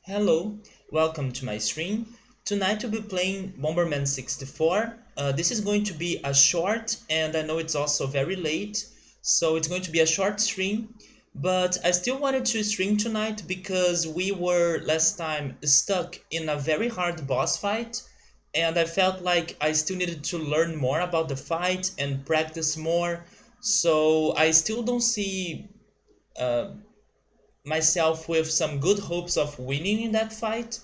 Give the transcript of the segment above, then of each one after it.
Hello, welcome to my stream. Tonight we'll be playing Bomberman 64. This is going to be a short, and I know it's also very late, so it's going to be a short stream. But I still wanted to stream tonight because we were last time stuck in a very hard boss fight, and I felt like I still needed to learn more about the fight and practice more. So I still don't see uh, myself with some good hopes of winning in that fight.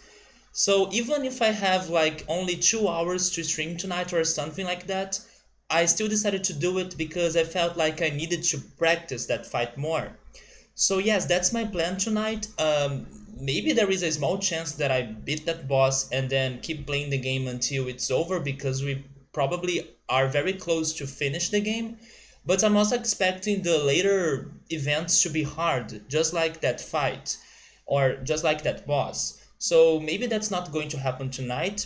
So even if I have like only 2 hours to stream tonight or something like that, I still decided to do it because I felt like I needed to practice that fight more. So yes, that's my plan tonight. Maybe there is a small chance that I beat that boss and then keep playing the game until it's over because we probably are very close to finish the game. But I'm also expecting the later events to be hard, just like that fight, or just like that boss. So maybe that's not going to happen tonight,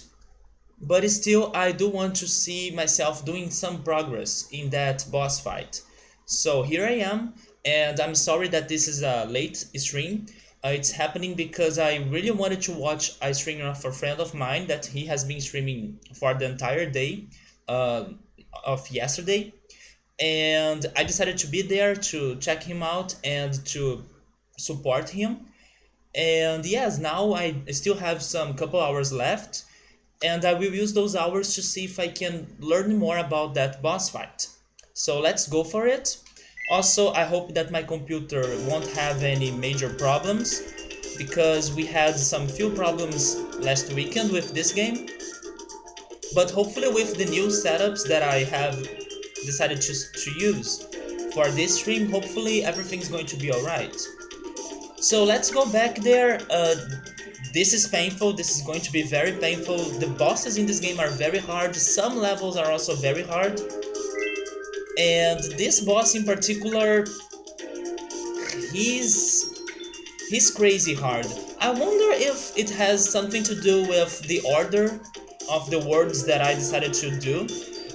but still I do want to see myself doing some progress in that boss fight. So here I am, and I'm sorry that this is a late stream. It's happening because I really wanted to watch a stream of a friend of mine that he has been streaming for the entire day uh, of yesterday, and I decided to be there to check him out and to support him. And yes, now I still have some couple hours left, and I will use those hours to see if I can learn more about that boss fight. So let's go for it. Also, I hope that my computer won't have any major problems because we had some few problems last weekend with this game. But hopefully with the new setups that I have decided to use for this stream, hopefully everything's going to be alright. So let's go back there. This is painful, this is going to be very painful. The bosses in this game are very hard, some levels are also very hard. And this boss in particular, he's he's crazy hard. I wonder if it has something to do with the order of the words that I decided to do,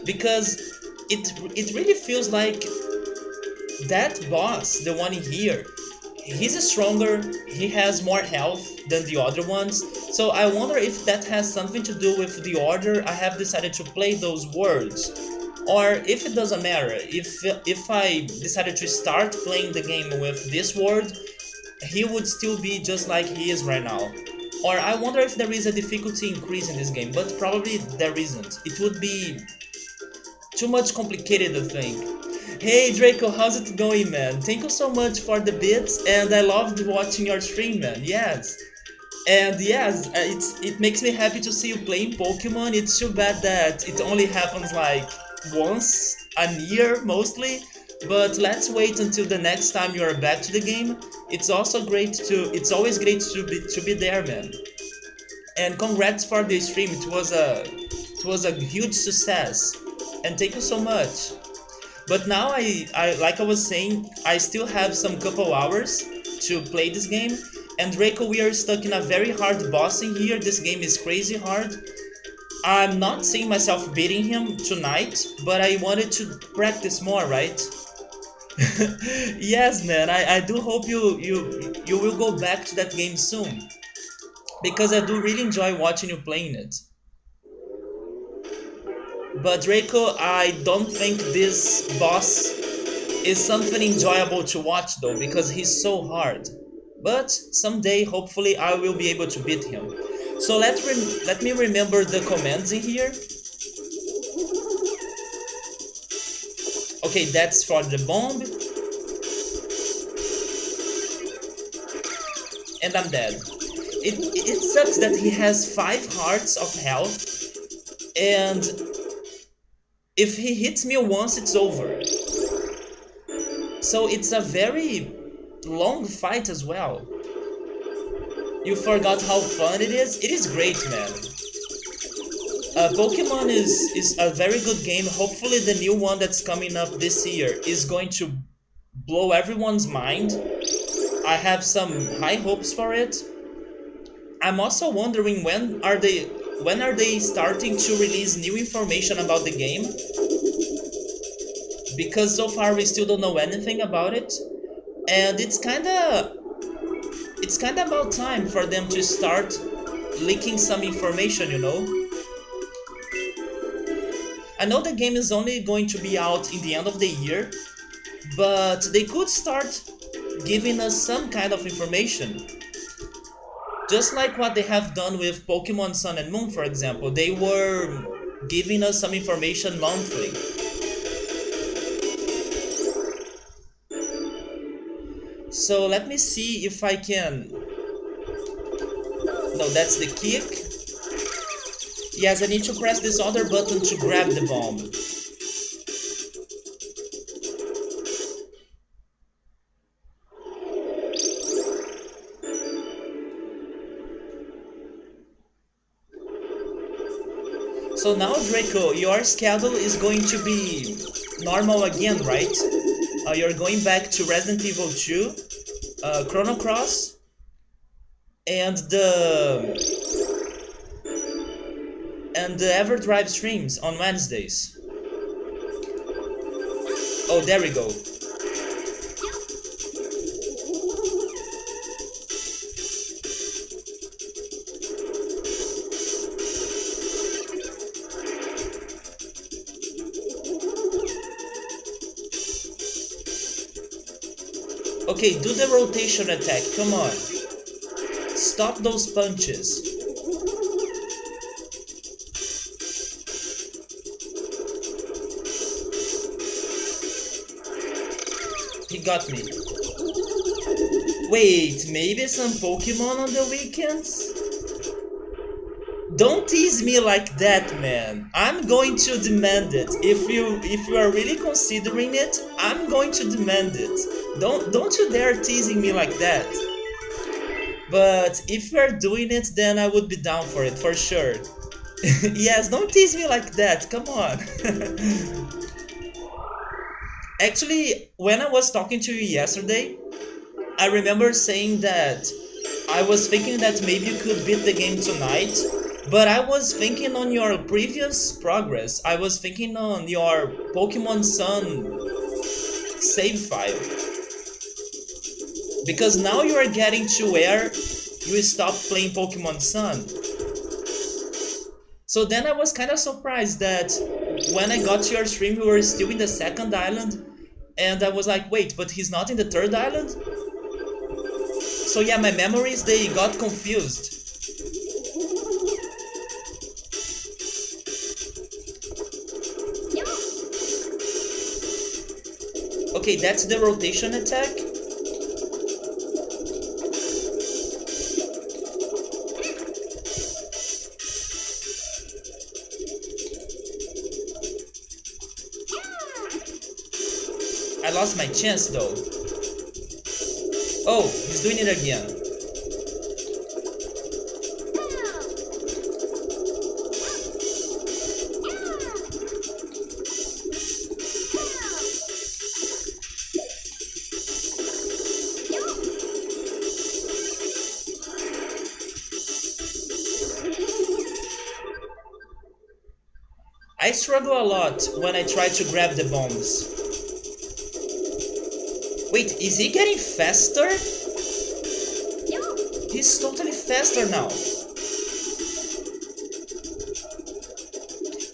because it really feels like that boss, the one in here, he's stronger, he has more health than the other ones. So I wonder if that has something to do with the order I have decided to play those words, or if it doesn't matter. If I decided to start playing the game with this word, he would still be just like he is right now. Or I wonder if there is a difficulty increase in this game, but probably there isn't. It would be too much complicated to think. Hey Draco, how's it going, man? Thank you so much for the bits, and I loved watching your stream, man. Yes. And yes, it makes me happy to see you playing Pokemon. It's too bad that it only happens like once a year mostly, but let's wait until the next time you are back to the game. It's always great to be there, man. And congrats for the stream. It was a huge success. And thank you so much. But now like I was saying, I still have some couple hours to play this game. And Draco, we are stuck in a very hard boss in here. This game is crazy hard. I'm not seeing myself beating him tonight, but I wanted to practice more, right? Yes, man. I do hope you will go back to that game soon, because I do really enjoy watching you playing it. But Draco, I don't think this boss is something enjoyable to watch though, because he's so hard. But someday, hopefully, I will be able to beat him. So let me remember the commands in here. Okay, that's for the bomb. And I'm dead. It sucks that he has 5 hearts of health, and if he hits me once, it's over. So it's a very long fight as well. You forgot how fun it is? It is great, man. Pokemon is a very good game. Hopefully the new one that's coming up this year is going to blow everyone's mind. I have some high hopes for it. I'm also wondering when are they starting to release new information about the game? Because so far we still don't know anything about it. And it's kinda It's kind of about time for them to start leaking some information, you know? I know the game is only going to be out in the end of the year, but they could start giving us some kind of information. Just like what they have done with Pokemon Sun and Moon, for example. They were giving us some information monthly. So let me see if I can... No, that's the kick. Yes, I need to press this other button to grab the bomb. So now, Draco, your schedule is going to be normal again, right? You're going back to Resident Evil 2, Chrono Cross, and the Everdrive streams on Wednesdays. Oh, there we go. Okay, do the rotation attack, come on. Stop those punches. He got me. Wait, maybe some Pokemon on the weekends? Don't tease me like that, man. I'm going to demand it. If you are really considering it, I'm going to demand it. Don't you dare teasing me like that. But if you're doing it, then I would be down for it, for sure. Yes, don't tease me like that, come on. Actually, when I was talking to you yesterday, I remember saying that I was thinking that maybe you could beat the game tonight, but I was thinking on your previous progress. I was thinking on your Pokemon Sun save file. Because now you are getting to where you stopped playing Pokemon Sun. So then I was kind of surprised that when I got to your stream, we were still in the second island. And I was like, wait, but he's not in the third island? So yeah, my memories, they got confused. Okay, that's the rotation attack. I lost my chance though. Oh, he's doing it again. I struggle a lot when I try to grab the bombs. Wait, is he getting faster? He's totally faster now.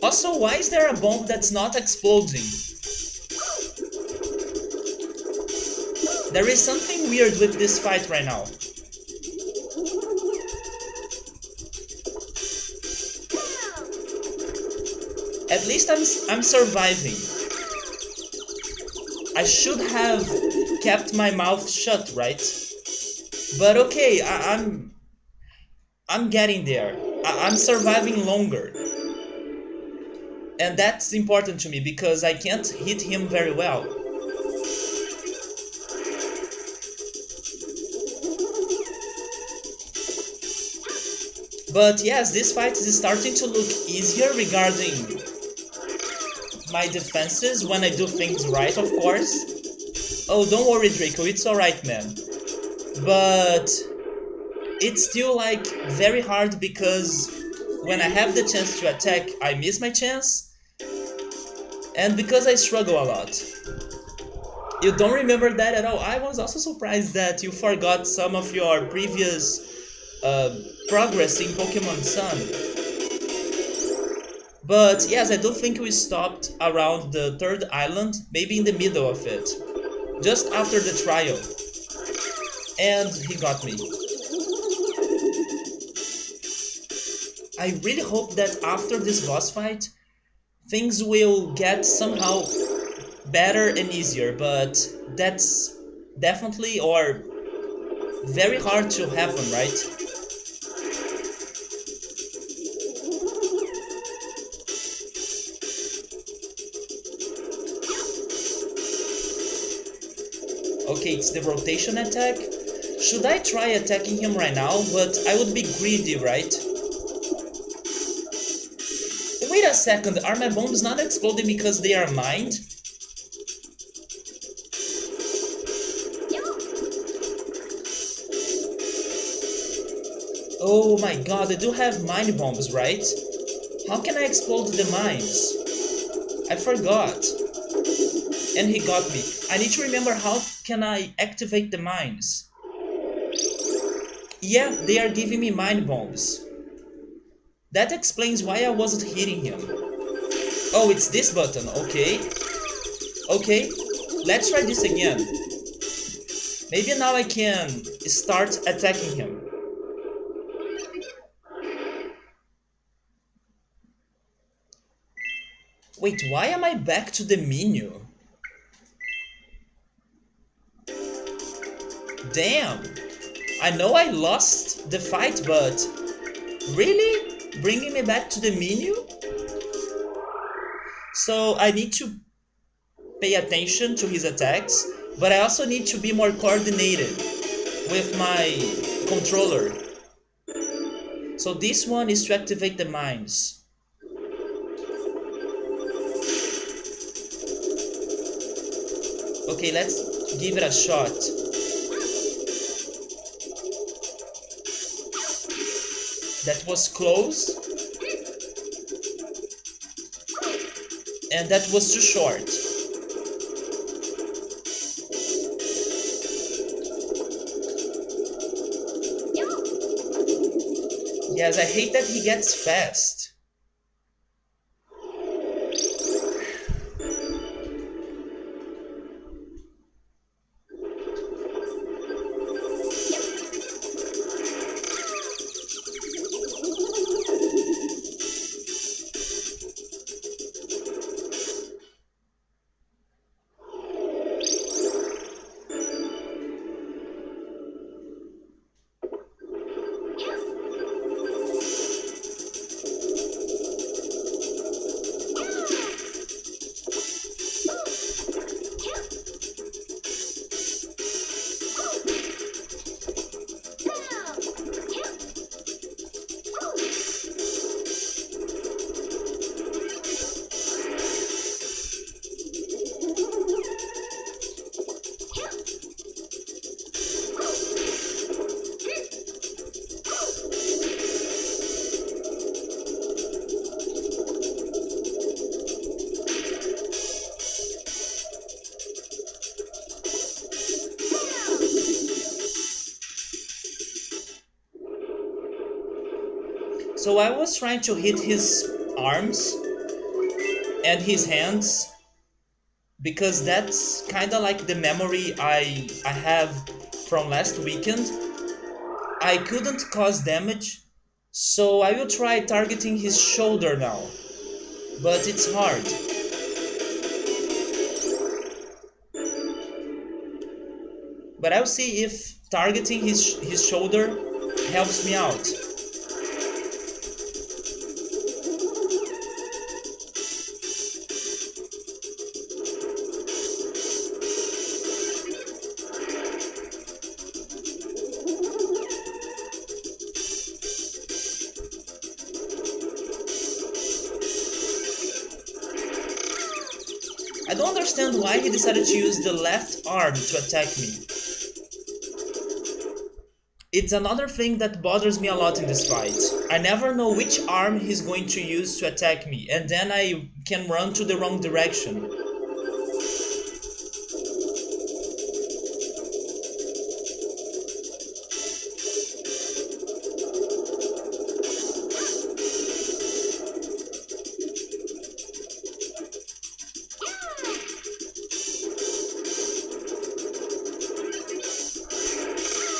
Also, why is there a bomb that's not exploding? There is something weird with this fight right now. At least I'm surviving. I should have kept my mouth shut, right? But okay, I'm getting there. I'm surviving longer. And that's important to me because I can't hit him very well. But yes, this fight is starting to look easier regarding my defenses when I do things right, of course. Oh, don't worry, Draco, it's alright, man. But it's still like very hard because when I have the chance to attack, I miss my chance. And because I struggle a lot. You don't remember that at all? I was also surprised that you forgot some of your previous progress in Pokemon Sun. But yes, I do think we stopped around the third island, maybe in the middle of it, just after the trial. And he got me. I really hope that after this boss fight, things will get somehow better and easier, but that's definitely or very hard to happen, right? Okay, it's the rotation attack. Should I try attacking him right now? But I would be greedy, right? Wait a second, are my bombs not exploding because they are mined? Oh my god, I do have mine bombs, right? How can I explode the mines? I forgot. And he got me. I need to remember how can I activate the mines. Yeah, they are giving me mine bombs. That explains why I wasn't hitting him. Oh, it's this button, okay. Okay, let's try this again. Maybe now I can start attacking him. Wait, why am I back to the menu? Damn! I know I lost the fight, but really? Bringing me back to the menu? So I need to pay attention to his attacks, but I also need to be more coordinated with my controller. So this one is to activate the mines. Okay, let's give it a shot. That was close. And that was too short. Yes, I hate that he gets fast. So I was trying to hit his arms and his hands because that's kind of like the memory I have from last weekend. I couldn't cause damage, so I will try targeting his shoulder now, but it's hard. But I'll see if targeting his shoulder helps me out. I don't understand why he decided to use the left arm to attack me. It's another thing that bothers me a lot in this fight. I never know which arm he's going to use to attack me, and then I can run to the wrong direction.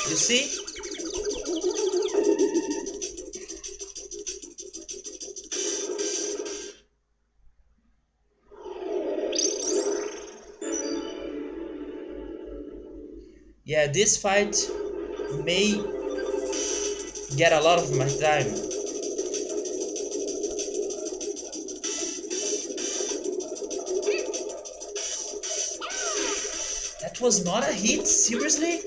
You see? Yeah, this fight may get a lot of my time. That was not a hit? Seriously?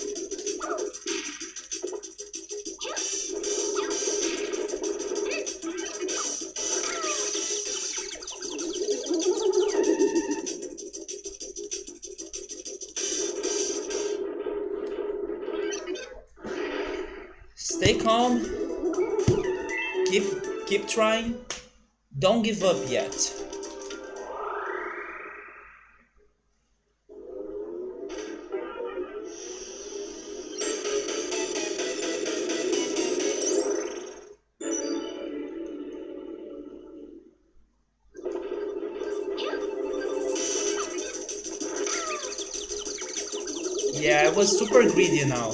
Stay calm. Keep trying. Don't give up yet. Yeah, I was super greedy now.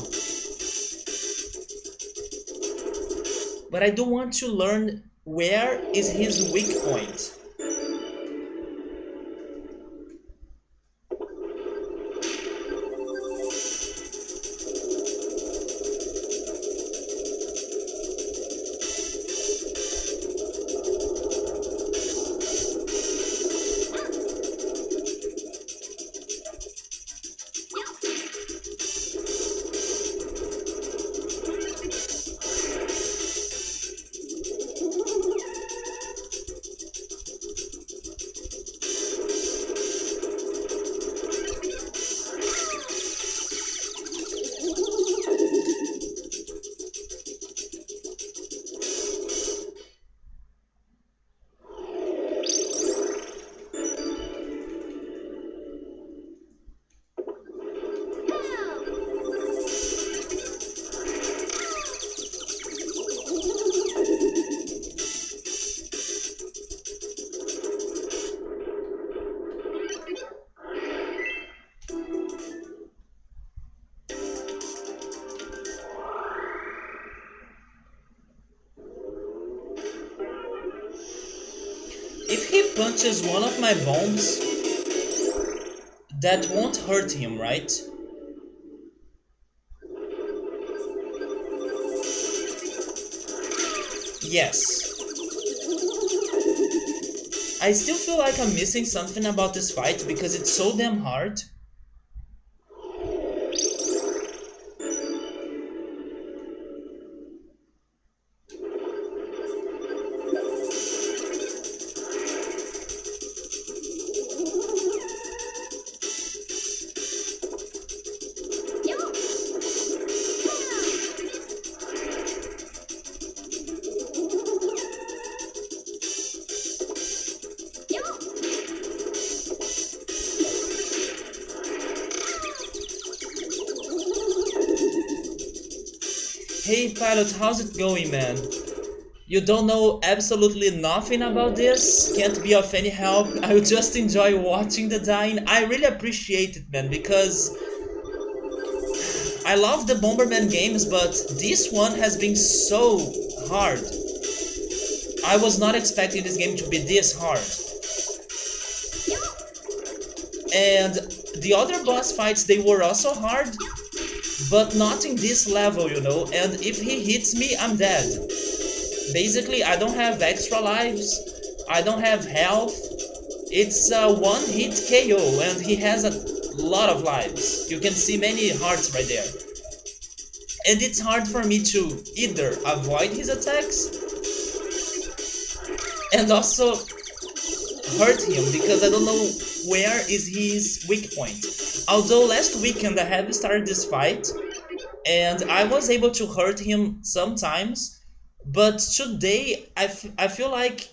But I do want to learn where is his weak point. If he punches one of my bombs, that won't hurt him, right? Yes. I still feel like I'm missing something about this fight because it's so damn hard. Hey pilot, how's it going, man? You don't know absolutely nothing about this? Can't be of any help? I would just enjoy watching the dying. I really appreciate it, man, because I love the Bomberman games, but this one has been so hard. I was not expecting this game to be this hard. And the other boss fights, they were also hard, but not in this level, you know, and if he hits me, I'm dead. Basically, I don't have extra lives, I don't have health, it's a one-hit KO, and he has a lot of lives. You can see many hearts right there. And it's hard for me to either avoid his attacks and also hurt him, because I don't know where is his weak point. Although last weekend I have started this fight and I was able to hurt him sometimes, but today I feel like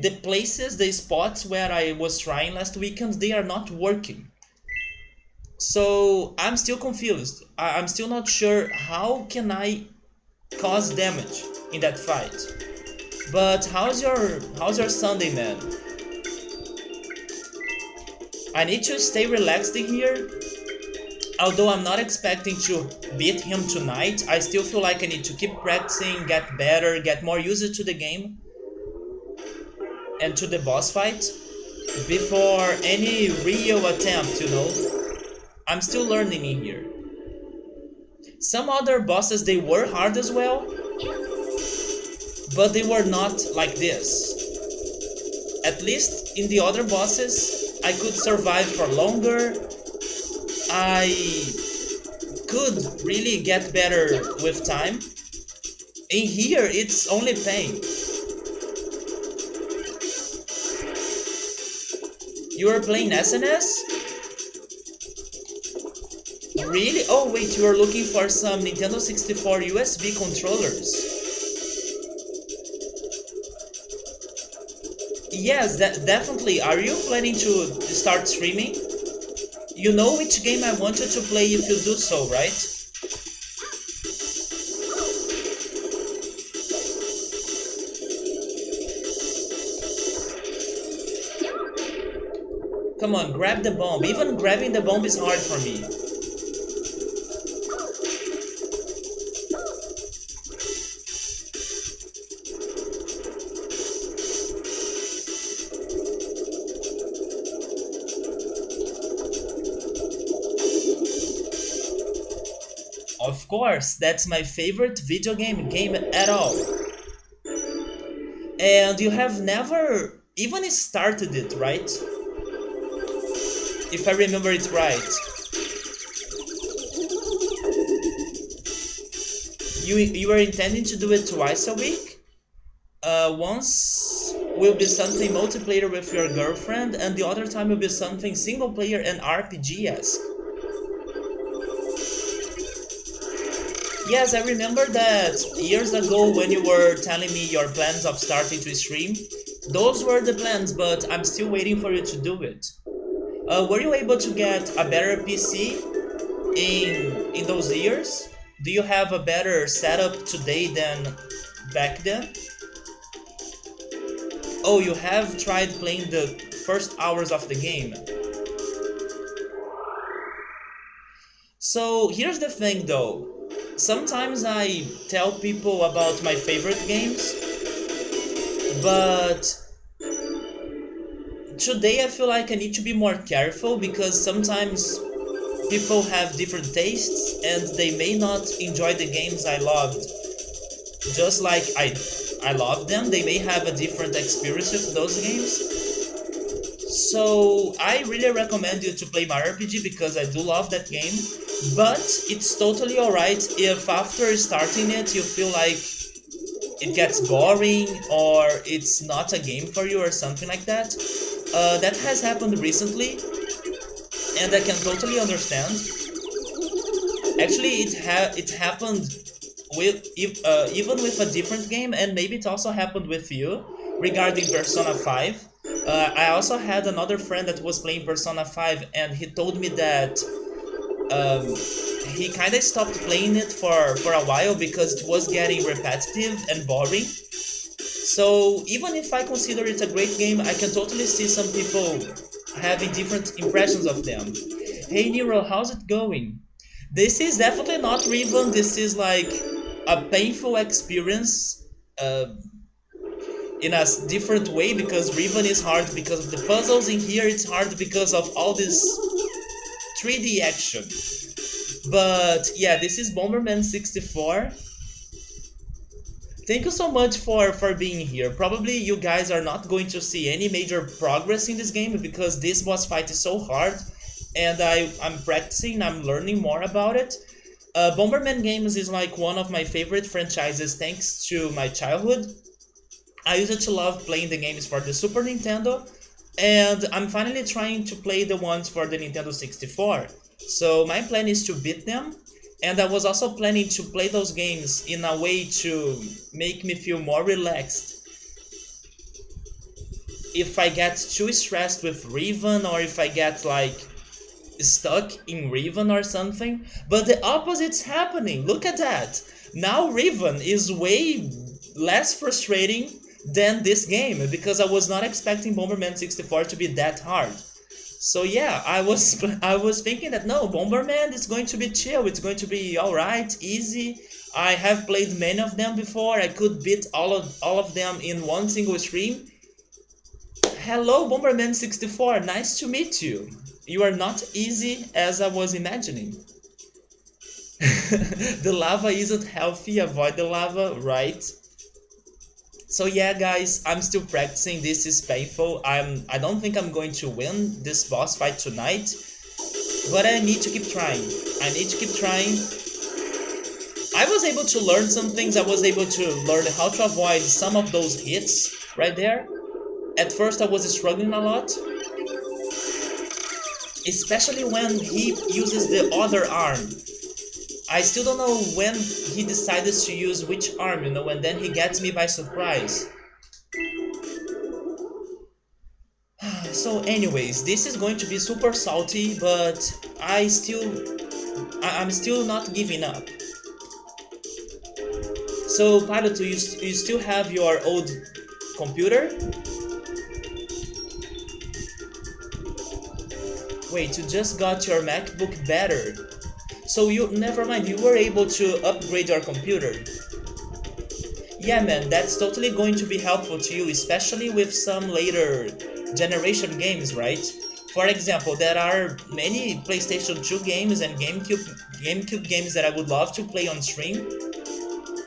the places, the spots where I was trying last weekend, they are not working. So I'm still confused. I'm still not sure how can I cause damage in that fight. But how's your Sunday, man? I need to stay relaxed in here. Although I'm not expecting to beat him tonight, I still feel like I need to keep practicing, get better, get more used to the game and to the boss fight before any real attempt, you know. I'm still learning in here. Some other bosses, they were hard as well, but they were not like this. At least in the other bosses, I could survive for longer. I could really get better with time. In here, it's only pain. You are playing SNS? Really? Oh wait, you are looking for some Nintendo 64 USB controllers. Yes, definitely. Are you planning to start streaming? You know which game I wanted to play if you do so, right? Come on, grab the bomb. Even grabbing the bomb is hard for me. Of course, that's my favorite video game at all. And you have never even started it, right? If I remember it right. You are intending to do it twice a week? Once will be something multiplayer with your girlfriend, and the other time will be something single player and RPG-esque. Yes, I remember that years ago when you were telling me your plans of starting to stream. Those were the plans, but I'm still waiting for you to do it. Were you able to get a better PC in those years? Do you have a better setup today than back then? Oh, you have tried playing the first hours of the game. So here's the thing though. Sometimes I tell people about my favorite games, but today I feel like I need to be more careful because sometimes people have different tastes and they may not enjoy the games I loved. Just like I love them, they may have a different experience with those games. So I really recommend you to play my RPG because I do love that game. But it's totally alright if after starting it you feel like it gets boring or it's not a game for you or something like that. That has happened recently and I can totally understand. Actually, it happened with even with a different game, and maybe it also happened with you regarding Persona 5. I also had another friend that was playing Persona 5 and he told me that he kind of stopped playing it for a while because it was getting repetitive and boring. So even if I consider it a great game, I can totally see some people having different impressions of them. Hey Nero, how's it going? This is definitely not Riven, this is like a painful experience in a different way because Riven is hard because of the puzzles. In here it's hard because of all this 3D action. But yeah, this is Bomberman 64. Thank you so much for being here. Probably you guys are not going to see any major progress in this game because this boss fight is so hard and I'm practicing, I'm learning more about it. Bomberman games is like one of my favorite franchises thanks to my childhood. I used to love playing the games for the Super Nintendo, and I'm finally trying to play the ones for the Nintendo 64. So my plan is to beat them, and I was also planning to play those games in a way to make me feel more relaxed. If I get too stressed with Riven, or if I get like stuck in Riven or something, but the opposite's happening. Look at that. Now Riven is way less frustrating than this game because I was not expecting Bomberman 64 to be that hard. So yeah, I was thinking that no, Bomberman is going to be chill. It's going to be all right, easy. I have played many of them before. I could beat all of them in one single stream. Hello, Bomberman 64. Nice to meet you. You are not easy as I was imagining. The lava isn't healthy. Avoid the lava, right? So yeah, guys, I'm still practicing. This is painful. I don't think I'm going to win this boss fight tonight, but I need to keep trying. I need to keep trying. I was able to learn some things. I was able to learn how to avoid some of those hits right there. At first I was struggling a lot, especially when he uses the other arm. I still don't know when he decided to use which arm, you know, and then he gets me by surprise. So anyways, this is going to be super salty, but I'm still not giving up. So Pilot, do you still have your old computer? Wait, you just got your MacBook better. So you, never mind, you were able to upgrade your computer. Yeah man, that's totally going to be helpful to you, especially with some later generation games, right? For example, there are many PlayStation 2 games and GameCube games that I would love to play on stream,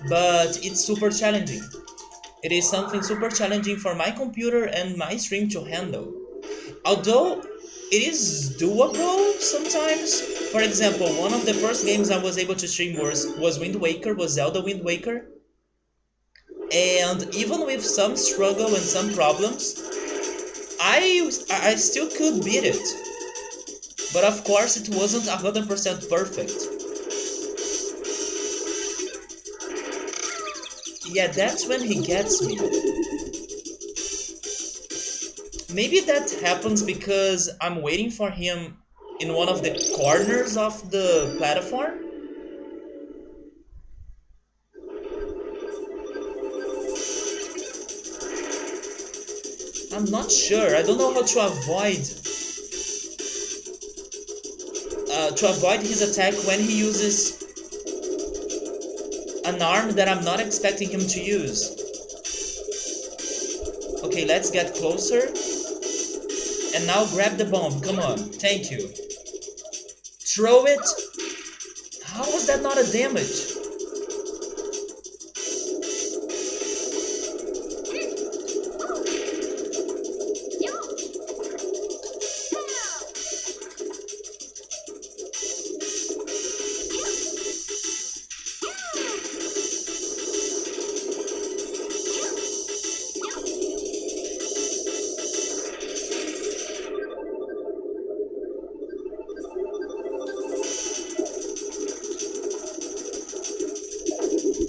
but it's super challenging. It is something super challenging for my computer and my stream to handle. Although it is doable sometimes. For example, one of the first games I was able to stream was Wind Waker, was Zelda Wind Waker. And even with some struggle and some problems, I still could beat it. But of course it wasn't 100% perfect. Yeah, that's when he gets me. Maybe that happens because I'm waiting for him in one of the corners of the platform. I'm not sure. I don't know how to avoid his attack when he uses an arm that I'm not expecting him to use. Okay, let's get closer. And now grab the bomb. Come on. Thank you. Throw it. How was that not a damage?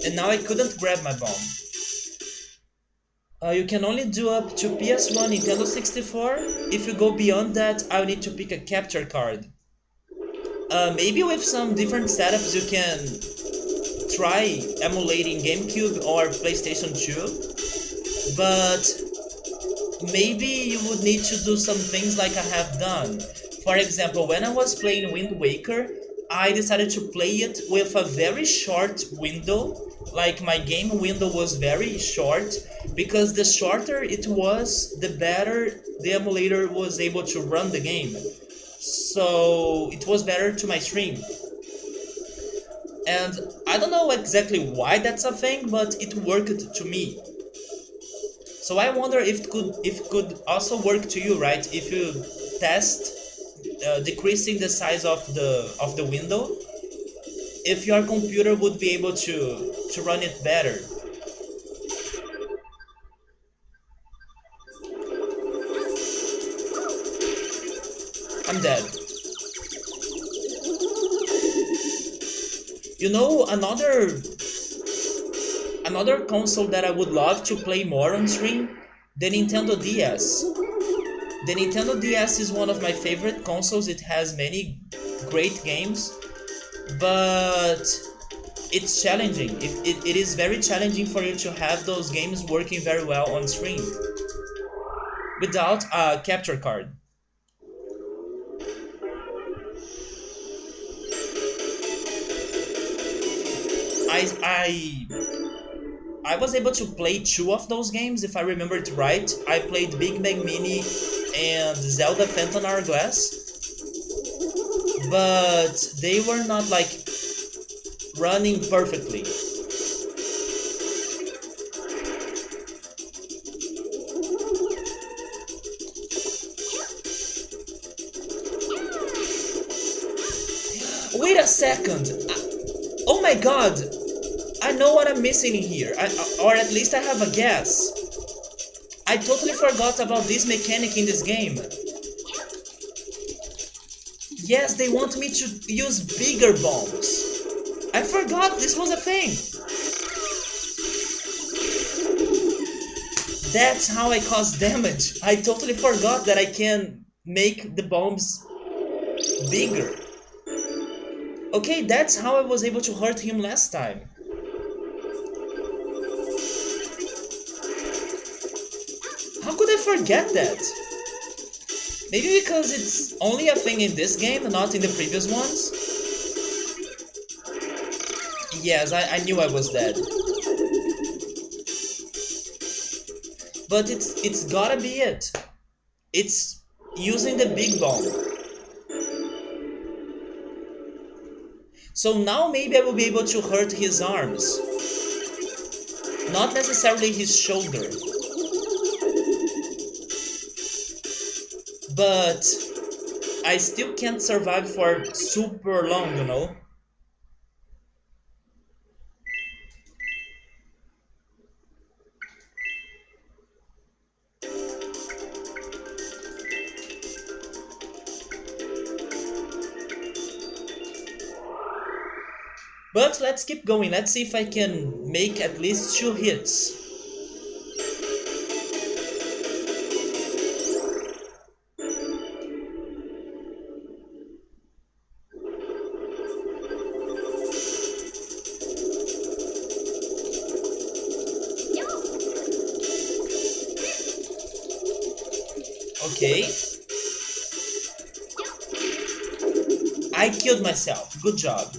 And now I couldn't grab my bomb. You can only do up to PS1, Nintendo 64. If you go beyond that, I'll need to pick a capture card. Maybe with some different setups you can try emulating GameCube or PlayStation 2. But maybe you would need to do some things like I have done. For example, when I was playing Wind Waker, I decided to play it with a very short window. Like my game window was very short, because the shorter it was, the better the emulator was able to run the game. So it was better to my stream. And I don't know exactly why that's a thing, but it worked to me. So I wonder if it could also work to you, right? If you test decreasing the size of the window, if your computer would be able to run it better. I'm dead. You know, another console that I would love to play more on stream, the Nintendo DS. The Nintendo DS is one of my favorite consoles. It has many great games, but it's challenging. It is very challenging for you to have those games working very well on screen without a capture card. I was able to play two of those games if I remember it right. I played Big Bang Mini and Zelda Phantom Hourglass, but they were not like running perfectly. Wait a second! Oh my god! I know what I'm missing in here, or at least I have a guess. I totally forgot about this mechanic in this game. Yes, they want me to use bigger bombs. I forgot this was a thing. That's how I cause damage. I totally forgot that I can make the bombs bigger. Okay, that's how I was able to hurt him last time. How could I forget that? Maybe because it's only a thing in this game, not in the previous ones? Yes, I knew I was dead. But it's gotta be it. It's using the big bomb. So now maybe I will be able to hurt his arms. Not necessarily his shoulder. But I still can't survive for super long, you know? But let's keep going. Let's see if I can make at least 2 hits. Okay. I killed myself. Good job.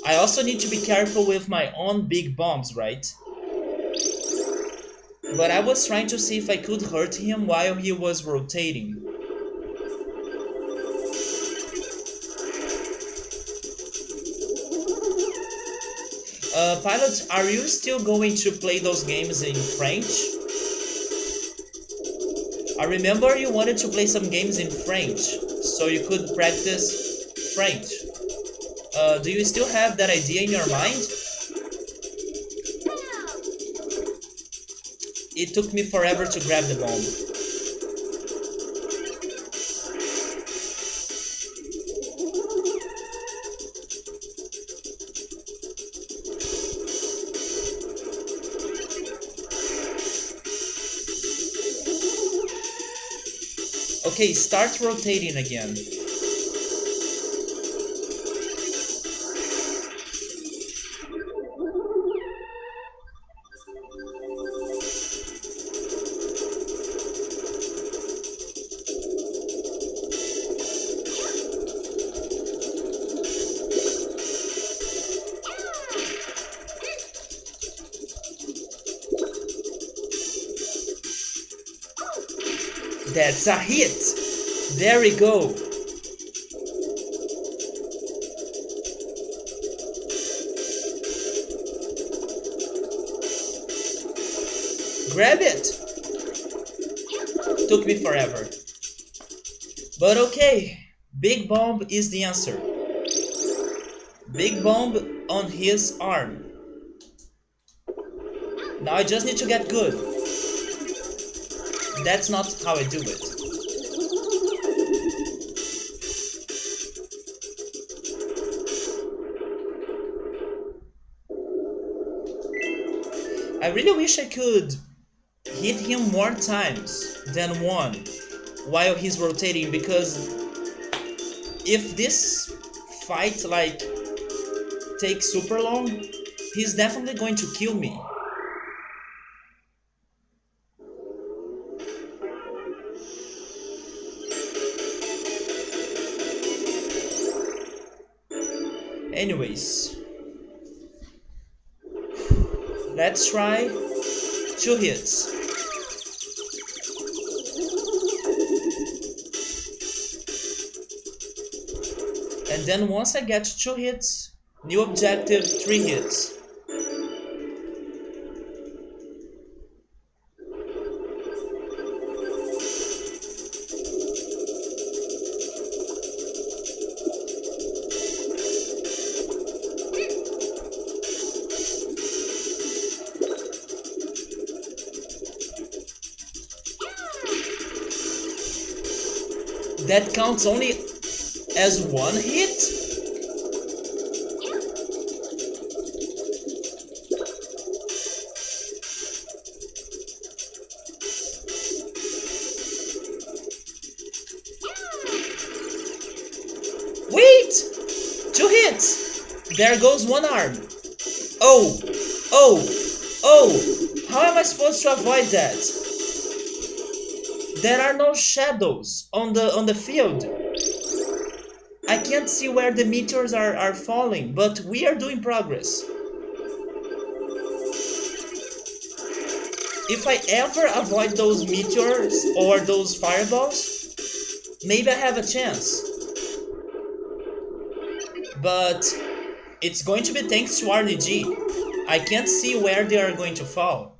I also need to be careful with my own big bombs, right? But I was trying to see if I could hurt him while he was rotating. Pilot, are you still going to play those games in French? I remember you wanted to play some games in French, so you could practice French. Do you still have that idea in your mind? It took me forever to grab the bomb. Okay, start rotating again. That's a hit! There we go! Grab it! Took me forever. But okay, big bomb is the answer. Big bomb on his arm. Now I just need to get good. That's not how I do it. I really wish I could hit him more times than one while he's rotating, because if this fight like takes super long, he's definitely going to kill me. Anyways, Let's try 2 hits. And then once I get 2 hits, new objective, 3 hits. That counts only as 1 hit? Wait! 2 hits! There goes 1 arm. Oh! Oh! Oh! How am I supposed to avoid that? There are no shadows on the field. I can't see where the meteors are falling, but we are doing progress. If I ever avoid those meteors or those fireballs, maybe I have a chance. But it's going to be thanks to RNG. I can't see where they are going to fall.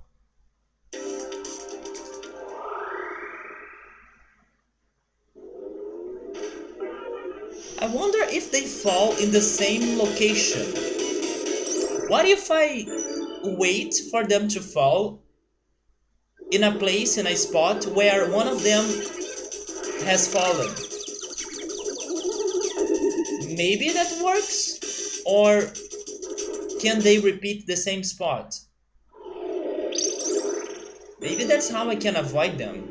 I wonder if they fall in the same location. What if I wait for them to fall in a place, in a spot where one of them has fallen? Maybe that works? Or can they repeat the same spot? Maybe that's how I can avoid them.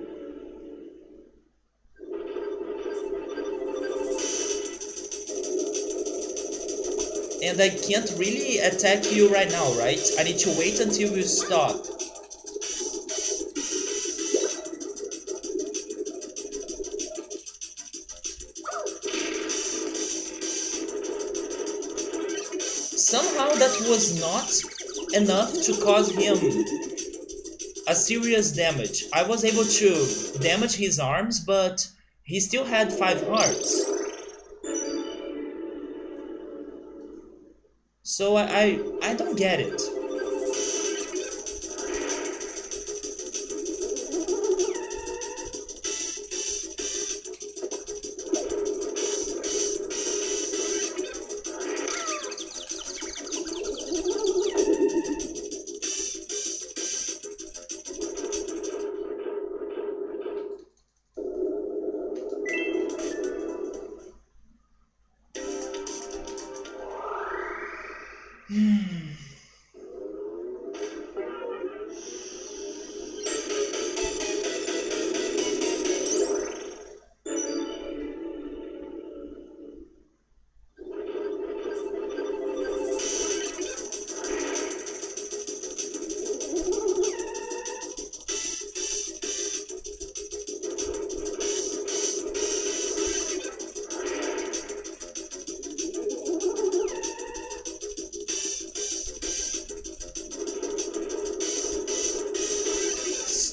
And I can't really attack you right now, right? I need to wait until you stop. Somehow that was not enough to cause him a serious damage. I was able to damage his arms, but he still had 5 hearts. So I don't get it.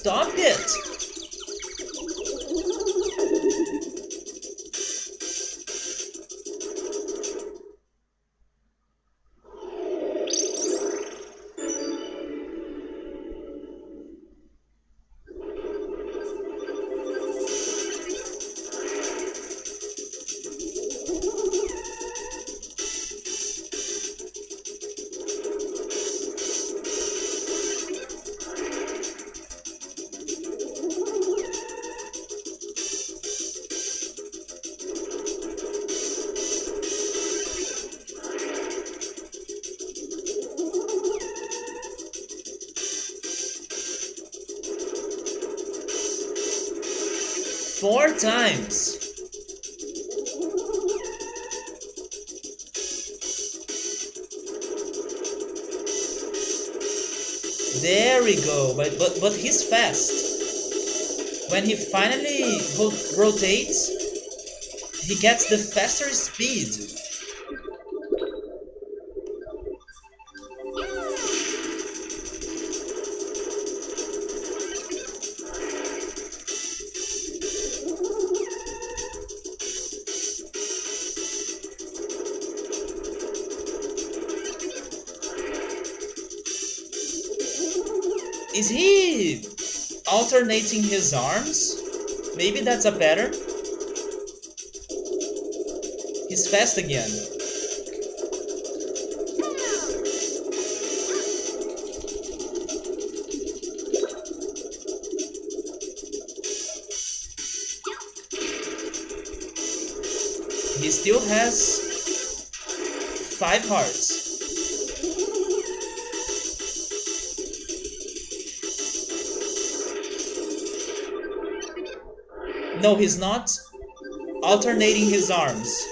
Stop it! Four times. There we go. But he's fast. When he finally rotates, he gets the faster speed. Is he alternating his arms? Maybe that's a pattern. He's fast again. He still has 5 hearts. No, he's not alternating his arms.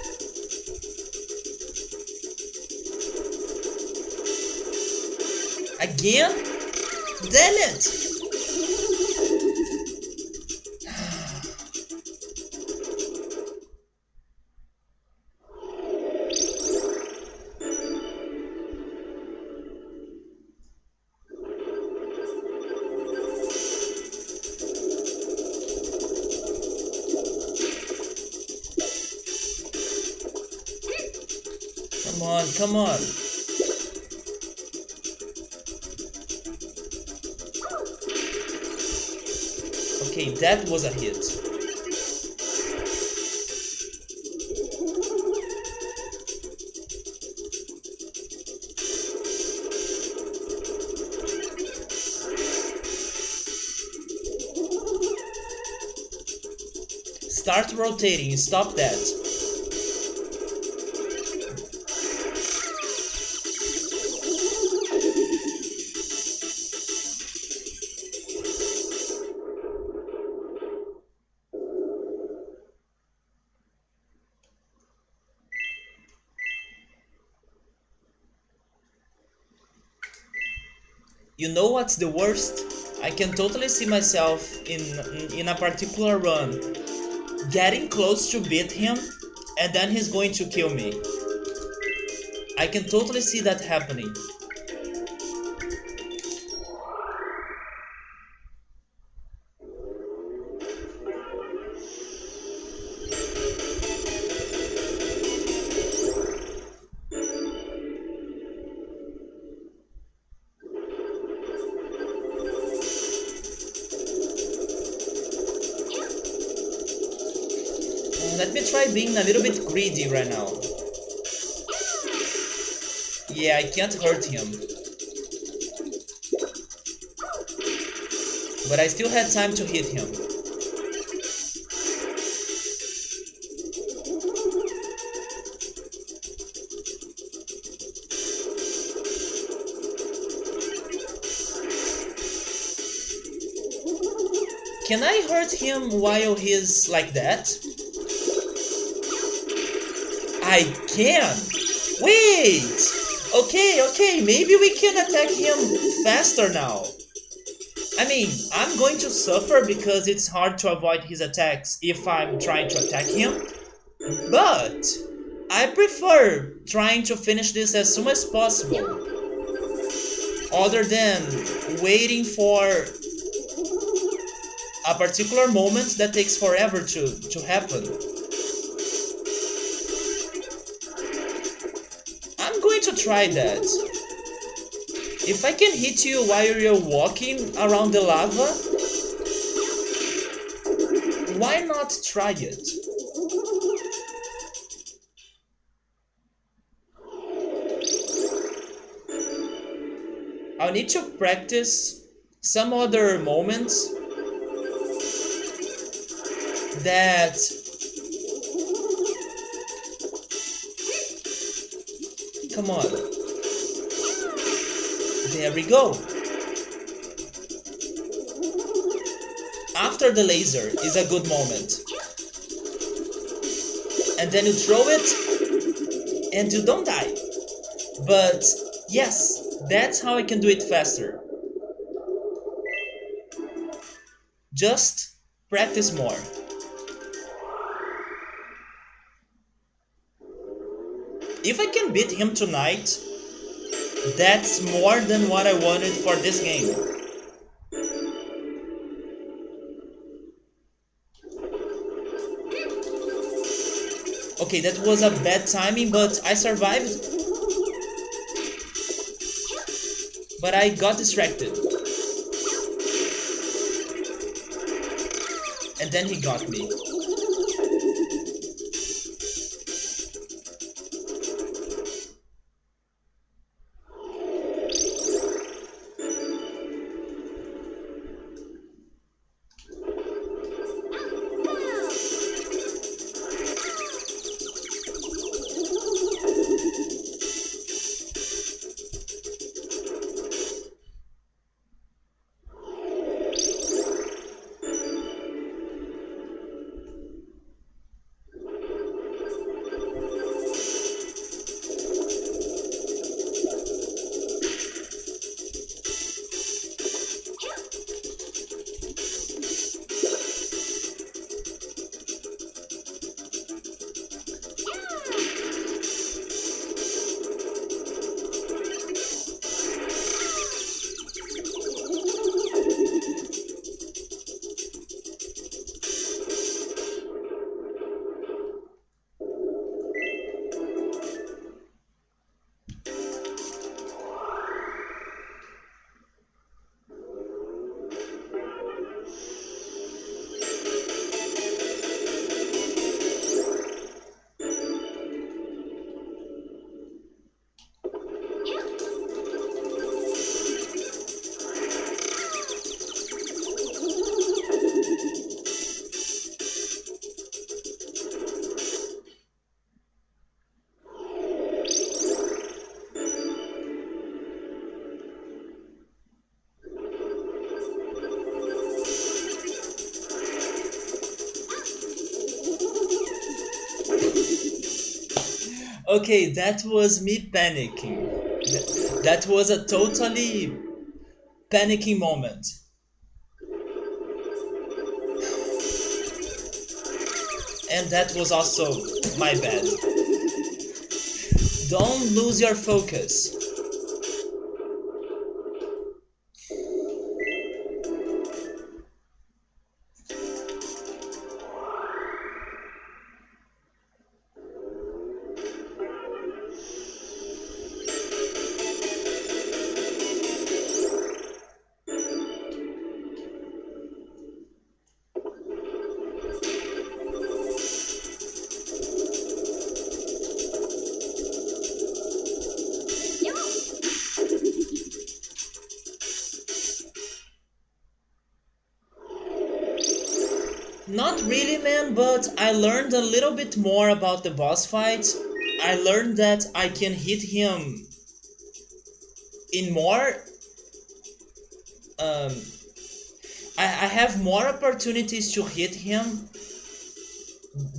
Again? Damn it! Come on, come on. Okay, that was a hit. Start rotating, stop that. You know what's the worst? I can totally see myself in a particular run getting close to beat him, and then he's going to kill me. I can totally see that happening. Let me try being a little bit greedy right now. Yeah, I can't hurt him. But I still had time to hit him. Can I hurt him while he's like that? I can! Wait! Okay, maybe we can attack him faster now. I mean, I'm going to suffer because it's hard to avoid his attacks if I'm trying to attack him. But I prefer trying to finish this as soon as possible, other than waiting for a particular moment that takes forever to happen. I'm going to try that. If I can hit you while you're walking around the lava, why not try it? I'll need to practice some other moments that come on. There we go. After the laser is a good moment. And then you throw it and you don't die. But yes, that's how I can do it faster. Just practice more. If I can beat him tonight, that's more than what I wanted for this game. Okay, that was a bad timing, but I survived. But I got distracted. and then he got me. Okay, that was me panicking. That was a totally panicking moment. And that was also my bad. Don't lose your focus. Not really, man, but I learned a little bit more about the boss fight. I learned that I can hit him in more. Um, I have more opportunities to hit him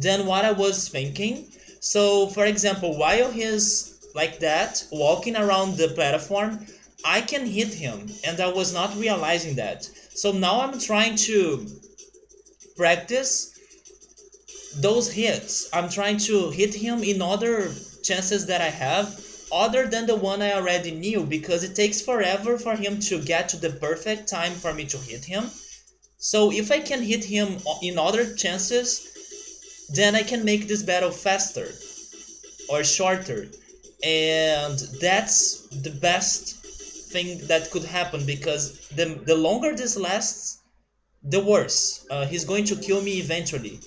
than what I was thinking. So, for example, while he's like that, walking around the platform, I can hit him, and I was not realizing that. So now I'm trying to practice those hits. I'm trying to hit him in other chances that I have other than the one I already knew, because it takes forever for him to get to the perfect time for me to hit him. So if I can hit him in other chances, then I can make this battle faster or shorter. And that's the best thing that could happen, because the longer this lasts, the worse. He's going to kill me eventually.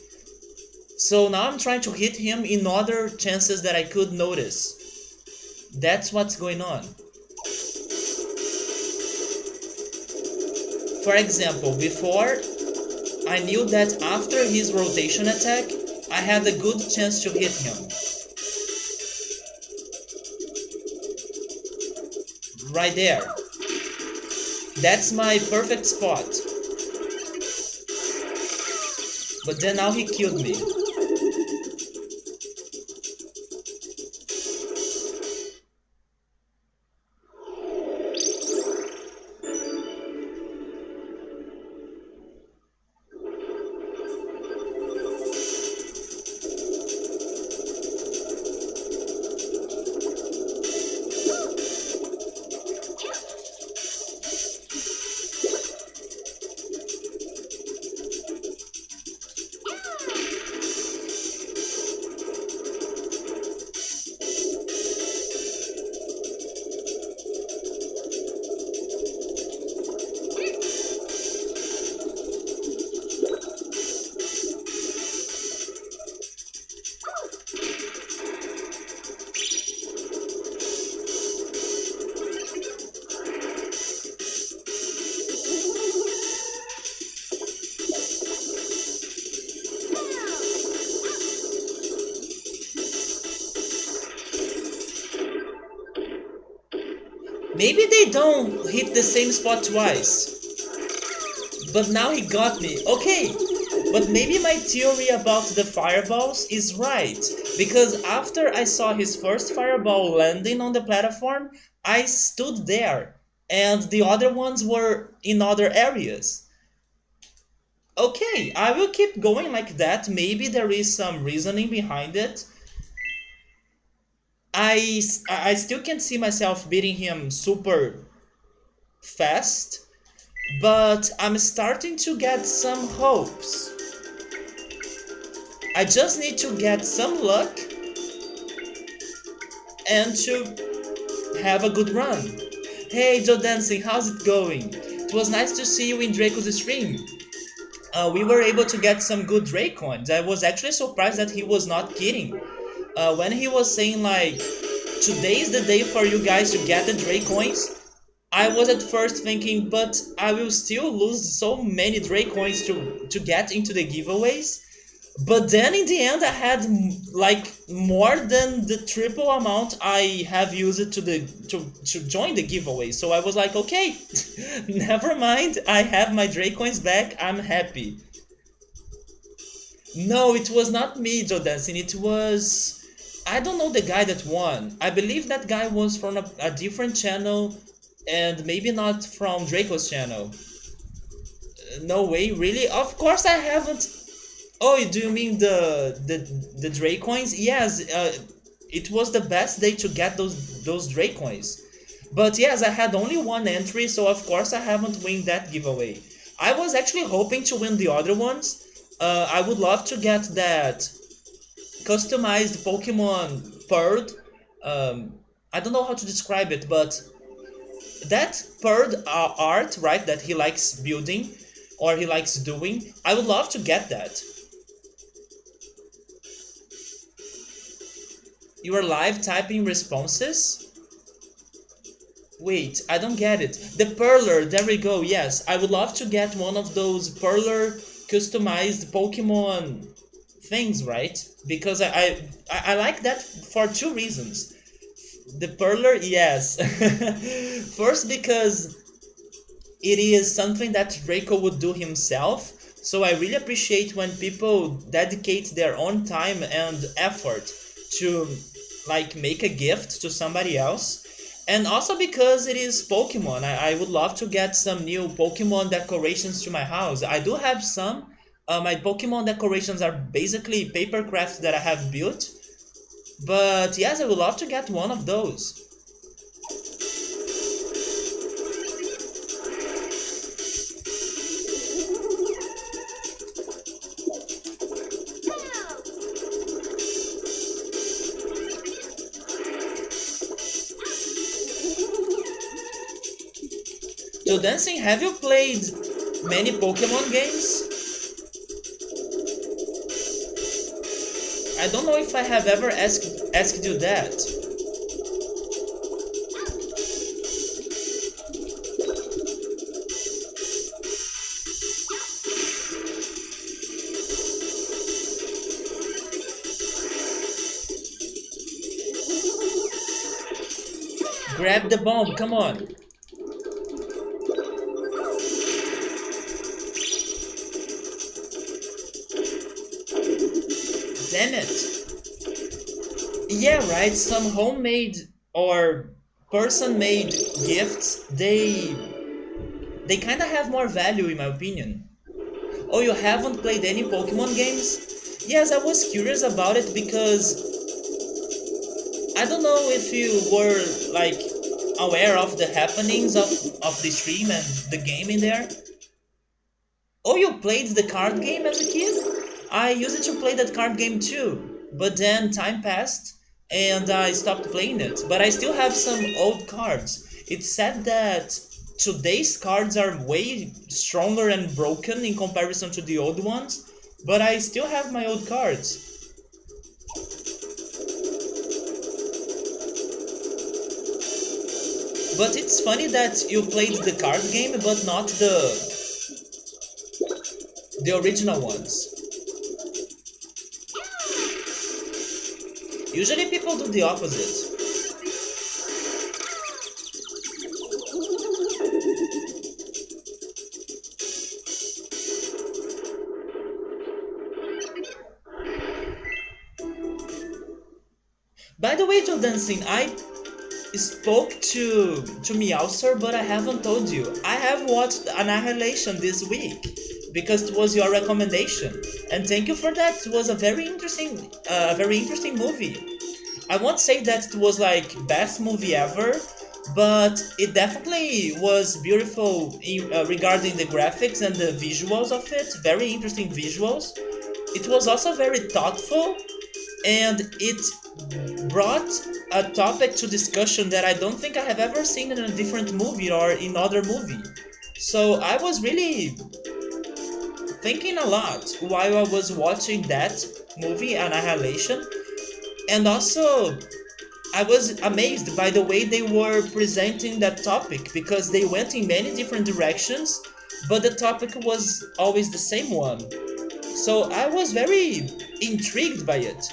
So now I'm trying to hit him in other chances that I could notice. That's what's going on. For example, before, I knew that after his rotation attack, I had a good chance to hit him. Right there. That's my perfect spot. But then now he killed me. Maybe they don't hit the same spot twice. But now he got me. Okay, but maybe my theory about the fireballs is right. Because after I saw his first fireball landing on the platform, I stood there. And the other ones were in other areas. Okay, I will keep going like that. Maybe there is some reasoning behind it. I still can't see myself beating him super fast, but I'm starting to get some hopes. I just need to get some luck and to have a good run. Hey Joe Dancing, how's it going? It was nice to see you in Draco's stream. We were able to get some good Drake coins. I was actually surprised that he was not kidding. When he was saying like, today is the day for you guys to get the Drake coins, I was at first thinking, but I will still lose so many Drake coins to get into the giveaways. But then in the end, I had like more than the triple amount I have used to join the giveaway. So I was like, okay, never mind. I have my Drake coins back. I'm happy. No, it was not me, Joe Dancing. It was, I don't know the guy that won. I believe that guy was from a different channel and maybe not from Draco's channel. No way, really? Of course I haven't. Oh, do you mean the Drake coins? Yes, it was the best day to get those Drake coins. But yes, I had only one entry, so of course I haven't won that giveaway. I was actually hoping to win the other ones. I would love to get that customized Pokemon Bird. I don't know how to describe it, but that bird art, right, that he likes building or he likes doing, I would love to get that. You are live typing responses? Wait, I don't get it. The Perler, there we go, yes. I would love to get one of those Perler customized Pokemon things, right? Because I like that for two reasons. The Perler, yes. First, because it is something that Draco would do himself. So I really appreciate when people dedicate their own time and effort to like make a gift to somebody else. And also because it is Pokemon. I would love to get some new Pokemon decorations to my house. I do have some. My Pokemon decorations are basically paper crafts that I have built. But yes, I would love to get one of those. So Dancing, have you played many Pokemon games? I don't know if I have ever asked you that. Grab the bomb, come on. Damn it. Yeah, right, some homemade or person-made gifts, they kind of have more value in my opinion. Oh, you haven't played any Pokemon games? Yes, I was curious about it because I don't know if you were like aware of the happenings of the stream and the game in there. Oh, you played the card game as a kid? I used to play that card game too, but then time passed and I stopped playing it. But I still have some old cards. It's said that today's cards are way stronger and broken in comparison to the old ones, but I still have my old cards. But it's funny that you played the card game but not the original ones. Usually people do the opposite. By the way, Joe Dancing, I spoke to Meowser, but I haven't told you. I have watched Annihilation this week because it was your recommendation, and thank you for that. It was a very interesting movie. I won't say that it was like best movie ever, but it definitely was beautiful regarding the graphics and the visuals of it. Very interesting visuals. It was also very thoughtful, and it brought a topic to discussion that I don't think I have ever seen in a different movie or in other movie. So I was really thinking a lot while I was watching that movie, Annihilation, and also I was amazed by the way they were presenting that topic because they went in many different directions, but the topic was always the same one. So I was very intrigued by it.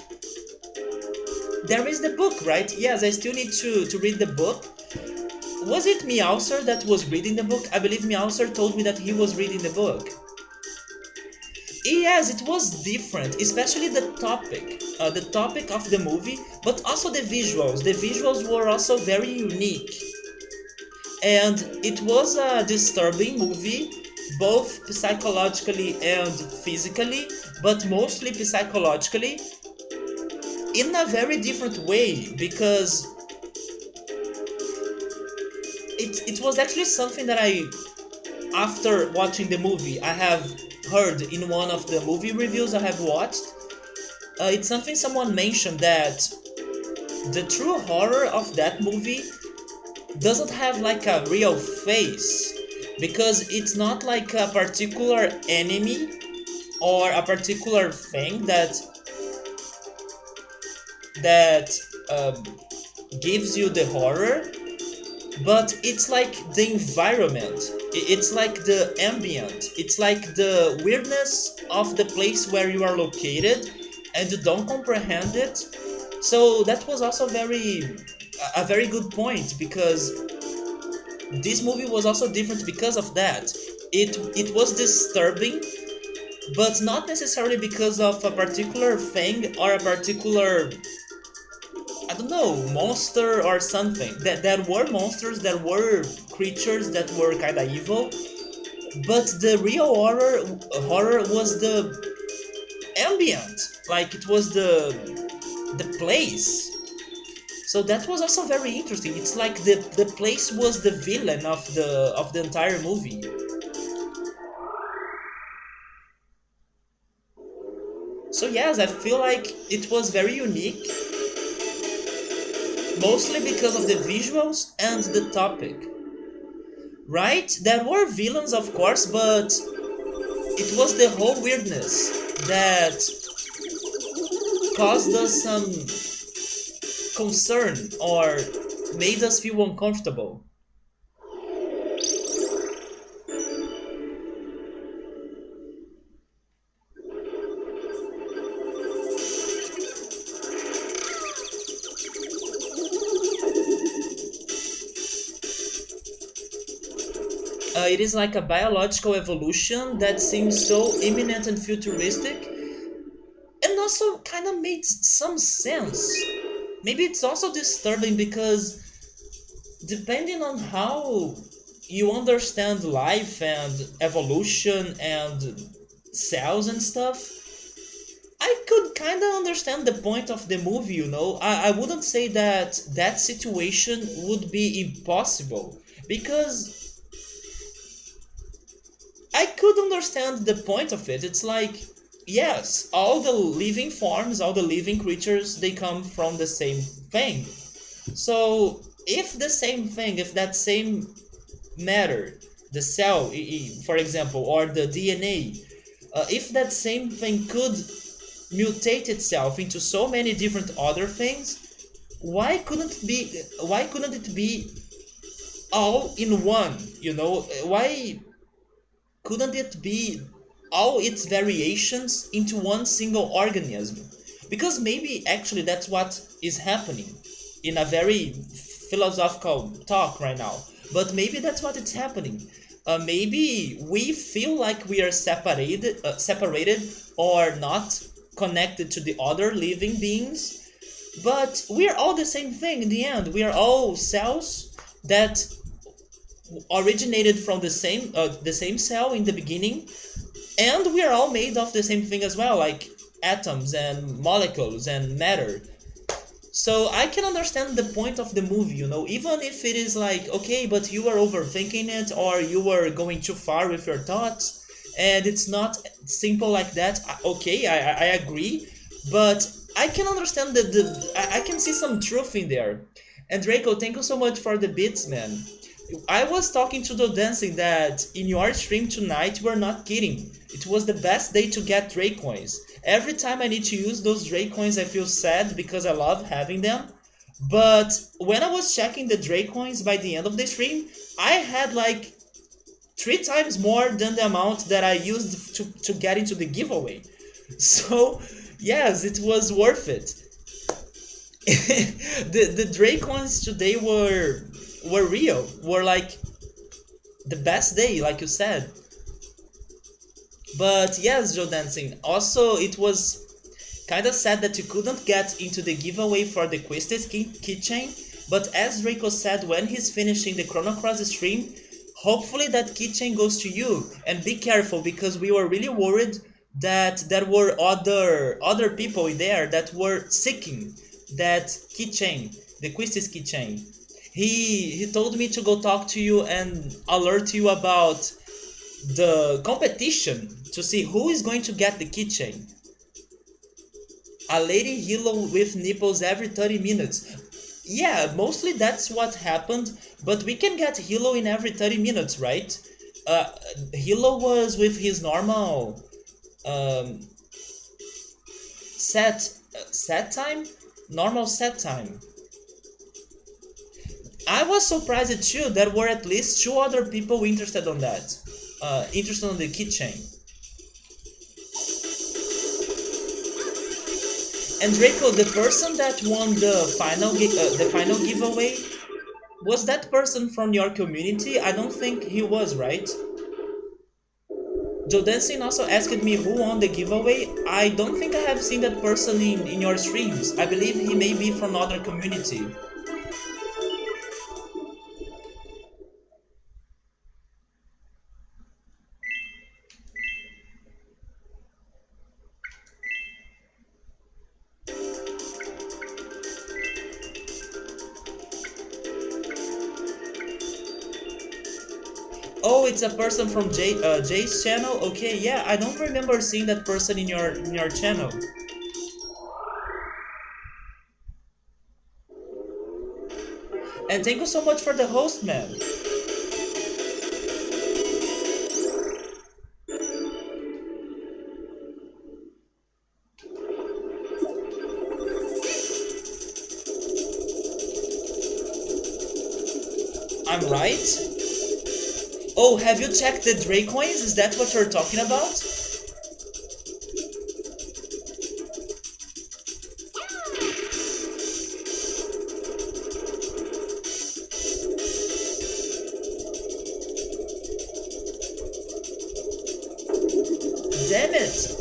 There is the book, right? Yes, I still need to read the book. Was it Meowser that was reading the book? I believe Meowser told me that he was reading the book. Yes, it was different, especially the topic of the movie, but also the visuals. The visuals were also very unique. And it was a disturbing movie, both psychologically and physically, but mostly psychologically, in a very different way, because it was actually something that after watching the movie, I have heard in one of the movie reviews I have watched. It's something someone mentioned that the true horror of that movie doesn't have like a real face, because it's not like a particular enemy or a particular thing that um, gives you the horror, but it's like the environment. It's like the ambient. It's like the weirdness of the place where you are located, and you don't comprehend it. So that was also a very good point, because this movie was also different because of that. It was disturbing, but not necessarily because of a particular thing or a particular, I don't know, monster or something. That there were monsters, there were creatures that were kind of evil, but the real horror was the ambient, like it was the place. So that was also very interesting. It's like the place was the villain of the entire movie. So yes, I feel like it was very unique, mostly because of the visuals and the topic. Right? There were villains, of course, but it was the whole weirdness that caused us some concern or made us feel uncomfortable. It is like a biological evolution that seems so imminent and futuristic, and also kind of made some sense. Maybe it's also disturbing because depending on how you understand life and evolution and cells and stuff, I could kind of understand the point of the movie, you know? I wouldn't say that that situation would be impossible, because I could understand the point of it. It's like, yes, all the living forms, all the living creatures, they come from the same thing. So, if that same matter, the cell, for example, or the DNA, if that same thing could mutate itself into so many different other things, why couldn't it be all in one, you know? Why couldn't it be all its variations into one single organism? Because maybe actually that's what is happening in a very philosophical talk right now. But maybe that's what it's happening. Maybe we feel like we are separated or not connected to the other living beings, But we're all the same thing in the end. We are all cells that originated from the same cell in the beginning, and we are all made of the same thing as well, like atoms and molecules and matter. So I can understand the point of the movie, even if it is like, okay, but you were overthinking it or you were going too far with your thoughts, and it's not simple like that. Okay, I agree, but I can understand that I can see some truth in there. And Draco, thank you so much for the bits, man. I was talking to the dancing that in your stream tonight, we're not kidding. It was the best day to get Drake coins. Every time I need to use those Drake coins, I feel sad because I love having them. But when I was checking the Drake coins by the end of the stream, I had like 3 times more than the amount that I used to get into the giveaway. So, yes, it was worth it. The Drake coins today were real, were like the best day, like you said. But yes, Joe Dancing, also it was kind of sad that you couldn't get into the giveaway for the Quistis keychain, but as Draco said when he's finishing the Chrono Cross stream, hopefully that keychain goes to you. And be careful, because we were really worried that there were other people in there that were seeking that keychain, the Quistis keychain. He told me to go talk to you and alert you about the competition to see who is going to get the keychain. A lady hilo with nipples every 30 minutes. Yeah, mostly that's what happened, but we can get Hilo in every 30 minutes, right? Hilo was with his normal um, set time? Normal set time. I was surprised too, there were at least 2 other people interested on that. Interested on the keychain. And Draco, the person that won the final giveaway, was that person from your community? I don't think he was, right? Joe Dancing also asked me who won the giveaway. I don't think I have seen that person in your streams. I believe he may be from other community. Oh, it's a person from Jay's channel? Okay, yeah, I don't remember seeing that person in your channel. And thank you so much for the host, man. I'm right? Oh, have you checked the Drake coins? Is that what you're talking about? Damn it!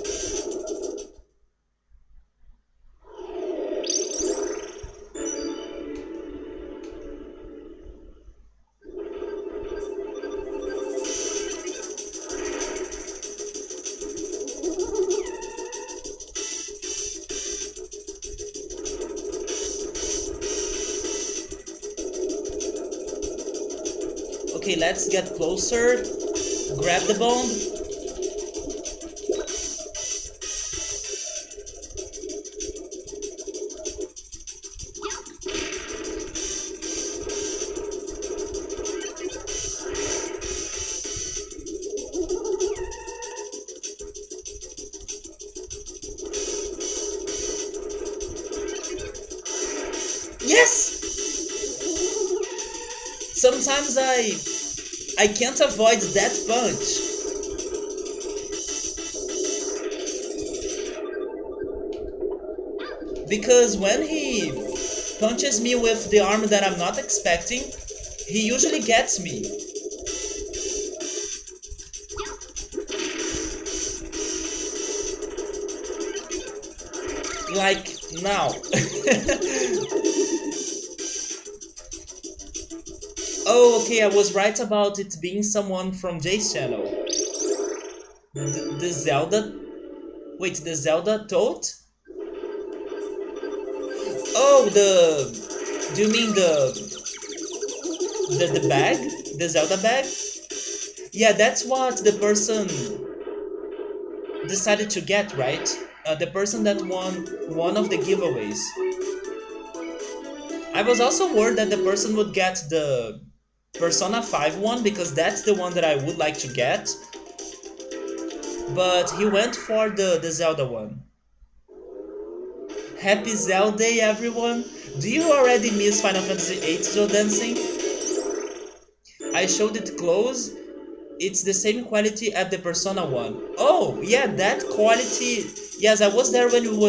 Okay, let's get closer. Grab the bomb. Yes! Sometimes I can't avoid that punch. Because when he punches me with the arm that I'm not expecting, he usually gets me. Like, Now. Oh, okay, I was right about it being someone from Jay's channel. The Zelda. Wait, the Zelda Toad? Oh, the. Do you mean the bag? The Zelda bag? Yeah, that's what the person decided to get, right? The person that won one of the giveaways. I was also worried that the person would get the Persona 5 one because that's the one that I would like to get. But he went for the Zelda one. Happy Zelda Day, everyone! Do you already miss Final Fantasy VIII Joe Dancing? I showed it close. It's the same quality at the Persona one. Oh, yeah, that quality. Yes, I was there when you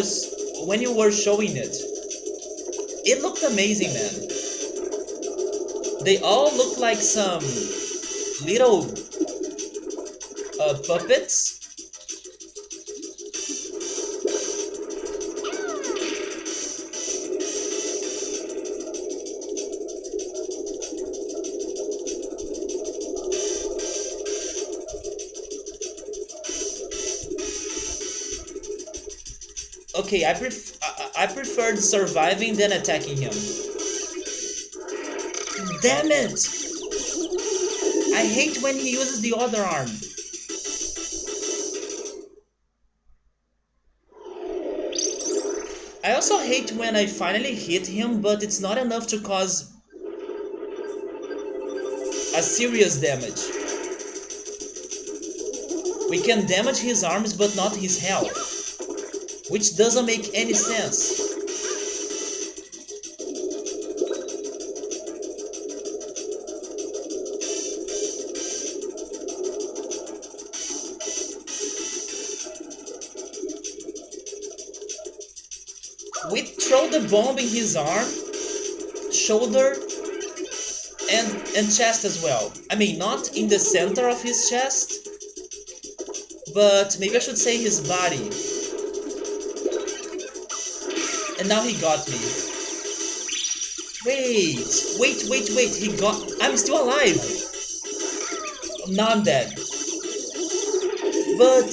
were showing it. It looked amazing, man. They all look like some little puppets. Okay, I preferred surviving than attacking him. Damn it! I hate when he uses the other arm. I also hate when I finally hit him, but it's not enough to cause a serious damage. We can damage his arms but not his health, which doesn't make any sense. We throw the bomb in his arm, shoulder, and chest as well. I mean, not in the center of his chest, but maybe I should say his body. And now he got me. Wait, he got... I'm still alive! Now I'm dead. But...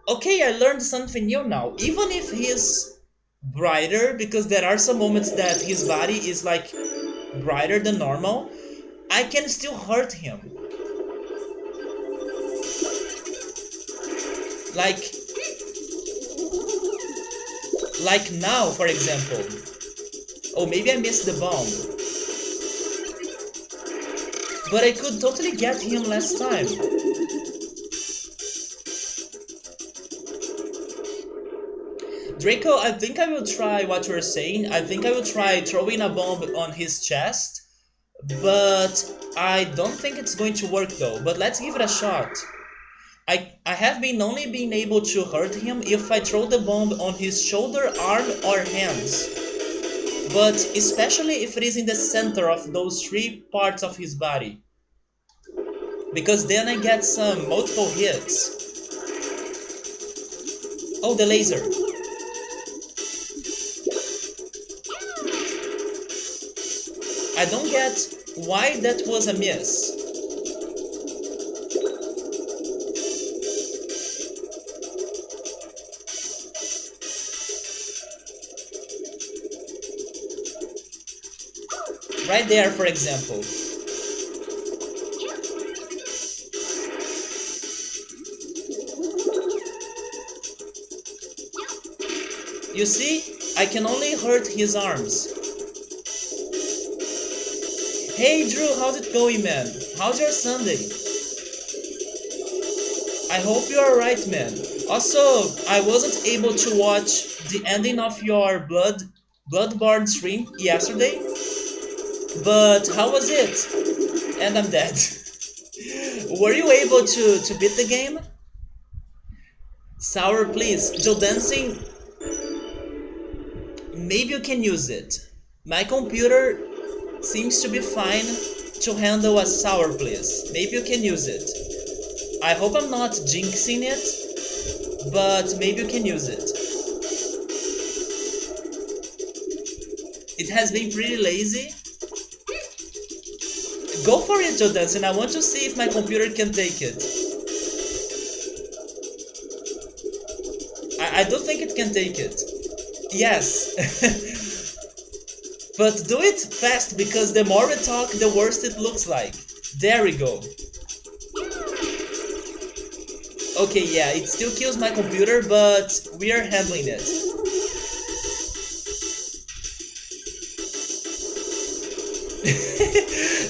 okay, I learned something new now. Even if he's brighter, because there are some moments that his body is like brighter than normal, I can still hurt him. Like now, for example. Oh, maybe I missed the bomb. But I could totally get him last time. Draco, I think I will try what you're saying. I think I will try throwing a bomb on his chest. But I don't think it's going to work though. But let's give it a shot. I have been only been able to hurt him if I throw the bomb on his shoulder, arm, or hands. But especially if it is in the center of those three parts of his body. Because then I get some multiple hits. Oh, the laser. I don't get why that was a miss. Right there, for example. You see, I can only hurt his arms. Hey Drew, how's it going, man? How's your Sunday? I hope you're alright, man. Also, I wasn't able to watch the ending of your Bloodborne stream yesterday. But how was it? And I'm dead. Were you able to beat the game? Sour, please. Joe Dancing, maybe you can use it. My computer seems to be fine to handle a sour, please. Maybe you can use it. I hope I'm not jinxing it, but maybe you can use it. It has been pretty lazy. Go for it, Joe Danson. I want to see if my computer can take it. I don't think it can take it. Yes. But do it fast, because the more we talk, the worse it looks like. There we go. Okay, yeah, it still kills my computer, but we are handling it.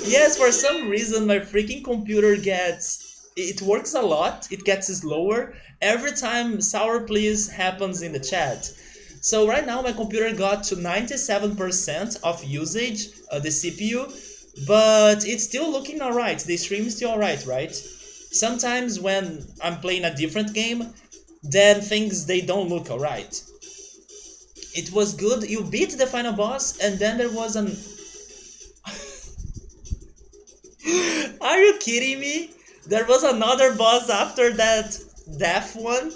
Yes, for some reason my freaking computer gets... It works a lot, it gets slower every time sour please happens in the chat. So right now my computer got to 97% of usage, the CPU, but it's still looking alright, the stream is still alright, right? Sometimes when I'm playing a different game, then things, they don't look alright. It was good, you beat the final boss, and then there was an... Are you kidding me? There was another boss after that death one,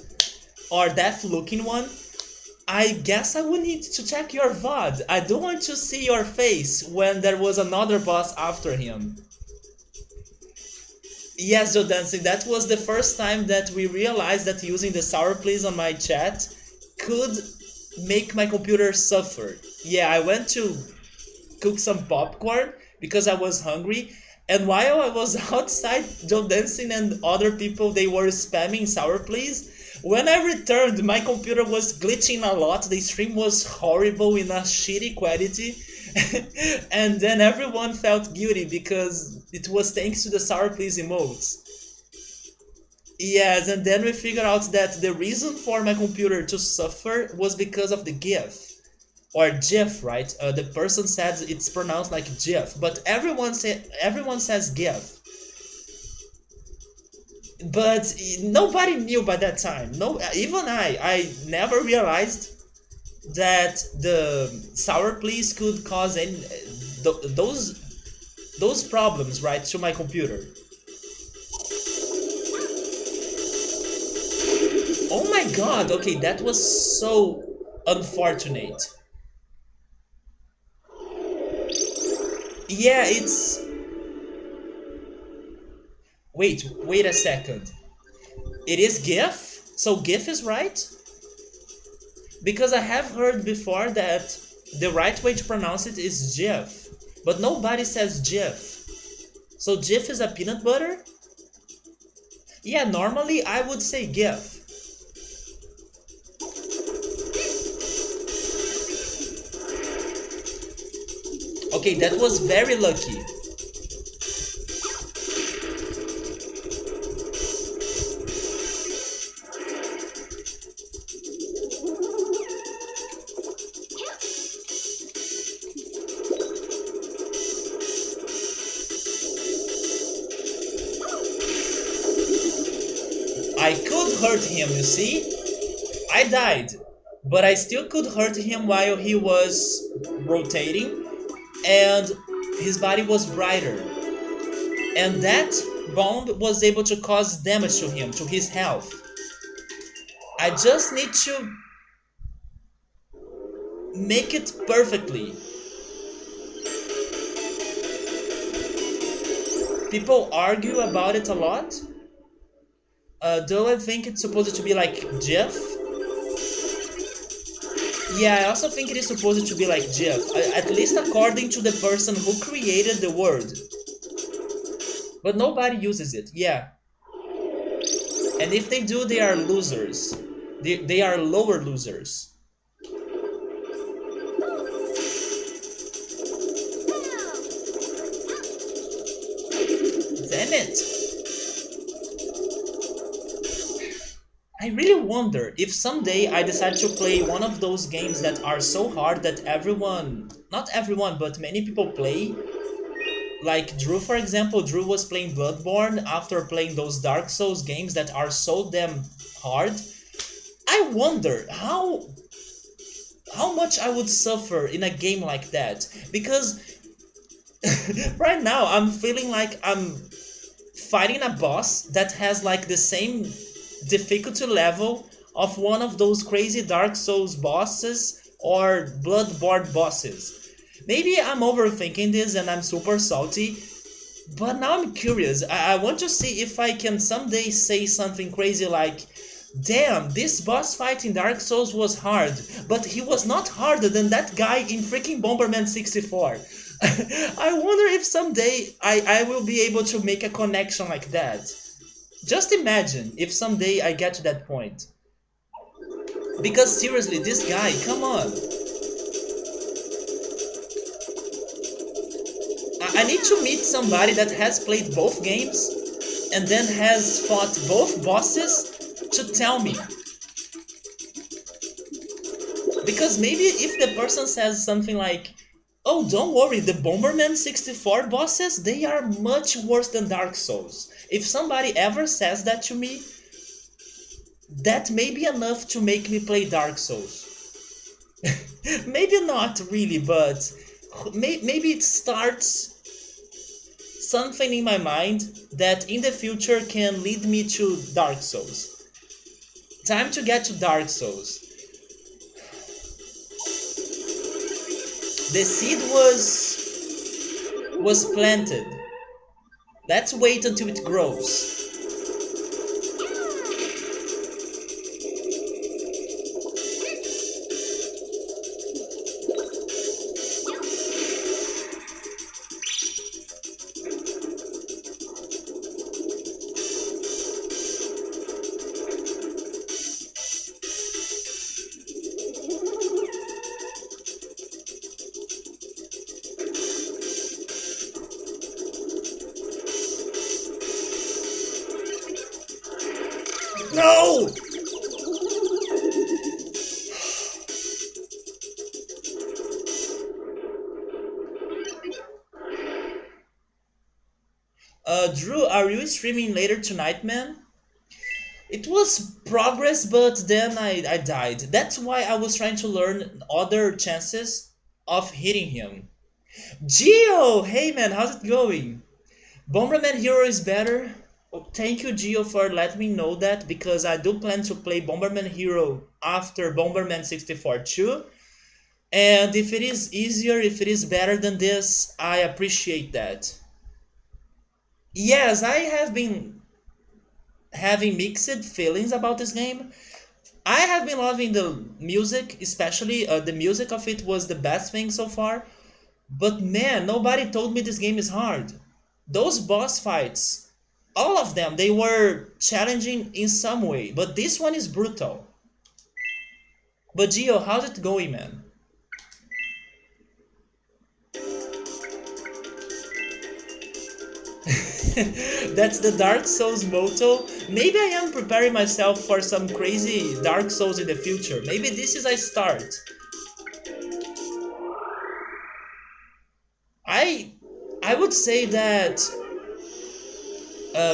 or death looking one. I guess I would need to check your VOD. I don't want to see your face when there was another boss after him. Yes, Joe Dancing, that was the first time that we realized that using the sour please on my chat could make my computer suffer. Yeah, I went to cook some popcorn because I was hungry, and while I was outside, Joe Dancing and other people, they were spamming sour please. When I returned, my computer was glitching a lot, the stream was horrible in a shitty quality, and then everyone felt guilty because it was thanks to the sour please emotes. Yes, and then we figured out that the reason for my computer to suffer was because of the GIF. Or GIF, right? The person said it's pronounced like GIF, but everyone says GIF. But nobody knew by that time. No, even I never realized that the sour please could cause any those problems, right, to my computer. Oh my god, okay, that was so unfortunate. Yeah, it's... Wait a second. It is GIF? So GIF is right? Because I have heard before that the right way to pronounce it is GIF, but nobody says GIF. So GIF is a peanut butter? Yeah, normally I would say GIF. Okay, that was very lucky. I could hurt him, you see? I died, but I still could hurt him while he was rotating, and his body was brighter. And that bomb was able to cause damage to him, to his health. I just need to make it perfectly. People argue about it a lot. Though I think it's supposed to be like GIF. Yeah, I also think it is supposed to be like GIF, at least according to the person who created the word. But nobody uses it, yeah. And if they do, they are losers. They are lower losers. Damn it! I really wonder if someday I decide to play one of those games that are so hard that everyone, not everyone, but many people play. Like Drew, for example. Drew was playing Bloodborne after playing those Dark Souls games that are so damn hard. I wonder how much I would suffer in a game like that. Because right now I'm feeling like I'm fighting a boss that has like the same difficulty level of one of those crazy Dark Souls bosses or Bloodborne bosses. Maybe I'm overthinking this and I'm super salty, but now I'm curious. I want to see if I can someday say something crazy like, damn, this boss fight in Dark Souls was hard, but he was not harder than that guy in freaking Bomberman 64. I wonder if someday I will be able to make a connection like that. Just imagine if someday I get to that point. Because seriously, this guy, come on. I need to meet somebody that has played both games and then has fought both bosses to tell me. Because maybe if the person says something like, oh, don't worry, the Bomberman 64 bosses, they are much worse than Dark Souls. If somebody ever says that to me, that may be enough to make me play Dark Souls. Maybe not really, but maybe it starts something in my mind that in the future can lead me to Dark Souls. Time to get to Dark Souls. The seed was planted. Let's wait until it grows. No! Drew, are you streaming later tonight, man? It was progress, but then I died. That's why I was trying to learn other chances of hitting him. Gio! Hey man, how's it going? Bomberman Hero is better. Oh, thank you, Gio, for letting me know that because I do plan to play Bomberman Hero after Bomberman 64 too. And if it is easier, if it is better than this, I appreciate that. Yes, I have been having mixed feelings about this game. I have been loving the music, especially the music of it was the best thing so far. But man, nobody told me this game is hard. Those boss fights, all of them, they were challenging in some way, but this one is brutal. But Gio, how's it going, man? That's the Dark Souls motto. Maybe I am preparing myself for some crazy Dark Souls in the future. Maybe this is a start. I I would say that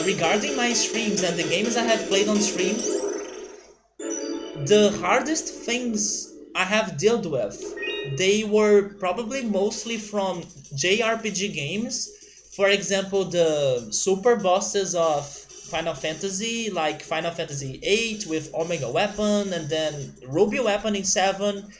regarding my streams and the games I have played on stream, the hardest things I have dealt with, they were probably mostly from JRPG games. For example, the super bosses of Final Fantasy, like Final Fantasy 8 with Omega Weapon and then Ruby Weapon in 7.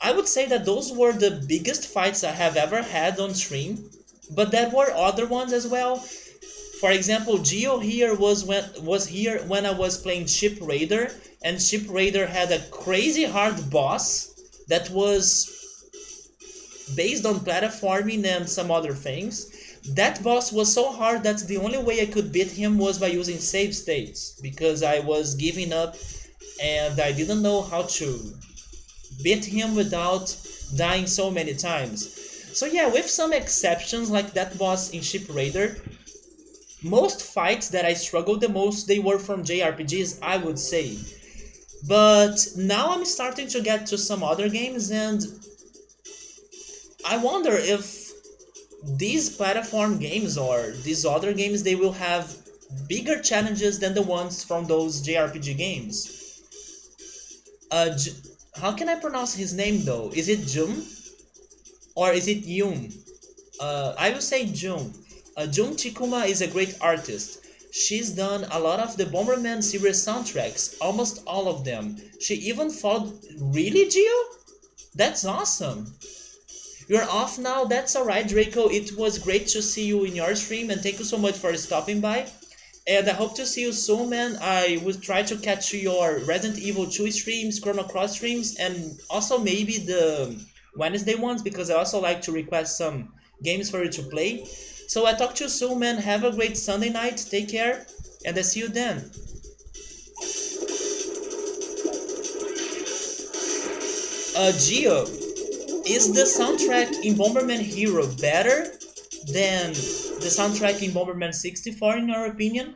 I would say that those were the biggest fights I have ever had on stream, but there were other ones as well. For example, Geo here was here when I was playing Ship Raider, and Ship Raider had a crazy hard boss that was based on platforming and some other things. That boss was so hard that the only way I could beat him was by using save states, because I was giving up and I didn't know how to beat him without dying so many times. So yeah, with some exceptions like that boss in Ship Raider, most fights that I struggled the most, they were from JRPGs, I would say. But now I'm starting to get to some other games, and I wonder if these platform games or these other games, they will have bigger challenges than the ones from those JRPG games. J how can I pronounce his name though? Is it Jum or is it Yum? I will say Jun. Jun Chikuma is a great artist. She's done a lot of the Bomberman series soundtracks, almost all of them. She even followed... Really, Gio? That's awesome. You're off now? That's alright, Draco. It was great to see you in your stream, and thank you so much for stopping by. And I hope to see you soon, man. I will try to catch your Resident Evil 2 streams, Chrono Cross streams, and also maybe the Wednesday ones, because I also like to request some games for you to play. So I talk to you soon, man. Have a great Sunday night. Take care, and I see you then. Gio, is the soundtrack in Bomberman Hero better than the soundtrack in Bomberman 64 in your opinion?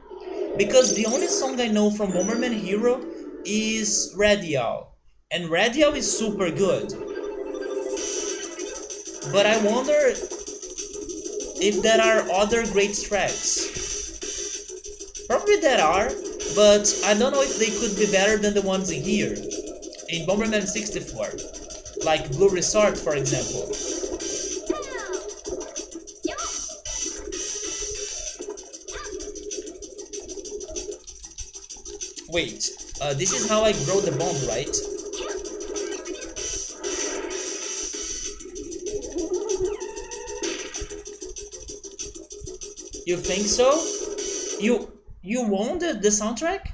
Because the only song I know from Bomberman Hero is Radial, and Radial is super good. But I wonder if there are other great tracks. Probably there are, but I don't know if they could be better than the ones in here, in Bomberman 64. Like Blue Resort, for example. Wait, this is how I grow the bomb, right? You think so? You won the soundtrack?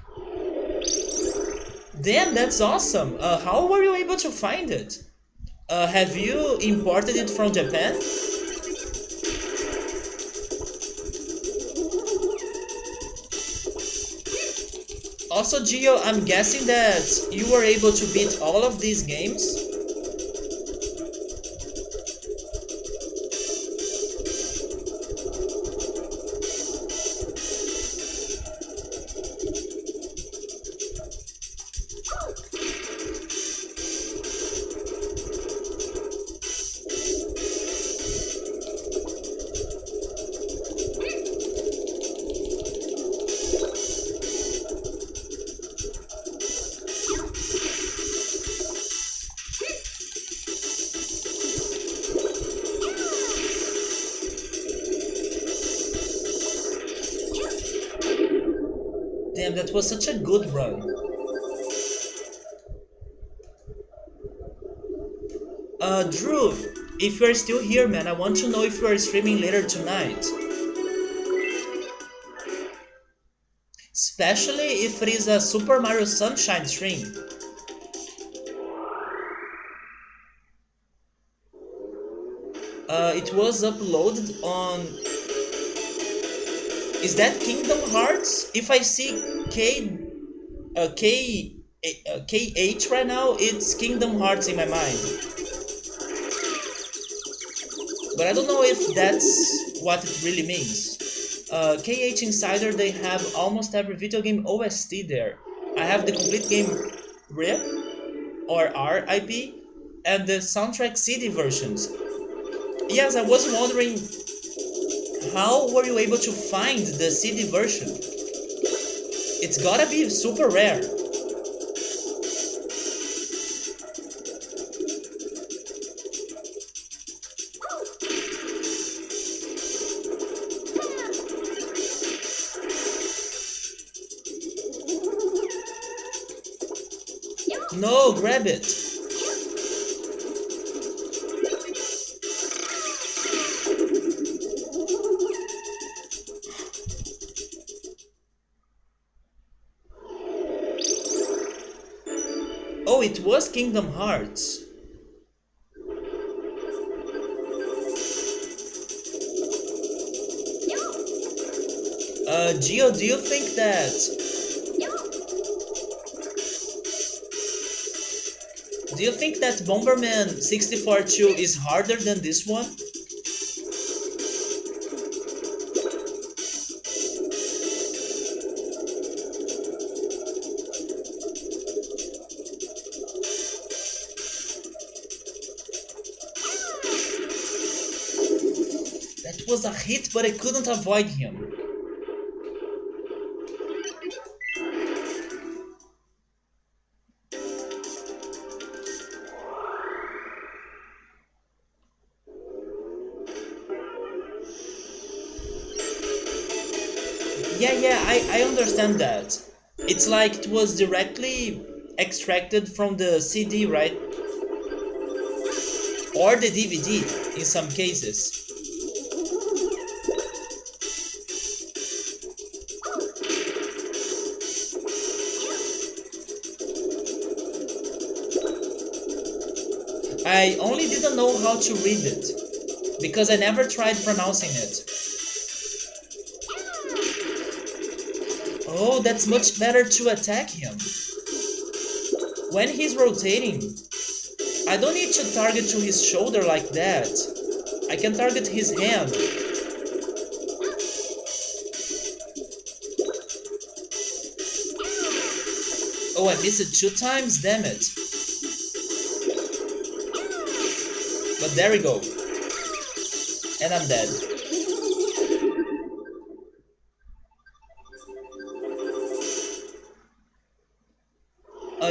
Damn, that's awesome. How were you able to find it? Have you imported it from Japan? Also, Gio, I'm guessing that you were able to beat all of these games? Damn, that was such a good run. Drew, if you're still here, man, I want to know if you are streaming later tonight. Especially if it is a Super Mario Sunshine stream. It was uploaded on... Is that Kingdom Hearts? If I see KH right now, it's Kingdom Hearts in my mind. But I don't know if that's what it really means. KH Insider, they have almost every video game OST there. I have the complete game RIP or RIP and the soundtrack CD versions. Yes, I was wondering, how were you able to find the CD version? It's gotta be super rare. No, grab it. Oh, it was Kingdom Hearts. Gio, do you think that... Do you think that Bomberman 64 2 is harder than this one? That was a hit, but I couldn't avoid him. Yeah, I understand that. It's like it was directly extracted from the CD, right? or the DVD in some cases. I only didn't know how to read it, because I never tried pronouncing it. Oh, that's much better to attack him. When he's rotating, I don't need to target to his shoulder like that. I can target his hand. Oh, I missed it 2 times, damn it. But there we go. And I'm dead.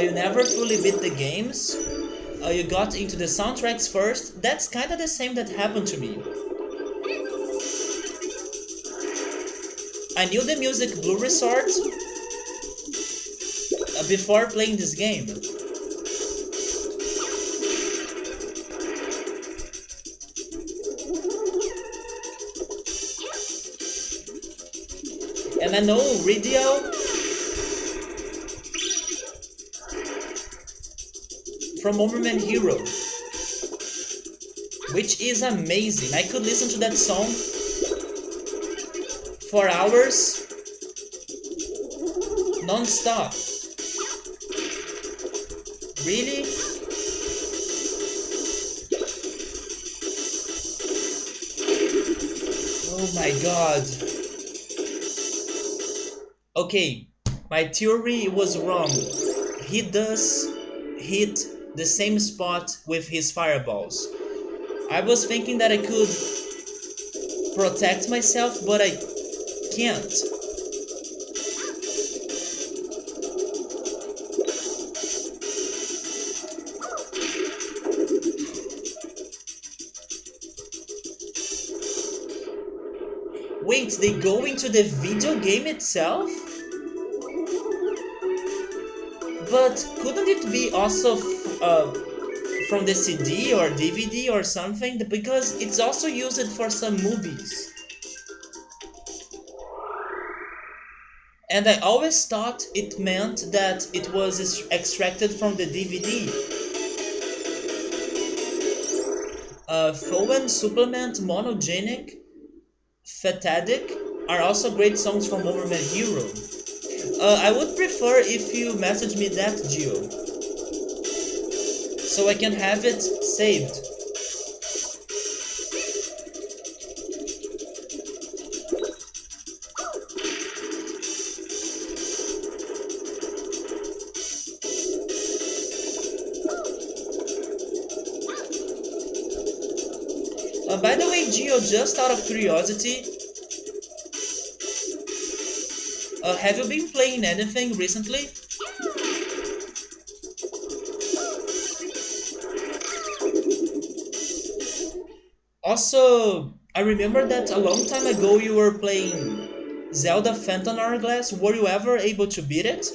You never fully beat the games? You got into the soundtracks first? That's kinda the same that happened to me. I knew the music Blue Resort before playing this game. And I know Radio from Bomberman Hero, which is amazing. I could listen to that song for hours non-stop. Really? Oh my god. Okay, my theory was wrong. He does hit the same spot with his fireballs. I was thinking that I could protect myself, but I can't. Wait, they go into the video game itself? But couldn't it be also from the CD or DVD or something? Because it's also used for some movies. And I always thought it meant that it was extracted from the DVD. Foen Supplement, Monogenic, Fatatic are also great songs from Bomberman Hero. I would prefer if you message me that, Gio, so I can have it saved. By the way, Gio, just out of curiosity, have you been playing anything recently? Also, I remember that a long time ago you were playing Zelda Phantom Hourglass. Were you ever able to beat it?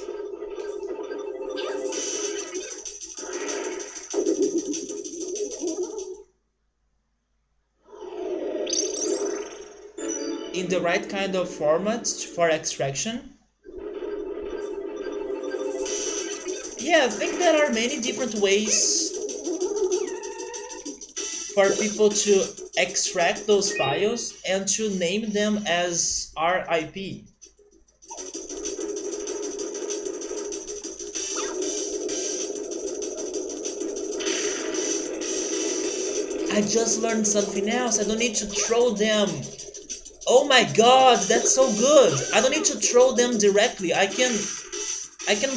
In the right kind of format for extraction? Yeah, I think there are many different ways for people to extract those files and to name them as RIP. I just learned something else. I don't need to throw them. Oh my god, that's so good. I don't need to throw them directly. I can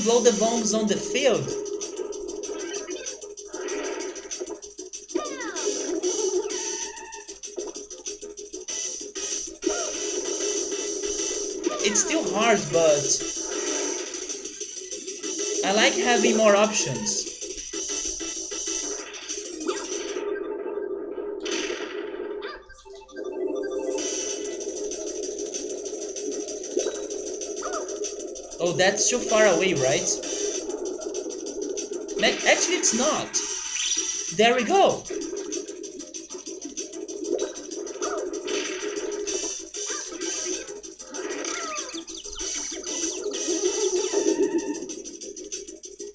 blow the bombs on the field. It's still hard, but I like having more options. Oh, that's too far away, right? Actually, it's not. There we go.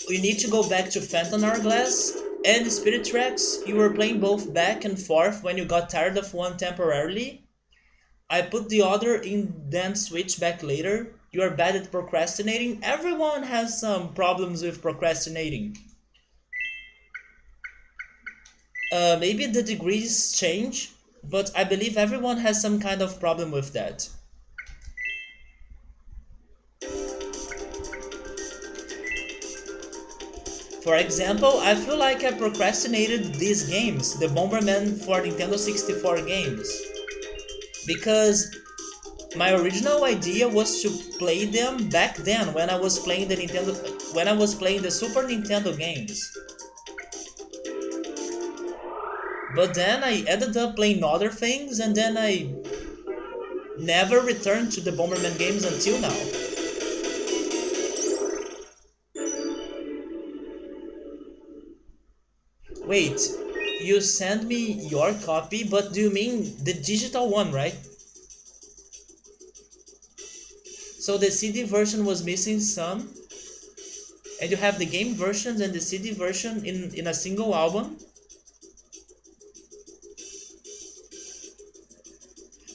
You need to go back to Phantom Hourglass and Spirit Tracks. You were playing both back and forth when you got tired of one temporarily. I put the other in, then switch back later. You are bad at procrastinating. Everyone has some problems with procrastinating. Maybe the degrees change, but I believe everyone has some kind of problem with that. For example, I feel like I procrastinated these games, the Bomberman for Nintendo 64 games, because my original idea was to play them back then when I was playing the Super Nintendo games. But then I ended up playing other things, and then I never returned to the Bomberman games until now. Wait, you sent me your copy, but do you mean the digital one, right? So the CD version was missing some, and you have the game versions and the CD version in a single album?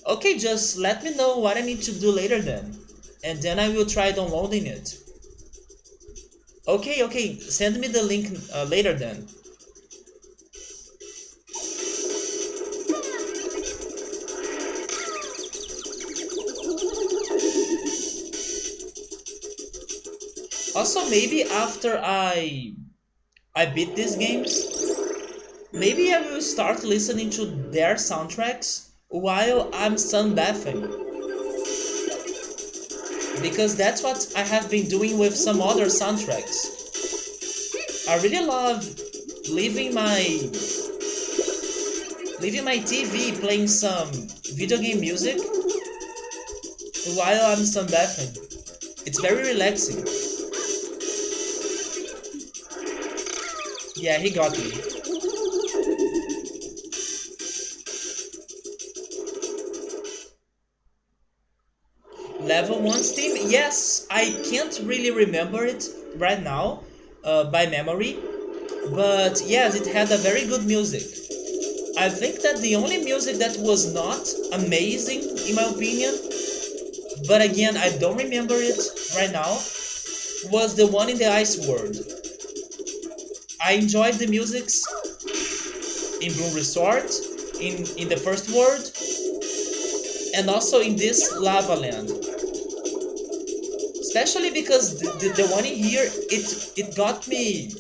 Okay, just let me know what I need to do later then, and then I will try downloading it. Okay, send me the link later then. Also, maybe after I beat these games, maybe I will start listening to their soundtracks while I'm sunbathing. Because that's what I have been doing with some other soundtracks. I really love leaving my TV playing some video game music while I'm sunbathing. It's very relaxing. Yeah, he got me. Level 1 Steam? Yes, I can't really remember it right now by memory, but yes, it had a very good music. I think that the only music that was not amazing, in my opinion, but again, I don't remember it right now, was the one in the Ice World. I enjoyed the musics in Bloom Resort, in the first world, and also in this Lava Land. Especially because the one in here, it got me...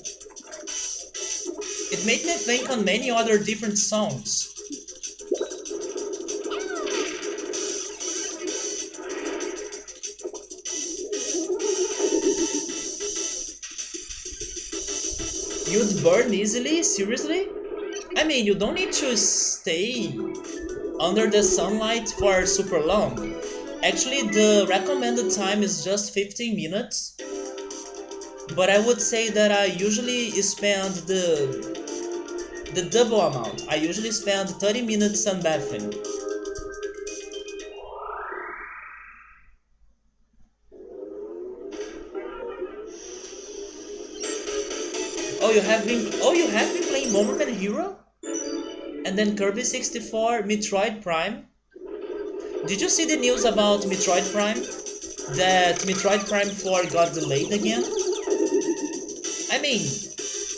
It made me think on many other different songs. You'd burn easily? Seriously? I mean, you don't need to stay under the sunlight for super long. Actually, the recommended time is just 15 minutes. But I would say that I usually spend the double amount. I usually spend 30 minutes sunbathing. You have been playing Bomberman Hero? And then Kirby 64, Metroid Prime? Did you see the news about Metroid Prime? That Metroid Prime 4 got delayed again? I mean,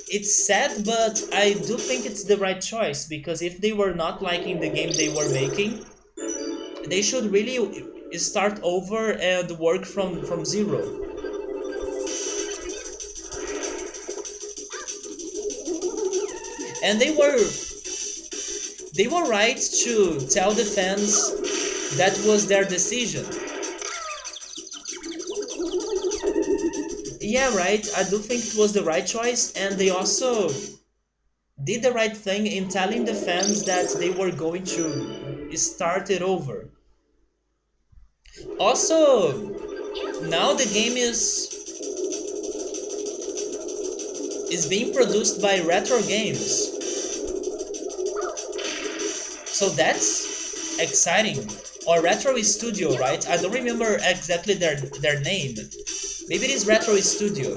it's sad, but I do think it's the right choice, because if they were not liking the game they were making, they should really start over and work from zero. And they were right to tell the fans that was their decision. Yeah, right, I do think it was the right choice, and they also did the right thing in telling the fans that they were going to start it over. Also, now the game is being produced by Retro Games. So that's exciting. Or Retro Studio, right? I don't remember exactly their name. Maybe it is Retro Studio.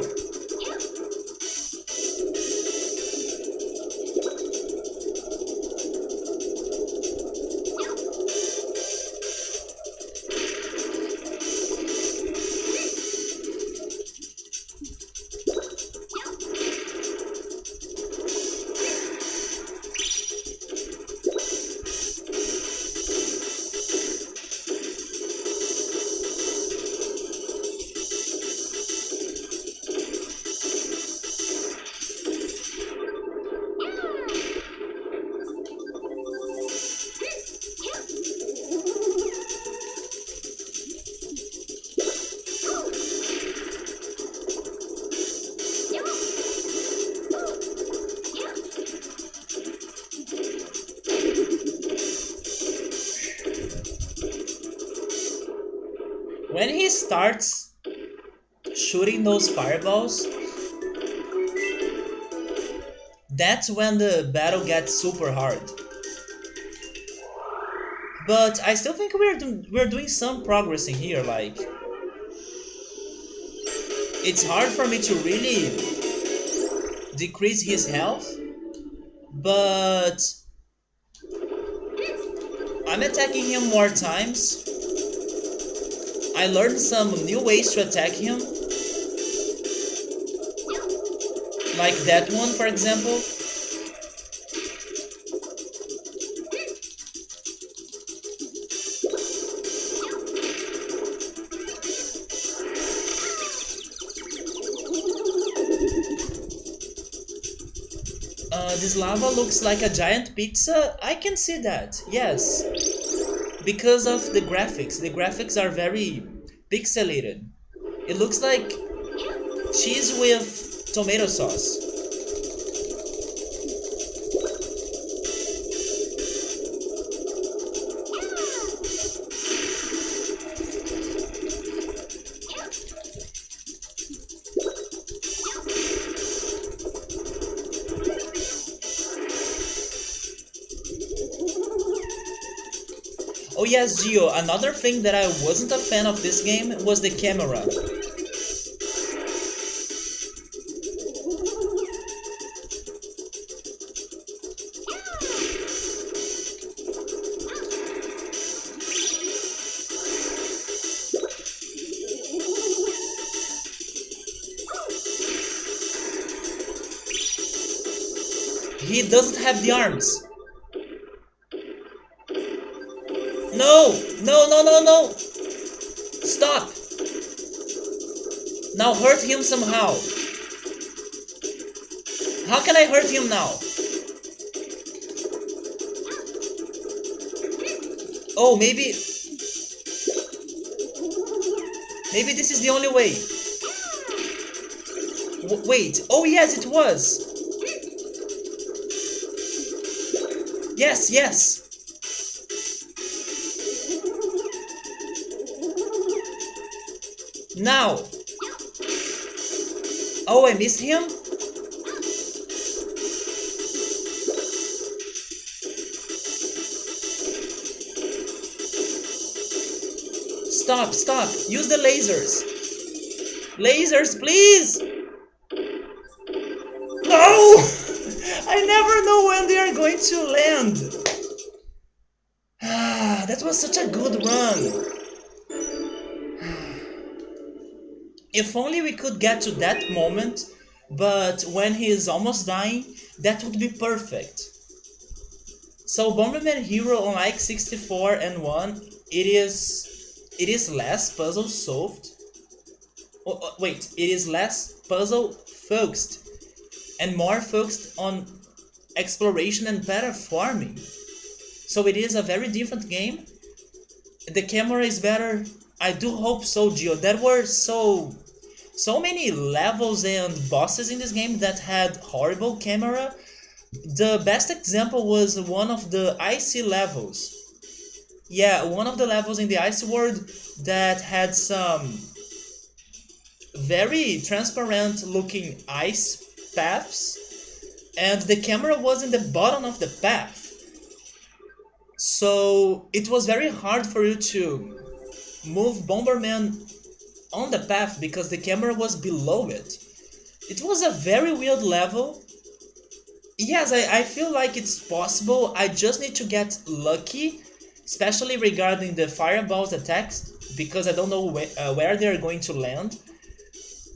When he starts shooting those fireballs, that's when the battle gets super hard. But I still think we're doing some progress in here. Like, it's hard for me to really decrease his health, but I'm attacking him more times. I learned some new ways to attack him, like that one, for example. This lava looks like a giant pizza. I can see that, yes. Because of the graphics. The graphics are very pixelated. It looks like cheese with tomato sauce. Oh yes, Gio, another thing that I wasn't a fan of this game was the camera. He doesn't have the arms. No! No, no, no, no! Stop! Now hurt him somehow. How can I hurt him now? Oh, maybe... Maybe this is the only way. Wait. Oh, yes, it was. Yes, yes. Now. Oh, I missed him? Stop, stop. Use the lasers. Lasers, please. No! I never know when they are going to land. Ah, that was such a good run. If only we could get to that moment, but when he is almost dying, that would be perfect. So Bomberman Hero, unlike 64 and 1, it is less puzzle solved. Wait, it is less puzzle focused and more focused on exploration and better farming. So it is a very different game. The camera is better. I do hope so, Gio. There were so many levels and bosses in this game that had horrible camera. The best example was one of the icy levels. Yeah, one of the levels in the icy world that had some very transparent looking ice paths, and the camera was in the bottom of the path. So it was very hard for you to move Bomberman on the path because the camera was below it. It was a very weird level. Yes, I feel like it's possible. I just need to get lucky, especially regarding the fireballs attacks, because I don't know where they're going to land.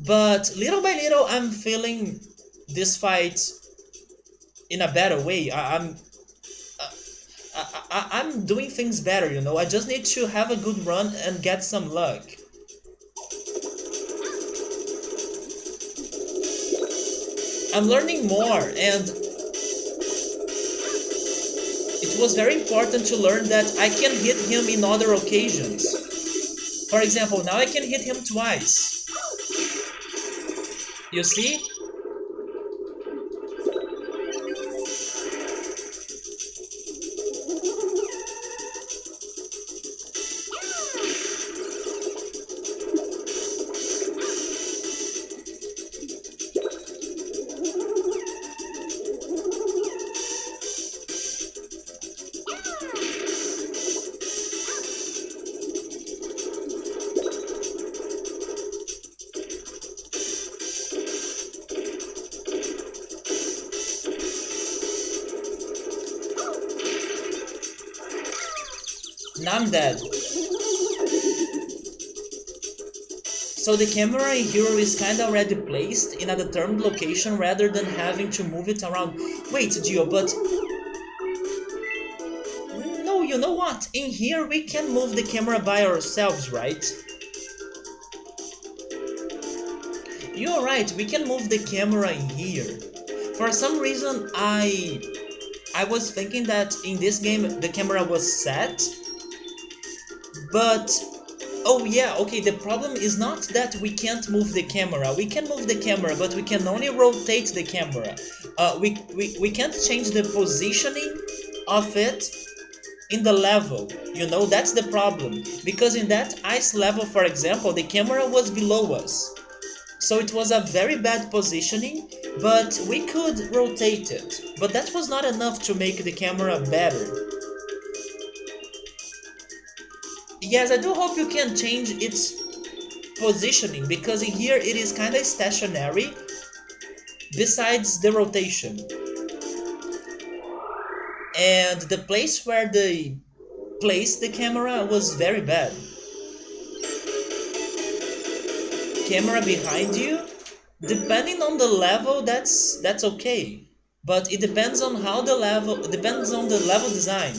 But little by little, I'm feeling this fight in a better way. I'm doing things better, you know. I just need to have a good run and get some luck. I'm learning more, and it was very important to learn that I can hit him in other occasions. For example, now I can hit him twice. You see? I'm dead. So the camera in here is kinda already placed in a determined location rather than having to move it around. Wait, Gio, but... No, you know what? In here we can move the camera by ourselves, right? You're right, we can move the camera in here. For some reason, I was thinking that in this game the camera was set, but oh yeah, okay, the problem is not that we can't move the camera. We can move the camera, but we can only rotate the camera. We can't change the positioning of it in the level. You know, that's the problem. Because in that ice level, for example, the camera was below us. So it was a very bad positioning, but we could rotate it. But that was not enough to make the camera better. Yes, I do hope you can change its positioning, because in here it is kinda stationary, besides the rotation. And the place where they placed the camera was very bad. Camera behind you, depending on the level, that's okay. But it depends on how the level, depends on the level design.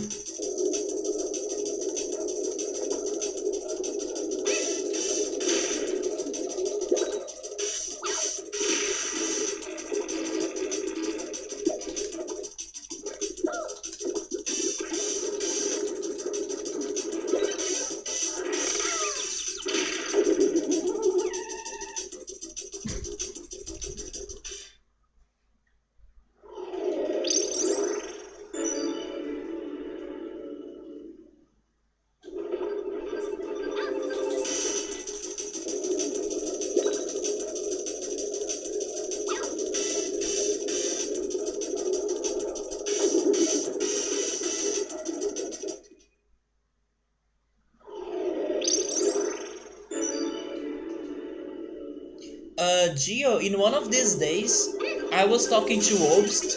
Gio, in one of these days, I was talking to Obst,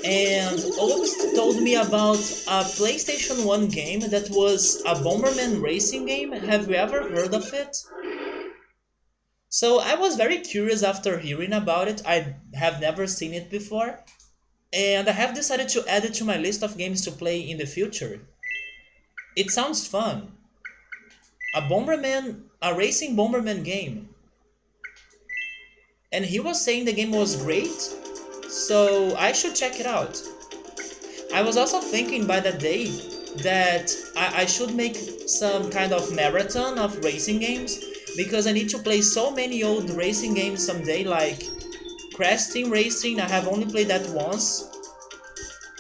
and Obst told me about a PlayStation 1 game that was a Bomberman racing game. Have you ever heard of it? So I was very curious after hearing about it. I have never seen it before, and I have decided to add it to my list of games to play in the future. It sounds fun. A racing Bomberman game. And he was saying the game was great, so I should check it out. I was also thinking by that day that I should make some kind of marathon of racing games, because I need to play so many old racing games someday, like Crash Team Racing. I have only played that once.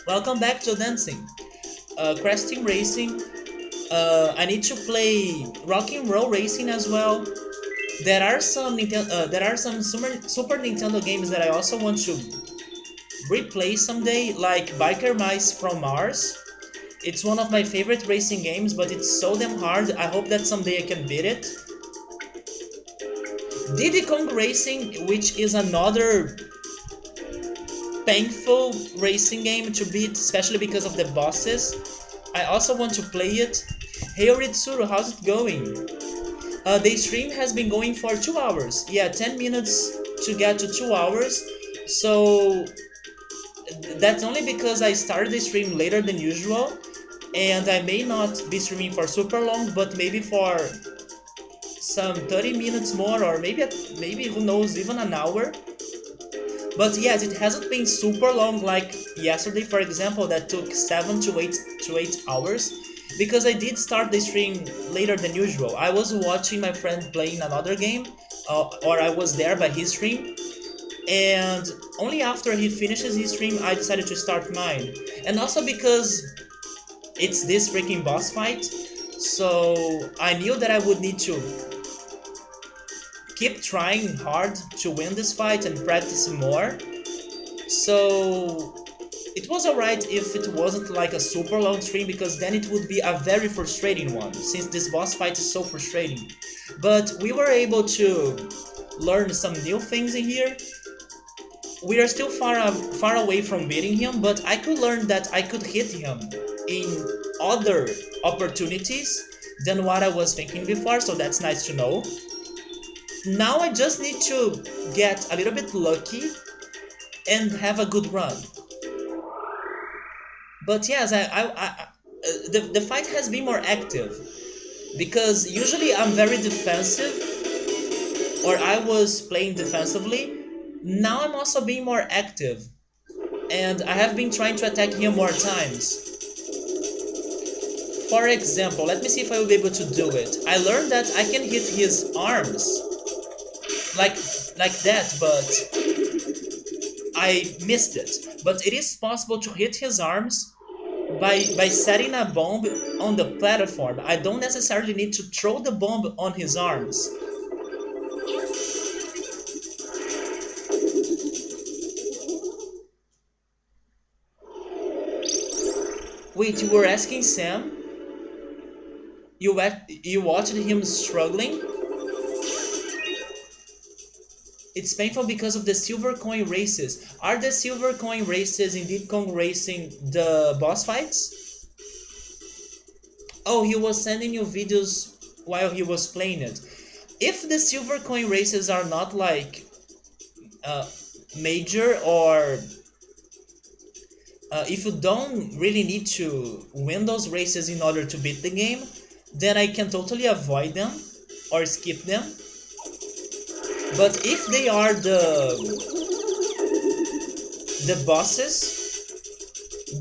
Welcome back to dancing. Crash Team Racing. I need to play Rock'n'Roll Racing as well. There are some Super Nintendo games that I also want to replay someday, like Biker Mice from Mars. It's one of my favorite racing games, but it's so damn hard. I hope that someday I can beat it. Diddy Kong Racing, which is another painful racing game to beat, especially because of the bosses. I also want to play it. Hey Ritsuru, how's it going? The stream has been going for 2 hours. Yeah, 10 minutes to get to 2 hours. So that's only because I started the stream later than usual, and I may not be streaming for super long, but maybe for some 30 minutes more, or maybe who knows, even an hour. But yes, it hasn't been super long like yesterday, for example, that took 7 to 8 hours, because I did start the stream later than usual. I was watching my friend playing another game, or I was there by his stream, and only after he finishes his stream I decided to start mine. And also because it's this freaking boss fight, so I knew that I would need to keep trying hard to win this fight and practice more. So it was alright if it wasn't like a super long stream, because then it would be a very frustrating one, since this boss fight is so frustrating. But we were able to learn some new things in here. We are still far away from beating him, but I could learn that I could hit him in other opportunities than what I was thinking before, so that's nice to know. Now I just need to get a little bit lucky and have a good run. But yes, the fight has been more active because usually I'm very defensive, or I was playing defensively. Now I'm also being more active, and I have been trying to attack him more times. For example, let me see if I will be able to do it. I learned that I can hit his arms like that, but I missed it. But it is possible to hit his arms by setting a bomb on the platform. I don't necessarily need to throw the bomb on his arms. Wait, you were asking Sam? You watched him struggling? It's painful because of the silver coin races. Are the silver coin races in Diddy Kong Racing the boss fights? Oh, he was sending you videos while he was playing it. If the silver coin races are not like major, or if you don't really need to win those races in order to beat the game, then I can totally avoid them or skip them. But if they are the bosses,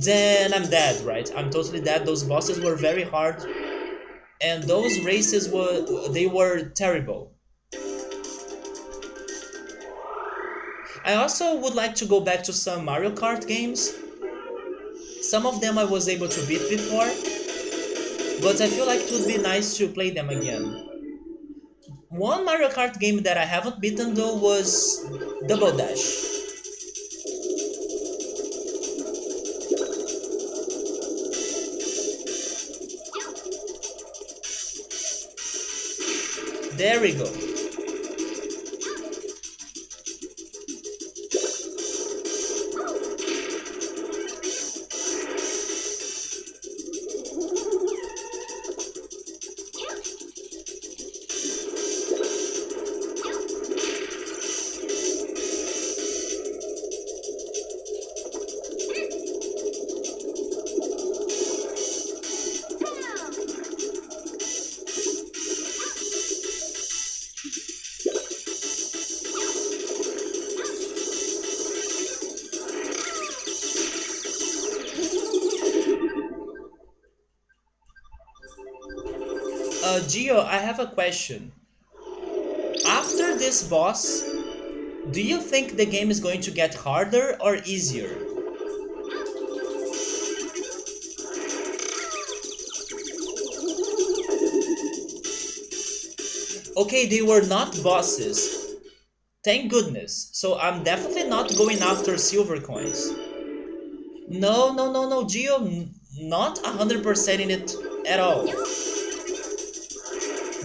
then I'm dead, right? I'm totally dead. Those bosses were very hard, and those races were terrible. I also would like to go back to some Mario Kart games. Some of them I was able to beat before, but I feel like it would be nice to play them again. One Mario Kart game that I haven't beaten though was Double Dash. There we go. Gio, I have a question. After this boss, do you think the game is going to get harder or easier? Okay, they were not bosses. Thank goodness. So I'm definitely not going after silver coins. No, no, no, no, Gio, not 100% in it at all.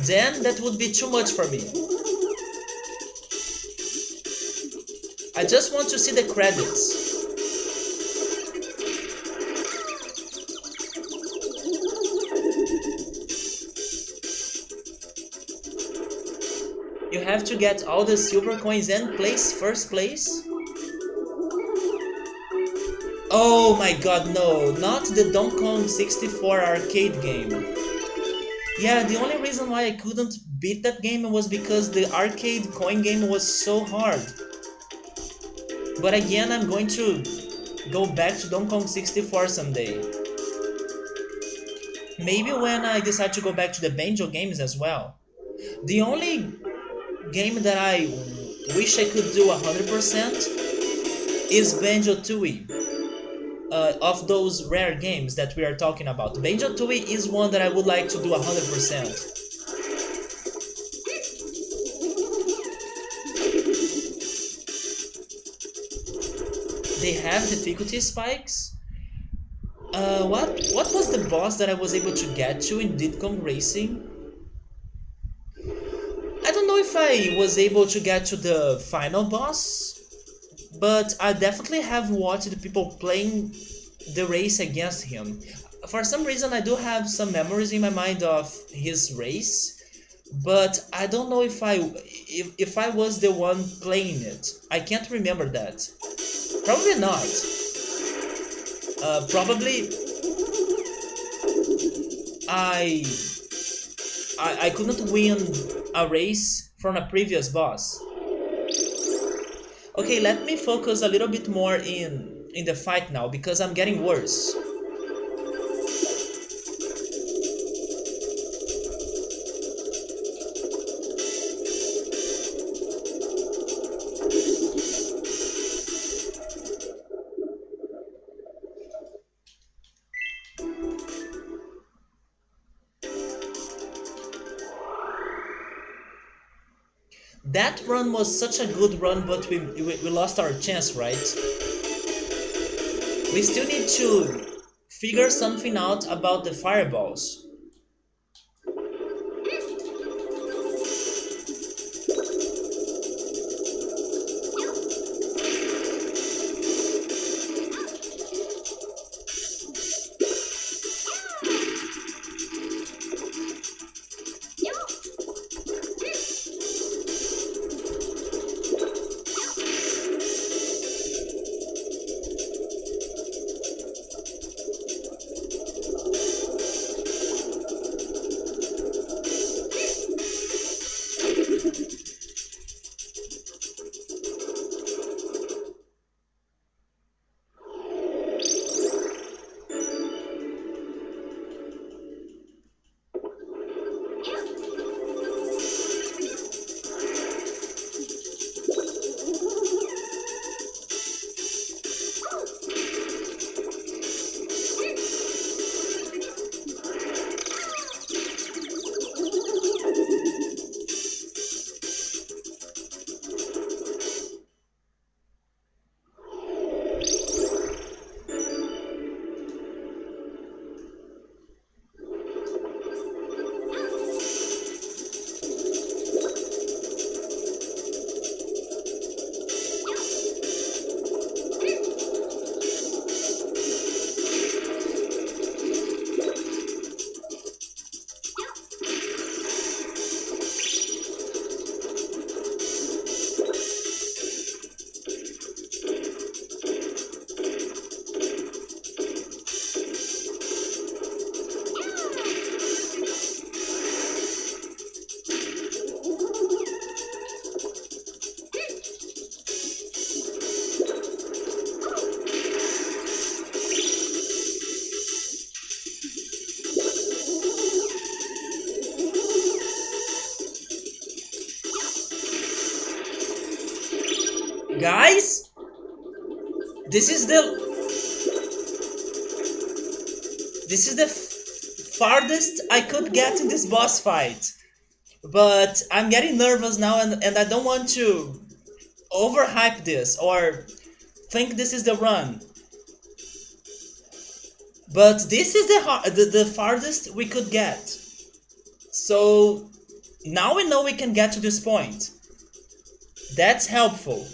Then that would be too much for me. I just want to see the credits. You have to get all the silver coins and place first place? Oh my god, no, not the Donkey Kong 64 arcade game. Yeah, the only reason why I couldn't beat that game was because the arcade coin game was so hard. But again, I'm going to go back to Donkey Kong 64 someday. Maybe when I decide to go back to the Banjo games as well. The only game that I wish I could do 100% is Banjo-Tooie. Of those rare games that we are talking about. Banjo-Tooie is one that I would like to do 100%. They have difficulty spikes? What was the boss that I was able to get to in Diddy Kong Racing? I don't know if I was able to get to the final boss, but I definitely have watched people playing the race against him. For some reason, I do have some memories in my mind of his race, but I don't know if I was the one playing it. I can't remember that. Probably not. Probably I, I couldn't win a race from a previous boss. Okay, let me focus a little bit more in the fight now because I'm getting worse. That run was such a good run, but we lost our chance, right? We still need to figure something out about the fireballs. Guys, this is the farthest I could get in this boss fight. But I'm getting nervous now, and I don't want to overhype this or think this is the run. But this is the farthest we could get. So now we know we can get to this point. That's helpful.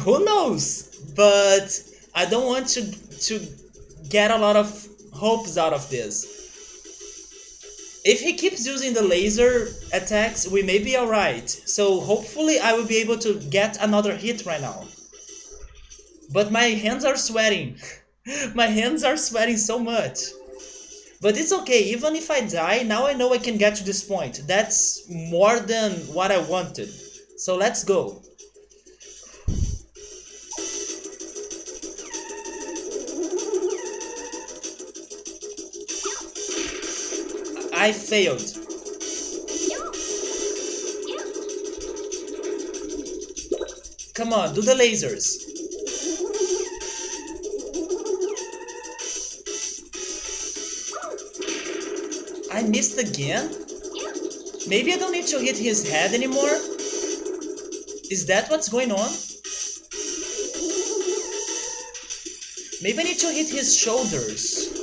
Who knows? But I don't want to get a lot of hopes out of this. If he keeps using the laser attacks, we may be alright. So hopefully I will be able to get another hit right now. But my hands are sweating. My hands are sweating so much. But it's okay, even if I die, now I know I can get to this point. That's more than what I wanted. So let's go. I failed. Come on, do the lasers. I missed again? Maybe I don't need to hit his head anymore? Is that what's going on? Maybe I need to hit his shoulders.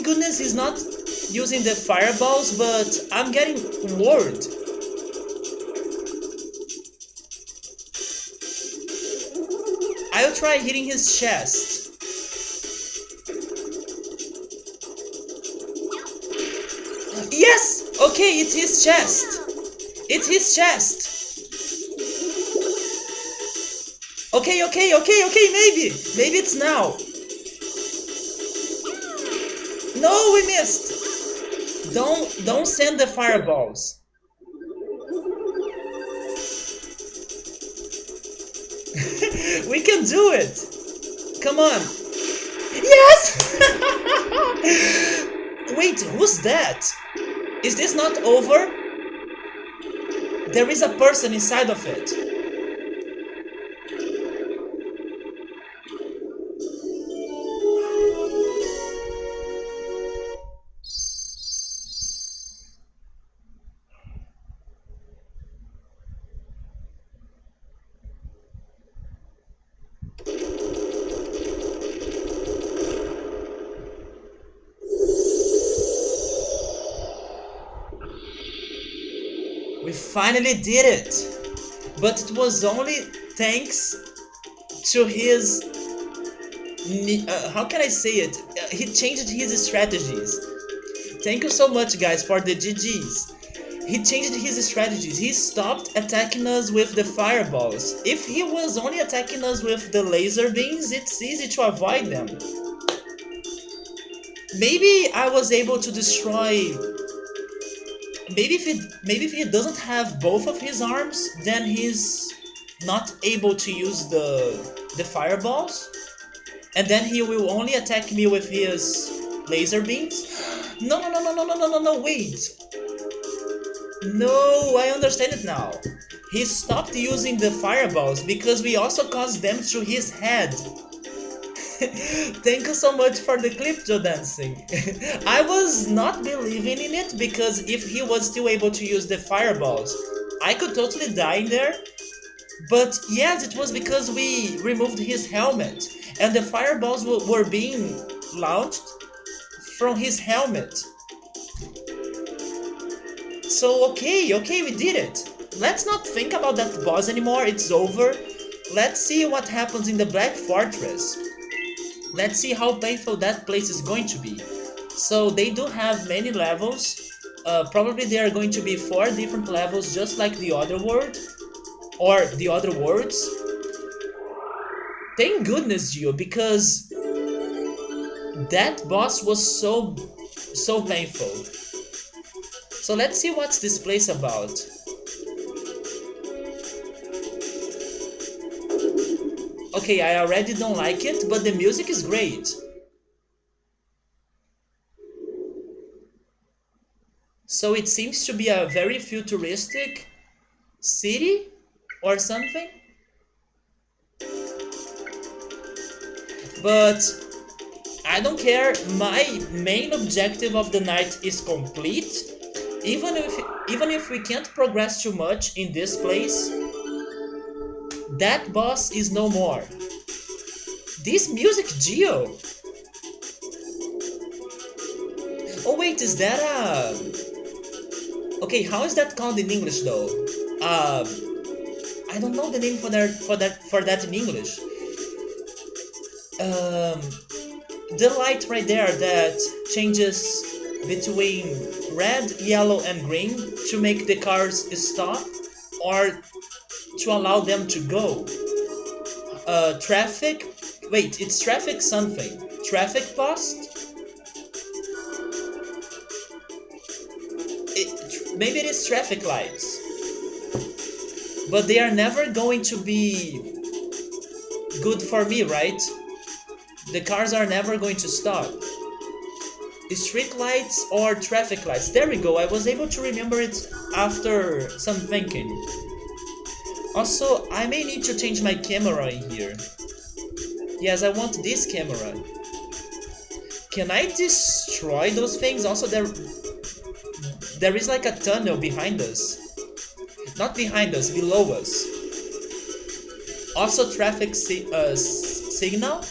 goodness he's not using the fireballs, but I'm getting worried. I'll try hitting his chest. Yes! Okay, it's his chest. It's his chest. Okay, maybe. Maybe it's now. No, we missed. Don't send the fireballs. We can do it. Come on. Yes! Wait, who's that? Is this not over? There is a person inside of it. We finally did it, but it was only thanks to his, how can I say it? He changed his strategies. Thank you so much, guys, for the GGs. He changed his strategies. He stopped attacking us with the fireballs. If he was only attacking us with the laser beams, it's easy to avoid them. Maybe I was able to destroy... Maybe if he doesn't have both of his arms, then he's not able to use the fireballs, and then he will only attack me with his laser beams. No, wait. No, I understand it now. He stopped using the fireballs because we also caused them to his head. Thank you so much for the clip, Joe Dancing. I was not believing in it because if he was still able to use the fireballs, I could totally die in there. But yes, it was because we removed his helmet and the fireballs were being launched from his helmet. So okay, we did it. Let's not think about that boss anymore, it's over. Let's see what happens in the Black Fortress. Let's see how painful that place is going to be. So they do have many levels. Probably there are going to be 4 different levels, just like the other world or the other worlds. Thank goodness, Gio, because that boss was so painful. So let's see what's this place about. Okay, I already don't like it, but the music is great. So it seems to be a very futuristic city or something. But I don't care, my main objective of the night is complete. Even if we can't progress too much in this place, that boss is no more. This music, Gio. Oh wait, is that a... Okay, how is that called in English though? I don't know the name for that in English. The light right there that changes between red, yellow, and green to make the cars stop or to allow them to go. Traffic. Wait, it's traffic something. Traffic post? Maybe it is traffic lights. But they are never going to be good for me, right? The cars are never going to stop. Street lights or traffic lights. There we go, I was able to remember it after some thinking. Also, I may need to change my camera in here. Yes, I want this camera. Can I destroy those things? Also, there is like a tunnel behind us. Not behind us, below us. Also, traffic signal.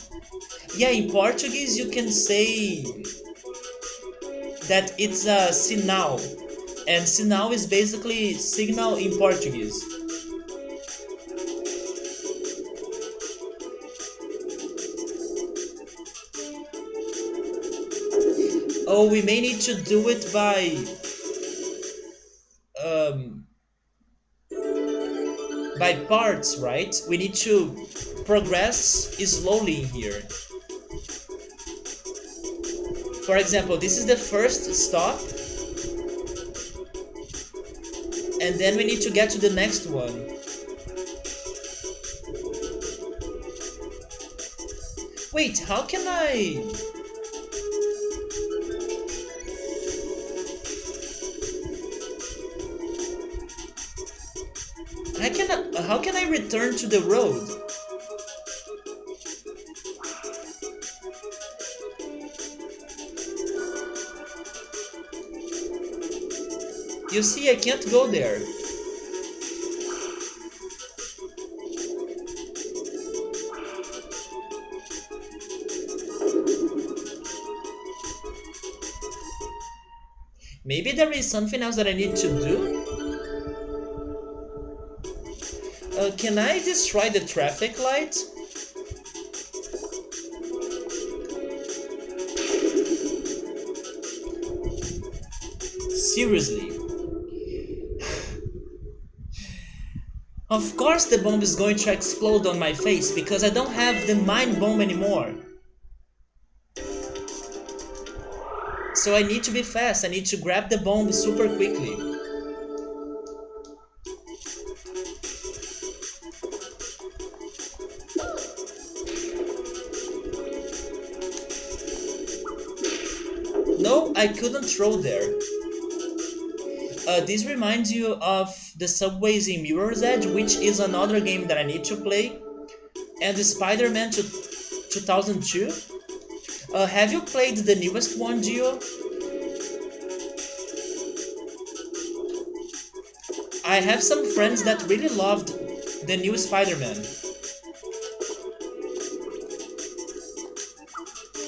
Yeah, in Portuguese you can say that it's sinal, and sinal is basically signal in Portuguese. Oh, we may need to do it um, by parts, right? We need to progress slowly in here. For example, this is the first stop, and then we need to get to the next one. Wait, how can I... how can I return to the road? You see, I can't go there. Maybe there is something else that I need to do? Can I destroy the traffic light? Seriously? Of course the bomb is going to explode on my face because I don't have the mind bomb anymore. So I need to be fast, I need to grab the bomb super quickly. No, I couldn't throw there. This reminds you of the Subways in Mirror's Edge, which is another game that I need to play. And the Spider-Man 2002. Have you played the newest one, Gio? I have some friends that really loved the new Spider-Man.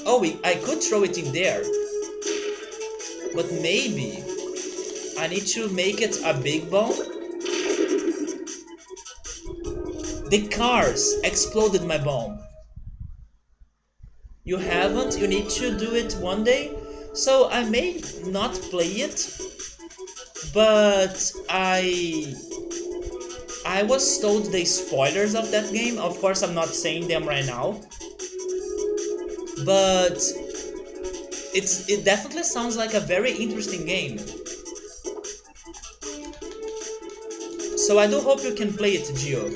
Oh, I could throw it in there. But maybe I need to make it a big bomb. The cars exploded my bomb. You haven't? You need to do it one day. So I may not play it, but I was told the spoilers of that game. Of course, I'm not saying them right now, but it definitely sounds like a very interesting game. So I do hope you can play it, Gio.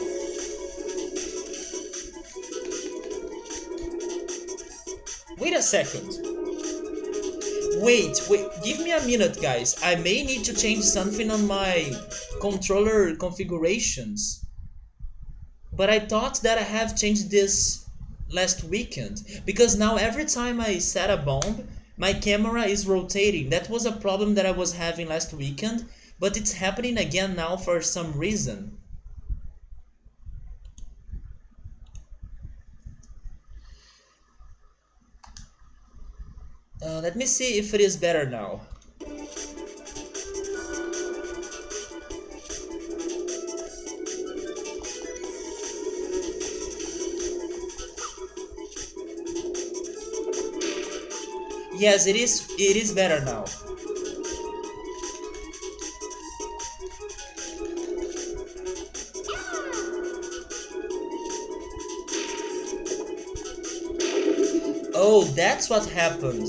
Wait a second. Wait, give me a minute, guys. I may need to change something on my controller configurations. But I thought that I have changed this last weekend. Because now every time I set a bomb, my camera is rotating. That was a problem that I was having last weekend, but it's happening again now for some reason. Let me see if it is better now. Yes, it is better now. Oh, that's what happened.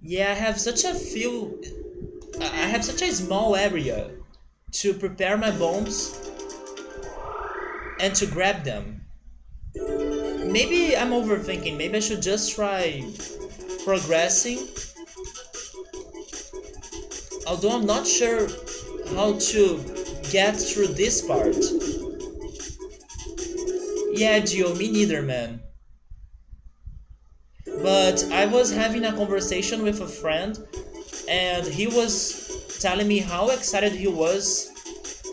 Yeah, I have such a small area to prepare my bombs and to grab them. Maybe I'm overthinking. Maybe I should just try progressing. Although I'm not sure how to get through this part. Yeah, Gio, me neither, man. But I was having a conversation with a friend, and he was telling me how excited he was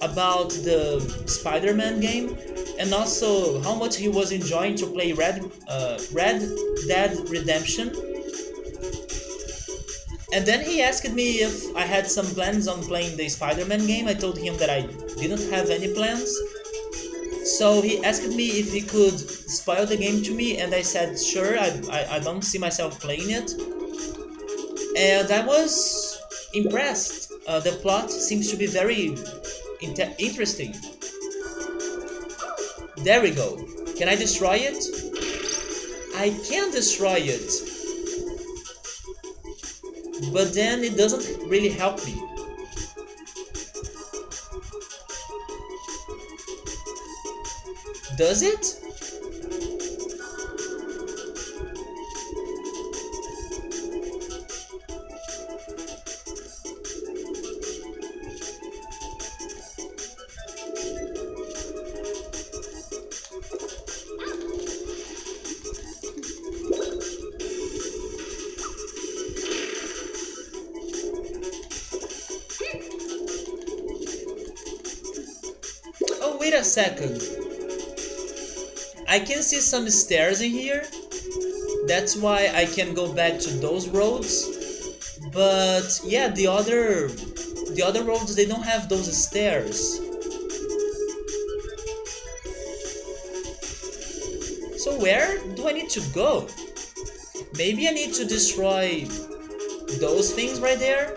about the Spider-Man game, and also how much he was enjoying to play Red Dead Redemption. And then he asked me if I had some plans on playing the Spider-Man game. I told him that I didn't have any plans. So he asked me if he could spoil the game to me, and I said sure. I don't see myself playing it, and I was impressed. The plot seems to be very interesting. There we go. Can I destroy it? I can destroy it, but then it doesn't really help me. Does it? Oh, wait a second. I can see some stairs in here. That's why I can go back to those roads. But yeah, the other roads, they don't have those stairs. So where do I need to go? Maybe I need to destroy those things right there?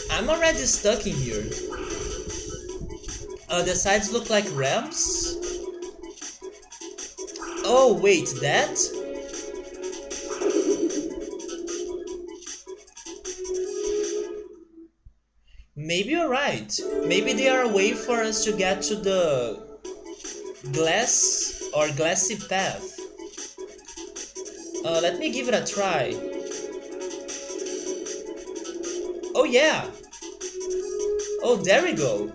I'm already stuck in here. The sides look like ramps. Oh, wait, that? Maybe you're right. Maybe they are a way for us to get to the glass or glassy path. Let me give it a try. Oh yeah! Oh, there we go.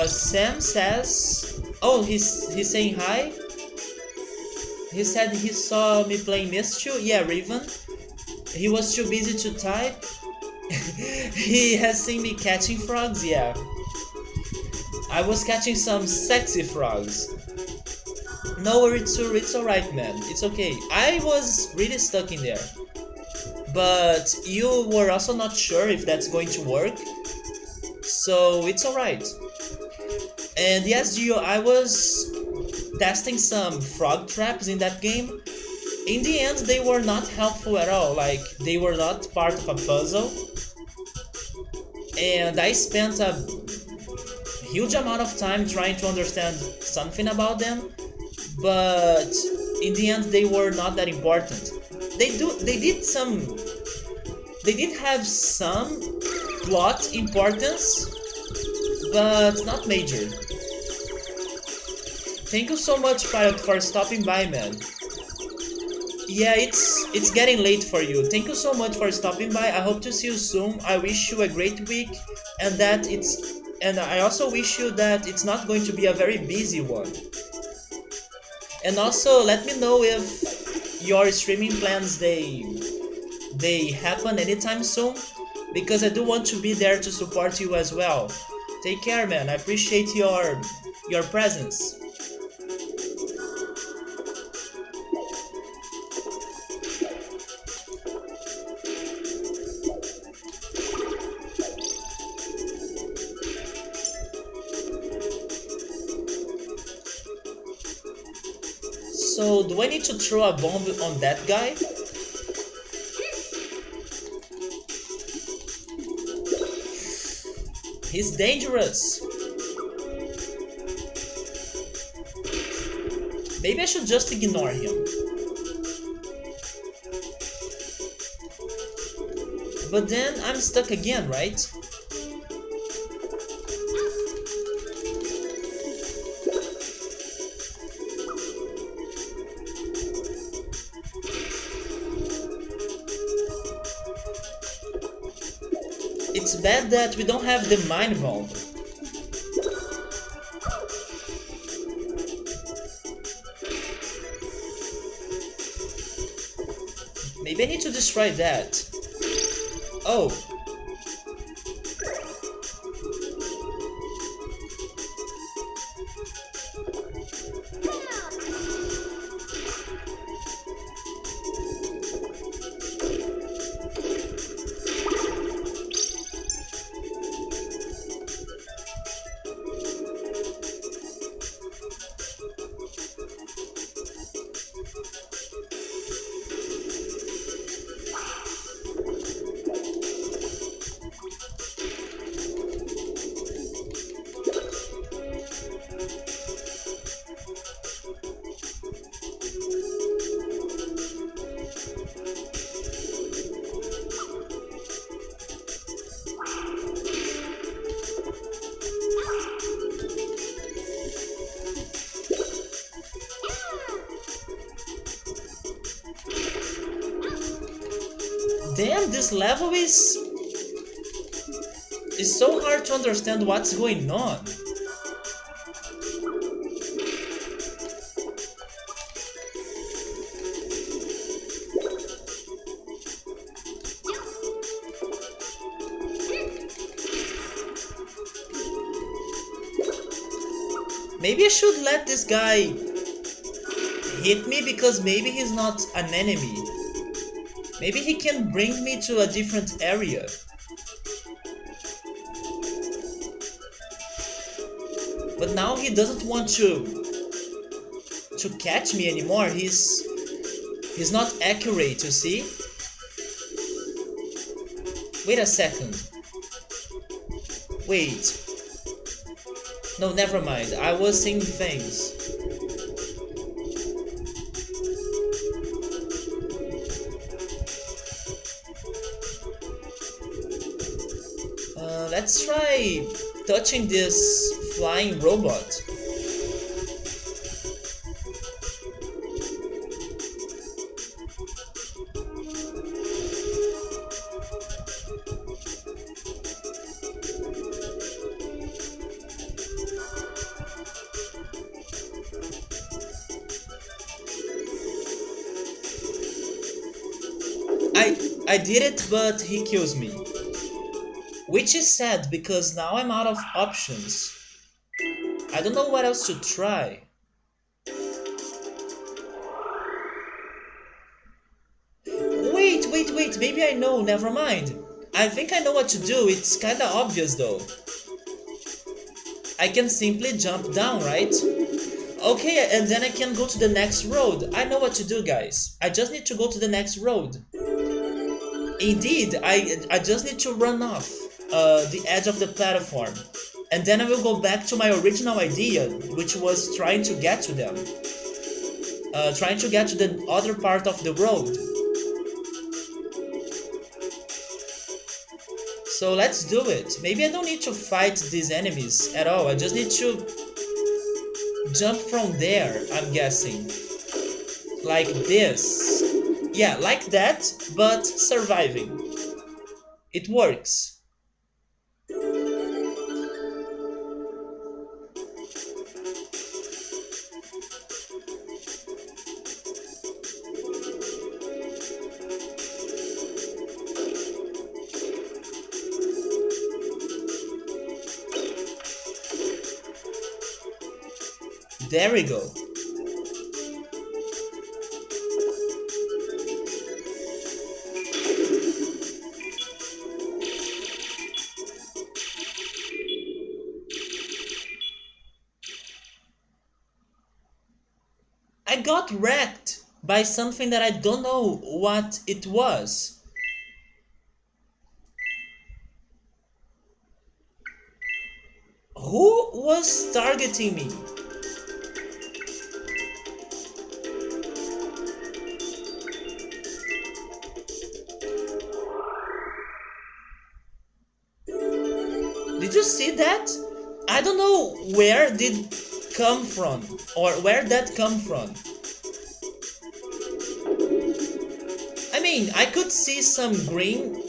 Sam says... Oh, he's saying hi? He said he saw me playing Mischief. Yeah, Raven. He was too busy to type. He has seen me catching frogs, yeah. I was catching some sexy frogs. No worries, sir, it's alright, man. It's okay. I was really stuck in there. But you were also not sure if that's going to work. So it's alright. And yes, Gio, I was testing some frog traps in that game. In the end, they were not helpful at all. Like, they were not part of a puzzle. And I spent a huge amount of time trying to understand something about them, but in the end they were not that important. They did have some plot importance, but not major. Thank you so much, Pilot, for stopping by, man. Yeah, it's getting late for you. Thank you so much for stopping by. I hope to see you soon. I wish you a great week, and I also wish you that it's not going to be a very busy one. And also let me know if your streaming plans they happen anytime soon, because I do want to be there to support you as well. Take care, man. I appreciate your presence. So, do I need to throw a bomb on that guy? He's dangerous. Maybe I should just ignore him. But then I'm stuck again, right? It's bad that we don't have the mine bomb. Maybe I need to destroy that. Oh. Damn, this level is so hard to understand what's going on. Maybe I should let this guy hit me because maybe he's not an enemy. Maybe he can bring me to a different area. But now he doesn't want to catch me anymore. He's not accurate, you see? Wait a second. Wait. No, never mind. I was seeing things. Let's try touching this flying robot. I did it, but he kills me. Which is sad because now I'm out of options. I don't know what else to try. Wait, maybe I know, never mind. I think I know what to do, it's kinda obvious though. I can simply jump down, right? Okay, and then I can go to the next road. I know what to do, guys. I just need to go to the next road. Indeed, I just need to run off the edge of the platform. And then I will go back to my original idea, which was trying to get to them. Trying to get to the other part of the road. So let's do it. Maybe I don't need to fight these enemies at all. I just need to jump from there, I'm guessing. Like this. Yeah, like that, but surviving. It works. There we go. I got wrecked by something that I don't know what it was. Who was targeting me? Did you see that? I don't know where did come from or where that come from. I mean, I could see some green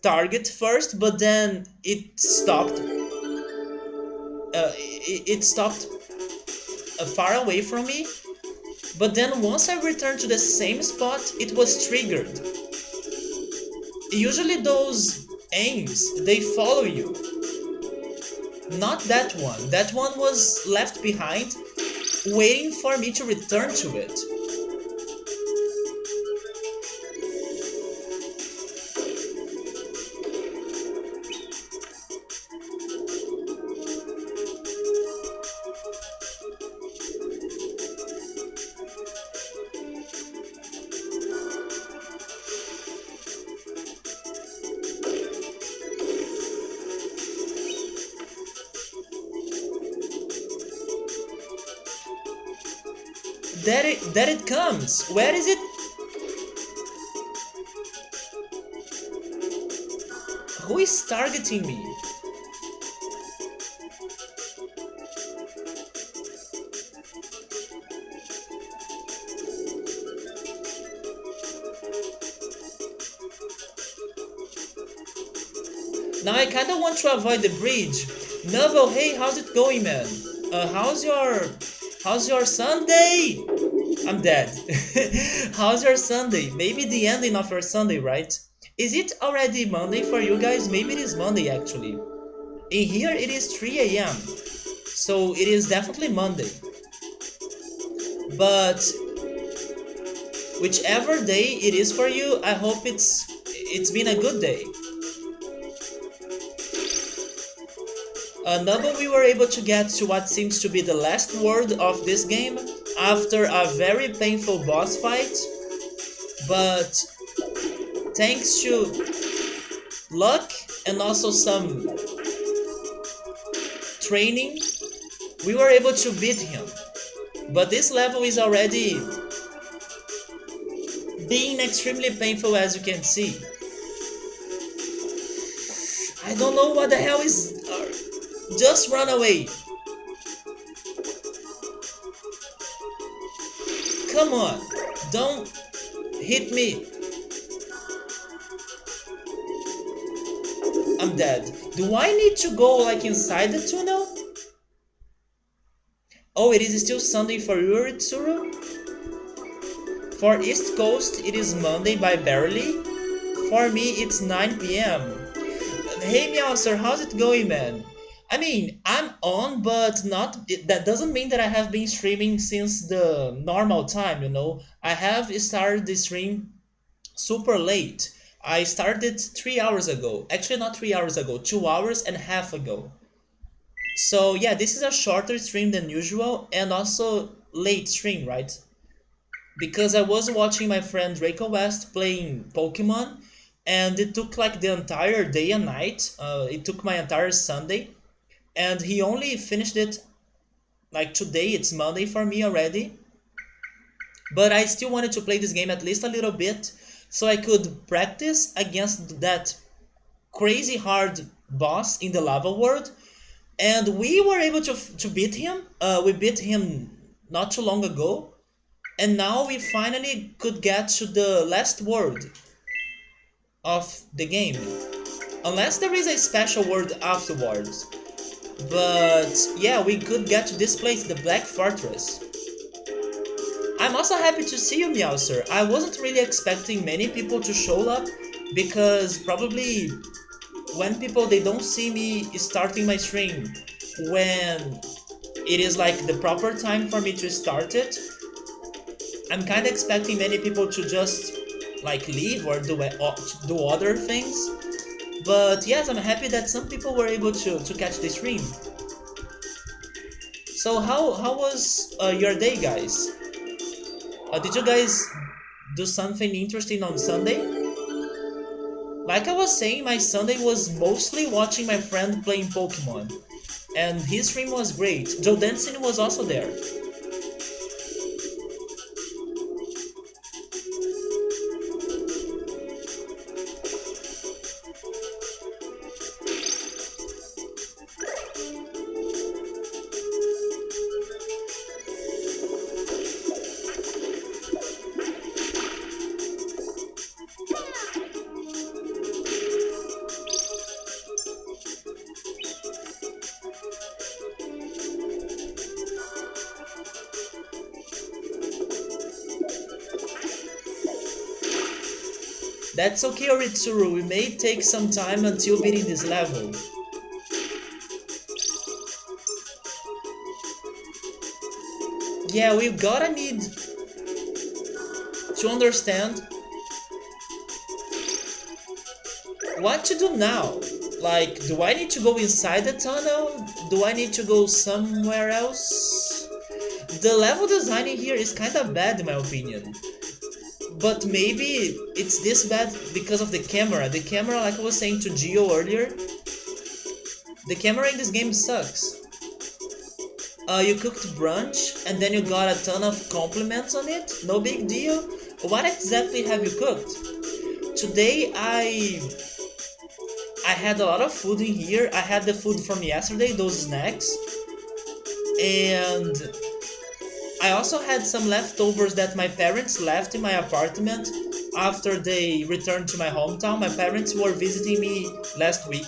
target first, but then it stopped. It stopped far away from me. But then once I returned to the same spot, it was triggered. Usually those aims, they follow you. Not that one. That one was left behind, waiting for me to return to it. There it comes. Where is it? Who is targeting me? Now I kinda want to avoid the bridge. Novel, hey, how's it going, man? How's your Sunday? I'm dead. How's your Sunday? Maybe the ending of your Sunday, right? Is it already Monday for you guys? Maybe it is Monday actually. In here it is 3 a.m. So it is definitely Monday. But whichever day it is for you, I hope it's been a good day. Noble, we were able to get to what seems to be the last world of this game after a very painful boss fight, but thanks to luck and also some training, we were able to beat him. But this level is already being extremely painful, as you can see. I don't know what the hell is... just run away. Come on, don't hit me. I'm dead. Do I need to go like inside the tunnel? Oh, it is still Sunday for Uritsuru? For East Coast, it is Monday by barely. For me, it's 9 p.m. Hey Meowser, how's it going, man? I mean, I'm on, but that doesn't mean that I have been streaming since the normal time, you know? I have started the stream super late. I started 3 hours ago. Actually, not 3 hours ago, 2 hours and a half ago. So yeah, this is a shorter stream than usual and also late stream, right? Because I was watching my friend Draco West playing Pokemon and it took like the entire day and night. It took my entire Sunday. And he only finished it like today. It's Monday for me already, but I still wanted to play this game at least a little bit so I could practice against that crazy hard boss in the lava world. And we were able to beat him. We beat him not too long ago, and now we finally could get to the last world of the game, unless there is a special world afterwards. But yeah, we could get to this place, the Black Fortress. I'm also happy to see you, Meowser. I wasn't really expecting many people to show up, because probably when people, they don't see me starting my stream when it is like the proper time for me to start it, I'm kind of expecting many people to just like leave or do other things. But yes, I'm happy that some people were able to catch the stream. So how was your day, guys? Did you guys do something interesting on Sunday? Like I was saying, my Sunday was mostly watching my friend playing Pokemon, and his stream was great. Joe Dancing was also there. That's okay, Oritsuru, we may take some time until beating this level. Yeah, we gotta need to understand what to do now. Like, do I need to go inside the tunnel? Do I need to go somewhere else? The level designing here is kinda bad in my opinion. But maybe it's this bad because of the camera. The camera, like I was saying to Gio earlier, the camera in this game sucks. You cooked brunch and then you got a ton of compliments on it? No big deal. What exactly have you cooked? Today I had a lot of food in here. I had the food from yesterday, those snacks. And I also had some leftovers that my parents left in my apartment after they returned to my hometown. My parents were visiting me last week,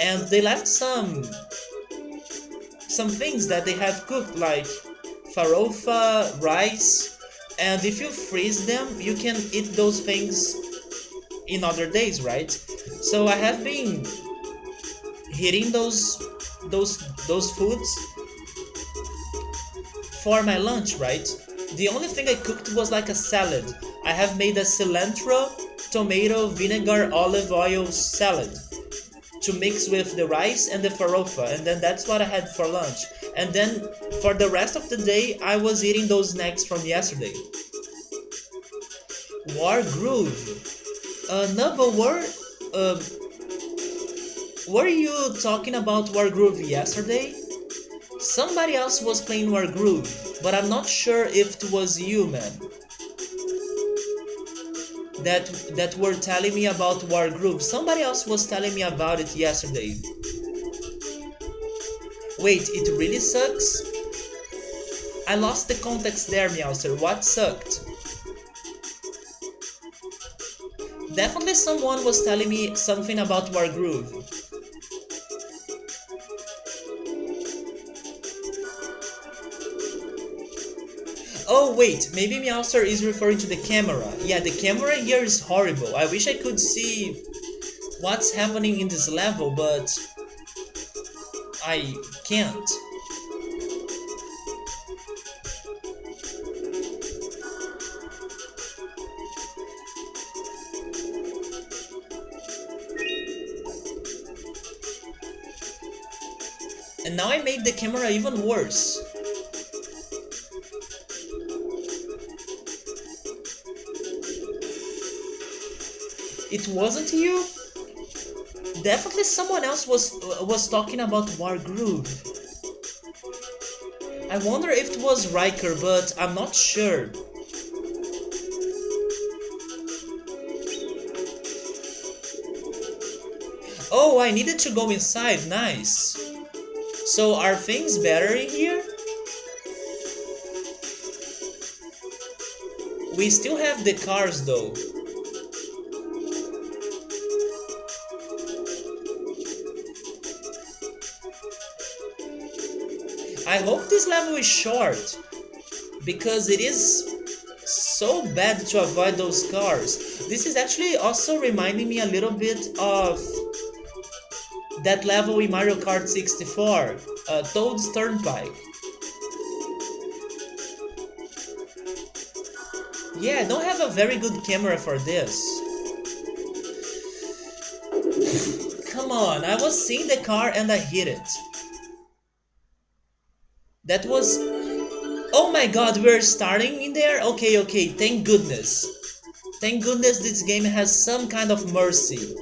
and they left some things that they have cooked, like farofa, rice, and if you freeze them, you can eat those things in other days, right? So I have been hitting those foods for my lunch, right? The only thing I cooked was like a salad. I have made a cilantro, tomato, vinegar, olive oil salad to mix with the rice and the farofa, and then that's what I had for lunch. And then for the rest of the day, I was eating those snacks from yesterday. War Groove. No, but were you talking about War Groove yesterday? Somebody else was playing War Groove, but I'm not sure if it was you, man. That were telling me about War Groove. Somebody else was telling me about it yesterday. Wait, it really sucks? I lost the context there, Meowster. What sucked? Definitely someone was telling me something about War Groove. Oh wait, maybe Meowster is referring to the camera. Yeah, the camera here is horrible. I wish I could see what's happening in this level, but I can't. And now I made the camera even worse. It wasn't you? Definitely someone else was talking about War Groove. I wonder if it was Riker, but I'm not sure. Oh, I needed to go inside, nice. So are things better in here? We still have the cars though. I hope this level is short, because it is so bad to avoid those cars. This is actually also reminding me a little bit of that level in Mario Kart 64, Toad's Turnpike. Yeah, I don't have a very good camera for this. Come on, I was seeing the car and I hit it. That was... Oh Oh my god, we're starting in there? Okay, okay, thank goodness. Thank goodness this game has some kind of mercy.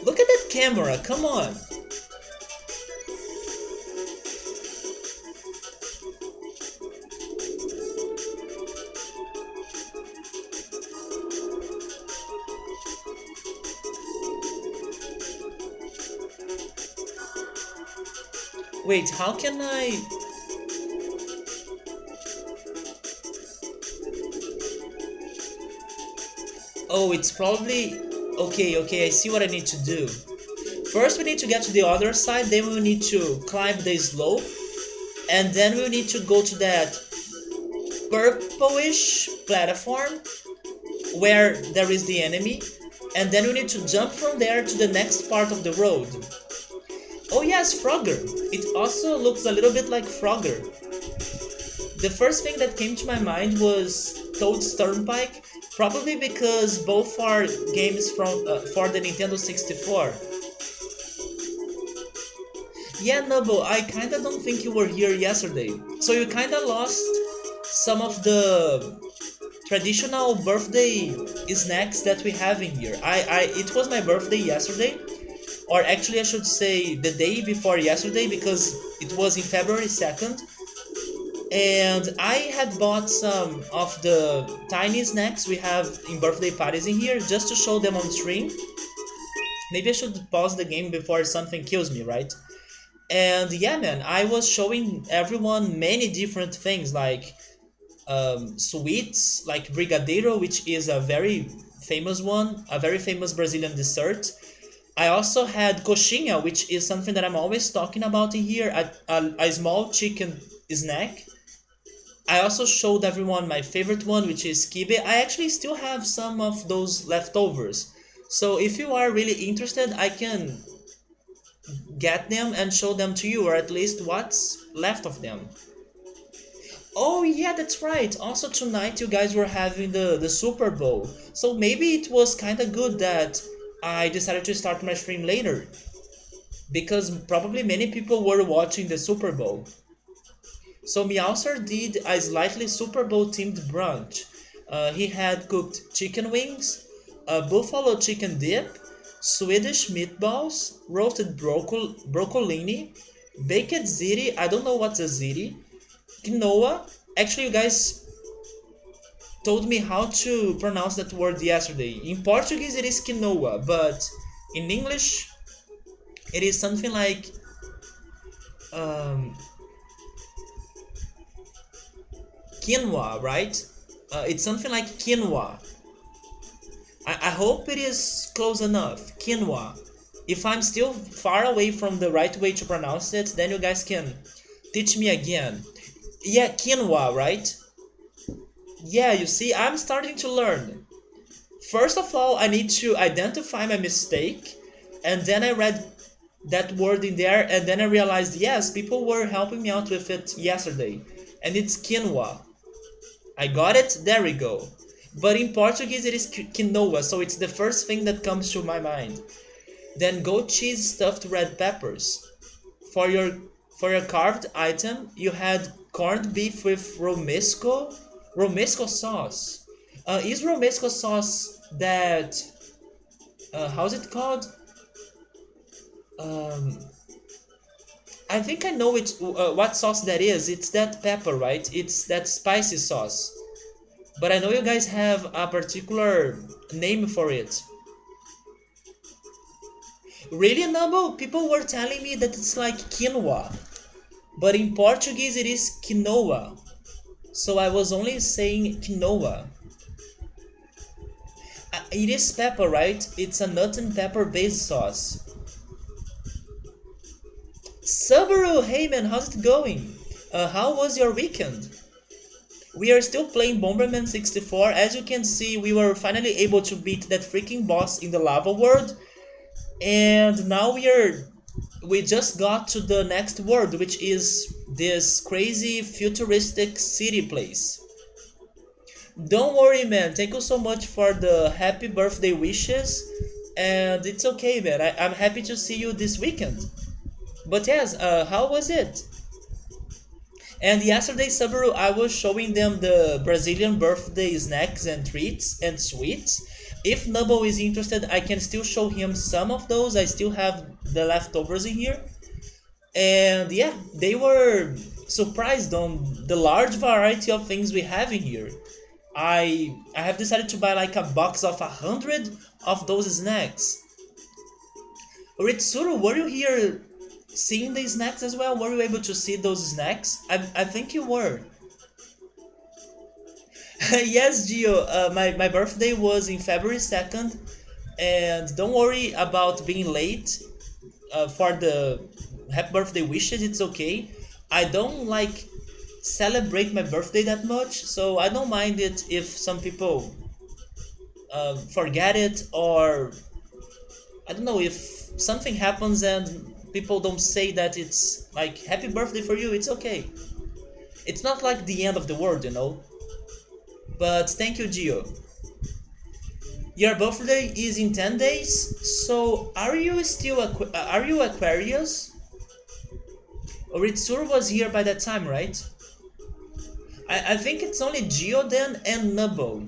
Look at that camera, come on. Wait, how can I... Oh, it's probably... Okay, okay, I see what I need to do. First we need to get to the other side, then we need to climb the slope, and then we need to go to that purplish platform where there is the enemy, and then we need to jump from there to the next part of the road. Oh yes, Frogger! It also looks a little bit like Frogger. The first thing that came to my mind was Toad's Turnpike, probably because both are games from for the Nintendo 64. Yeah, Nubble, I kinda don't think you were here yesterday, so you kinda lost some of the traditional birthday snacks that we have in here. It was my birthday yesterday, or actually I should say the day before yesterday because it was in February 2nd, and I had bought some of the tiny snacks we have in birthday parties in here just to show them on stream. Maybe I should pause the game before something kills me, right? And yeah, man, I was showing everyone many different things like sweets, like brigadeiro, which is a very famous one, a very famous Brazilian dessert. I also had coxinha, which is something that I'm always talking about in here, a small chicken snack. I also showed everyone my favorite one, which is kibe. I actually still have some of those leftovers. So if you are really interested, I can get them and show them to you, or at least what's left of them. Oh yeah, that's right. Also tonight you guys were having the Super Bowl. So maybe it was kinda good that I decided to start my stream later. Because probably many people were watching the Super Bowl. So Meowser did a slightly Super Bowl themed brunch. He had cooked chicken wings, a buffalo chicken dip, Swedish meatballs, roasted broccolini, baked ziti. I don't know what's a ziti. Quinoa. Actually, you guys told me how to pronounce that word yesterday. In Portuguese, it is quinoa, but in English, it is something like um, quinoa, right? It's something like quinoa. I hope it is close enough. Quinoa. If I'm still far away from the right way to pronounce it, then you guys can teach me again. Yeah, quinoa, right? Yeah, you see, I'm starting to learn. First of all, I need to identify my mistake, and then I read that word in there, and then I realized, yes, people were helping me out with it yesterday, and it's quinoa. I got it? There we go. But in Portuguese, it is quinoa, so it's the first thing that comes to my mind. Then goat cheese stuffed red peppers. For your for your carved item, you had corned beef with romesco sauce. Is romesco sauce that how's it called? Um, I think I know what sauce that is. It's that pepper, right? It's that spicy sauce. But I know you guys have a particular name for it. Really, Numbo? People were telling me that it's like quinoa. But in Portuguese it is quinoa. So I was only saying quinoa. It is pepper, right? It's a nut and pepper based sauce. Subaru, hey man, how's it going? How was your weekend? We are still playing Bomberman 64. As you can see, we were finally able to beat that freaking boss in the lava world. And now we just got to the next world, which is this crazy futuristic city place. Don't worry, man. Thank you so much for the happy birthday wishes. And it's okay, man. I'm happy to see you this weekend. But yes, how was it? And yesterday, Subaru, I was showing them the Brazilian birthday snacks and treats and sweets. If Nubble is interested, I can still show him some of those. I still have the leftovers in here. And yeah, they were surprised on the large variety of things we have in here. I have decided to buy like a box of 100 of those snacks. Ritsuru, were you here seeing the snacks as well? Were you able to see those snacks? I think you were. Yes, Gio, my birthday was in February 2nd, and don't worry about being late for the happy birthday wishes, it's okay. I don't like celebrate my birthday that much, so I don't mind it if some people forget it, or I don't know, if something happens and people don't say that it's like happy birthday for you, it's okay. It's not like the end of the world, you know. But thank you, Gio. Your birthday is in 10 days, so are you still are you Aquarius? Ritsur was here by that time, right? I think it's only Gio then and Nubble.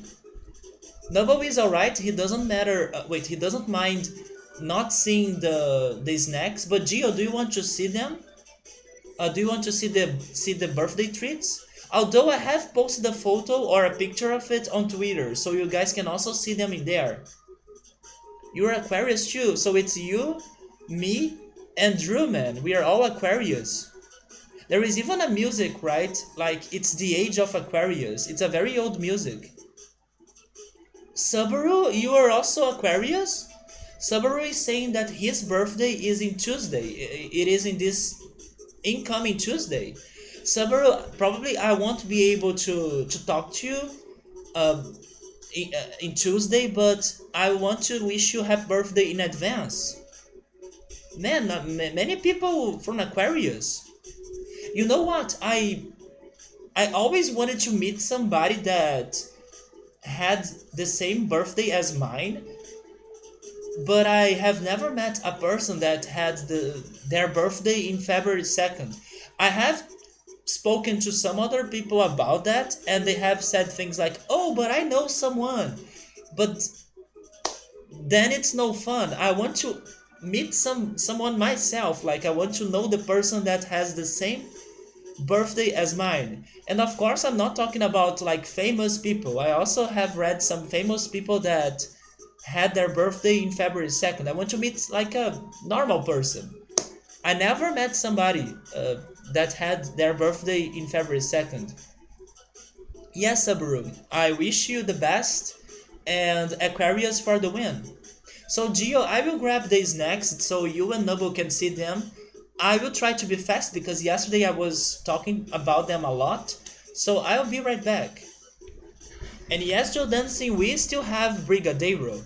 Nubble is alright, he doesn't matter. Wait, he doesn't mind not seeing the snacks. But Gio, do you want to see them? Do you want to see the birthday treats? Although I have posted a photo or a picture of it on Twitter, so you guys can also see them in there. You're Aquarius too, so it's you, me, and Drew, man. We are all Aquarius. There is even a music, right? Like, it's the age of Aquarius. It's a very old music. Subaru, you are also Aquarius? Subaru is saying that his birthday is in Tuesday. It is in this incoming Tuesday. Subaru, probably I won't be able to talk to you in Tuesday, but I want to wish you happy birthday in advance. Man, many people from Aquarius. You know what? I always wanted to meet somebody that had the same birthday as mine, but I have never met a person that had their birthday in February 2nd. I have spoken to some other people about that, and they have said things like, "Oh, but I know someone." But then it's no fun. I want to meet someone myself. Like, I want to know the person that has the same birthday as mine. And of course, I'm not talking about like famous people. I also have read some famous people that had their birthday in February 2nd. I want to meet like a normal person. I never met somebody that had their birthday in February 2nd. Yes, Subaru, I wish you the best, and Aquarius for the win. So Gio, I will grab the snacks so you and Noble can see them. I will try to be fast because yesterday I was talking about them a lot. So I'll be right back. And yes, Joe Dancing, we still have Brigadeiro.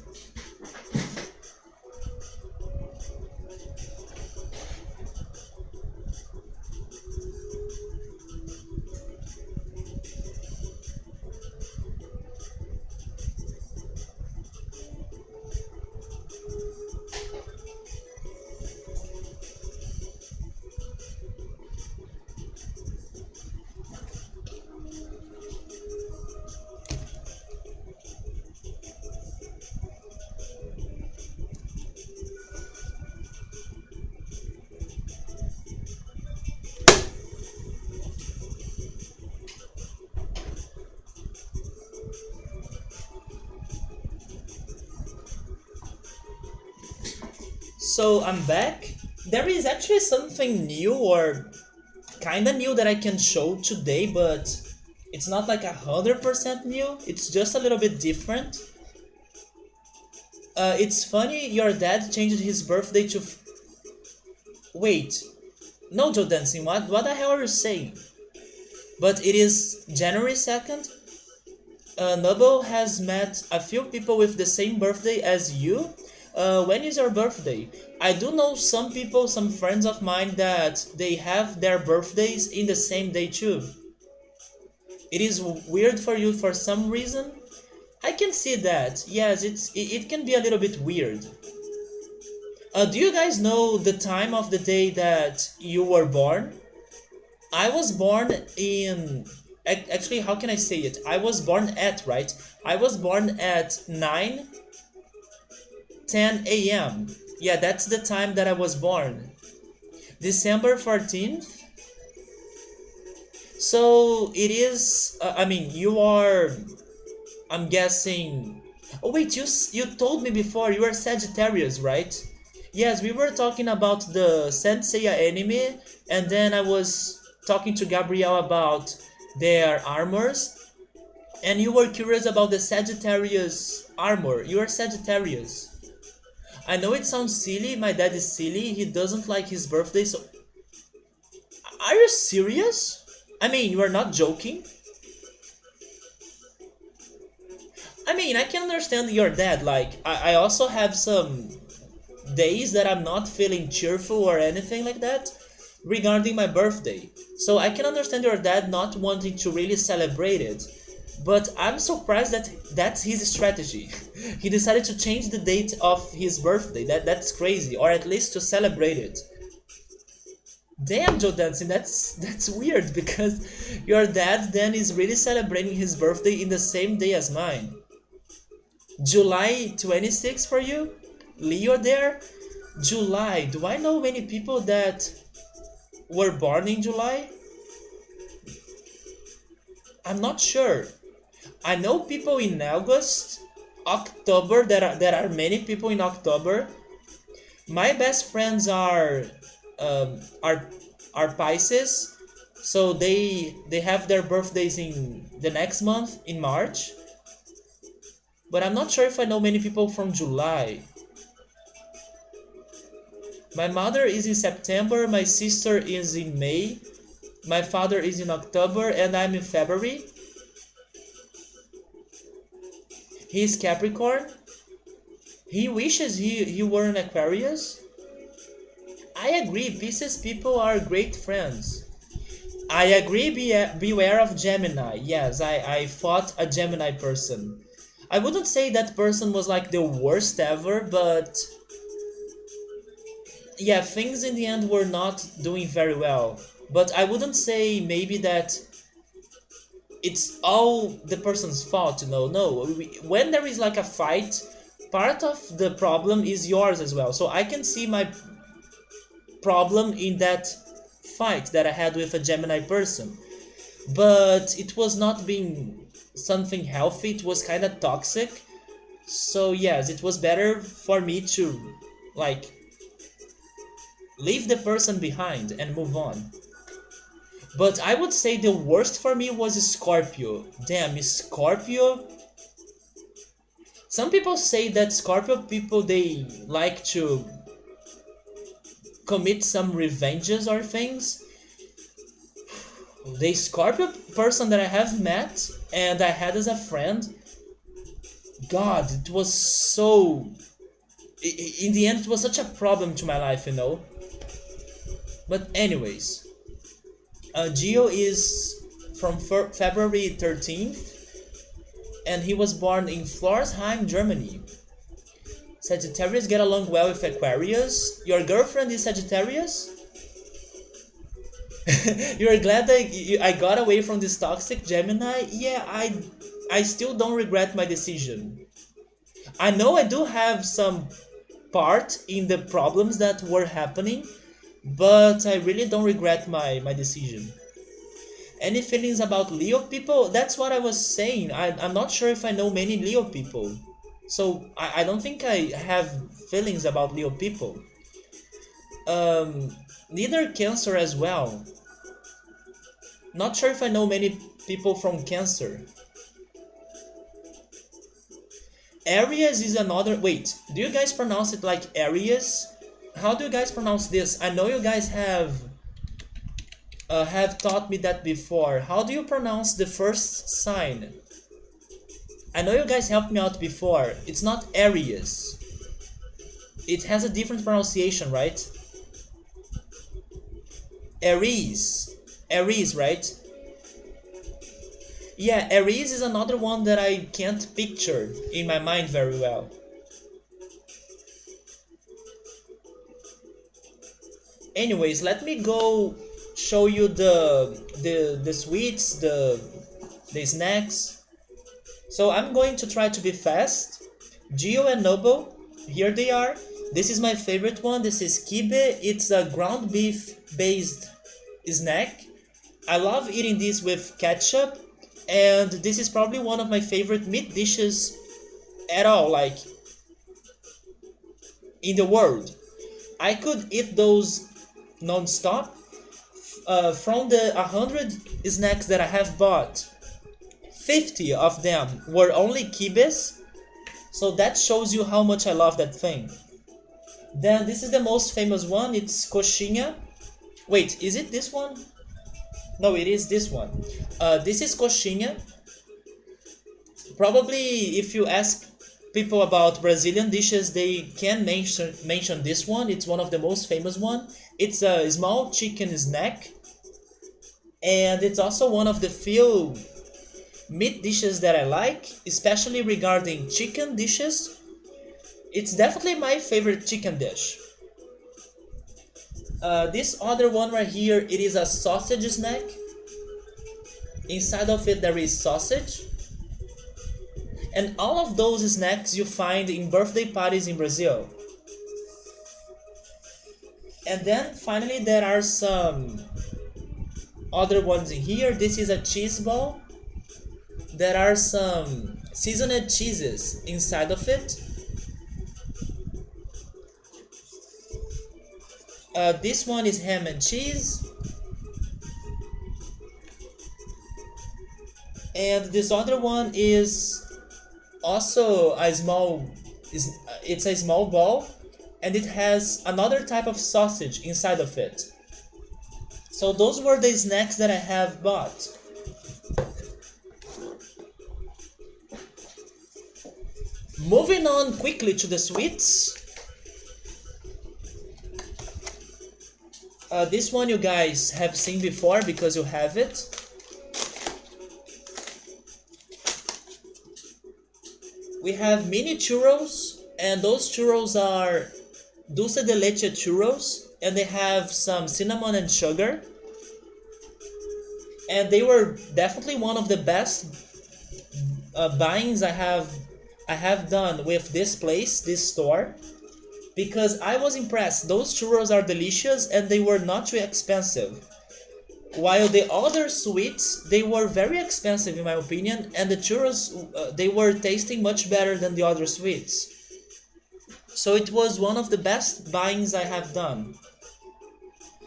So I'm back. There is actually something new or kinda new that I can show today, but it's not like 100% new. It's just a little bit different. It's funny your dad changed his birthday to. Wait, no, Joe Dancing. What the hell are you saying? but it is January 2nd. Noble has met a few people with the same birthday as you. When is your birthday? I do know some people, some friends of mine, that they have their birthdays in the same day too. It is weird for you for some reason. I can see that. Yes, it can be a little bit weird. Do you guys know the time of the day that you were born? I was born in. Actually, how can I say it? I was born at, right? I was born at 9:10 a.m. Yeah, that's the time that I was born. December 14th. So it is. I mean, you are. I'm guessing. Oh wait, you told me before you are Sagittarius, right? Yes, we were talking about the Senseiya anime, and then I was talking to Gabriel about their armors, and you were curious about the Sagittarius armor. You are Sagittarius. I know it sounds silly, my dad is silly, he doesn't like his birthday, so... Are you serious? I mean, you are not joking? I mean, I can understand your dad, like, I also have some days that I'm not feeling cheerful or anything like that regarding my birthday. So I can understand your dad not wanting to really celebrate it. But I'm surprised that that's his strategy. He decided to change the date of his birthday. That's crazy, or at least to celebrate it. Damn, Joe Dancing, that's weird because your dad then is really celebrating his birthday in the same day as mine. July 26th for you? Leo there? July. Do I know many people that were born in July? I'm not sure. I know people in August, October. There are many people in October. My best friends um, are are Pisces, so they have their birthdays in the next month in March. But I'm not sure if I know many people from July. My mother is in September, my sister is in May, my father is in October, and I'm in February. He's Capricorn. He wishes he were an Aquarius. I agree, Pisces people are great friends. I agree, beware of Gemini. Yes, I fought a Gemini person. I wouldn't say that person was like the worst ever, but yeah, things in the end were not doing very well. But I wouldn't say maybe that it's all the person's fault, no. When there is like a fight, part of the problem is yours as well. So I can see my problem in that fight that I had with a Gemini person. But it was not being something healthy, it was kind of toxic. So yes, it was better for me to like leave the person behind and move on. But I would say the worst for me was Scorpio. Damn, Scorpio. Some people say that Scorpio people they like to commit some revenges or things. The Scorpio person that I have met and I had as a friend, God, it was so. In the end, it was such a problem to my life. But anyways, Gio is from February 13th, and he was born in Florsheim, Germany. Sagittarius get along well with Aquarius. Your girlfriend is Sagittarius? You're glad that I got away from this toxic Gemini? Yeah, I still don't regret my decision. I know I do have some part in the problems that were happening, but I really don't regret my decision. Any feelings about Leo people? That's what I was saying. I'm not sure if I know many Leo people. So I don't think I have feelings about Leo people. Neither Cancer as well. Not sure if I know many people from Cancer. Aries is another... Wait, do you guys pronounce it like Aries? How do you guys pronounce this? I know you guys have have taught me that before. How do you pronounce the first sign? I know you guys helped me out before. It's not Aries. It has a different pronunciation, right? Aries. Aries, right? Yeah, Aries is another one that I can't picture in my mind very well. Anyways, let me go show you the sweets, the snacks. So I'm going to try to be fast. Gio and Noble, here they are. This is my favorite one. This is kibe. It's a ground beef based snack. I love eating this with ketchup, and this is probably one of my favorite meat dishes at all, like in the world. I could eat those non-stop. From the 100 snacks that I have bought, 50 of them were only kibes, so that shows you how much I love that thing. Then this is the most famous one, it's coxinha. Wait, is it this one? No, it is this one. This is coxinha. Probably if you ask people about Brazilian dishes, they can mention this one. It's one of the most famous one. It's a small chicken snack, and it's also one of the few meat dishes that I like, especially regarding chicken dishes. It's definitely my favorite chicken dish. This other one right here, it is a sausage snack. Inside of it there is sausage. And all of those snacks you find in birthday parties in Brazil. And then finally there are some other ones in here. This is a cheese ball. There are some seasoned cheeses inside of it. This one is ham and cheese. And this other one is also a small, it's a small ball, and it has another type of sausage inside of it. So those were the snacks that I have bought. Moving on quickly to the sweets. This one you guys have seen before because you have it. We have mini churros, and those churros are dulce de leche churros, and they have some cinnamon and sugar. And they were definitely one of the best buyings I have done with this place, this store, because I was impressed. Those churros are delicious and they were not too expensive. While the other sweets, they were very expensive in my opinion, and the churros, they were tasting much better than the other sweets. So it was one of the best buyings I have done.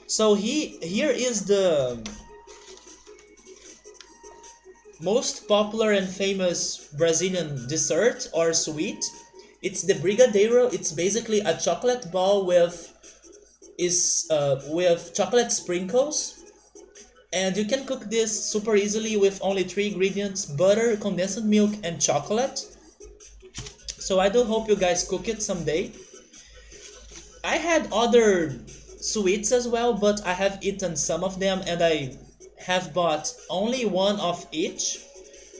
So here is the most popular and famous Brazilian dessert or sweet. It's the brigadeiro. It's basically a chocolate ball with chocolate sprinkles. And you can cook this super easily with only 3 ingredients: butter, condensed milk, and chocolate. So I do hope you guys cook it someday. I had other sweets as well, but I have eaten some of them and I have bought only one of each.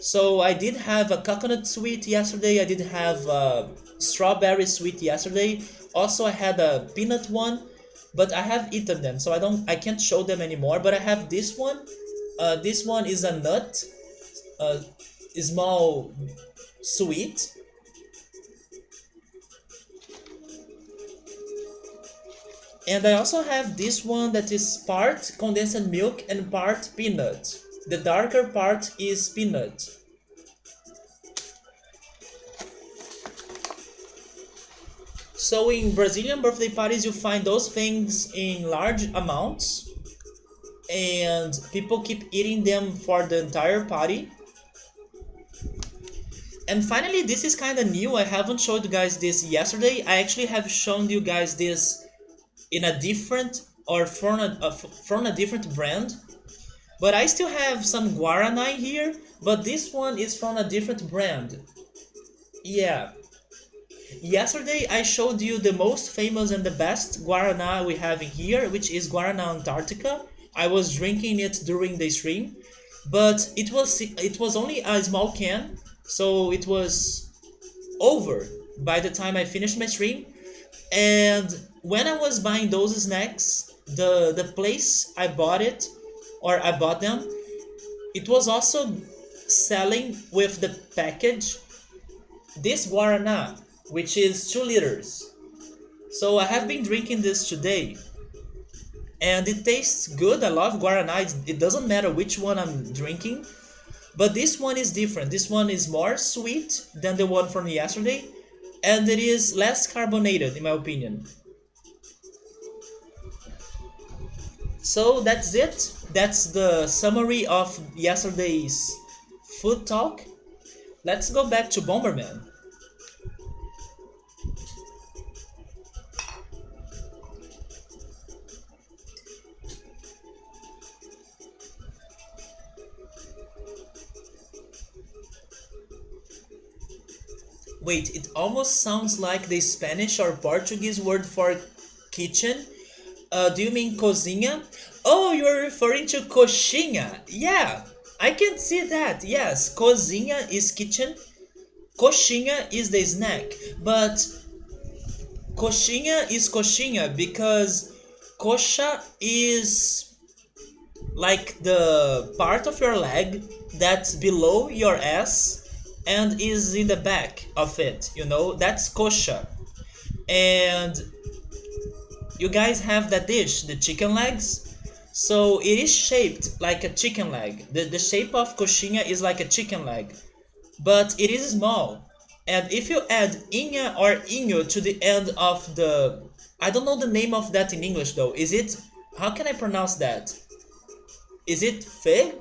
So I did have a coconut sweet yesterday, I did have a strawberry sweet yesterday. Also I had a peanut one, but I have eaten them, so I can't show them anymore. But I have this one. This one is a nut, a small sweet. And I also have this one that is part condensed milk and part peanut. The darker part is peanut. So in Brazilian birthday parties you find those things in large amounts, and people keep eating them for the entire party. And finally, this is kind of new. I haven't showed you guys this yesterday. I actually have shown you guys this in a different, or from a different brand. But I still have some Guaraná here, but this one is from a different brand. Yeah. Yesterday I showed you the most famous and the best Guaraná we have in here, which is Guaraná Antarctica. I was drinking it during the stream, but it was only a small can, so it was over by the time I finished my stream. And when I was buying those snacks, the place I bought it, or I bought them, it was also selling with the package this guarana, which is 2 liters. So I have been drinking this today, and it tastes good. I love guarana. It doesn't matter which one I'm drinking, but this one is different. This one is more sweet than the one from yesterday, and it is less carbonated in my opinion. So that's it. That's the summary of yesterday's food talk. Let's go back to Bomberman. Wait, it almost sounds like the Spanish or Portuguese word for kitchen. Do you mean cozinha? Oh, you're referring to coxinha. Yeah, I can see that. Yes, cozinha is kitchen. Coxinha is the snack. But coxinha is coxinha because coxa is like the part of your leg that's below your ass and is in the back of it, that's coxa. And you guys have that dish, the chicken legs. So it is shaped like a chicken leg. The shape of coxinha is like a chicken leg, but it is small. And if you add inha or inho to the end of the, I don't know the name of that in English though. Is it, how can I pronounce that? Is it fe?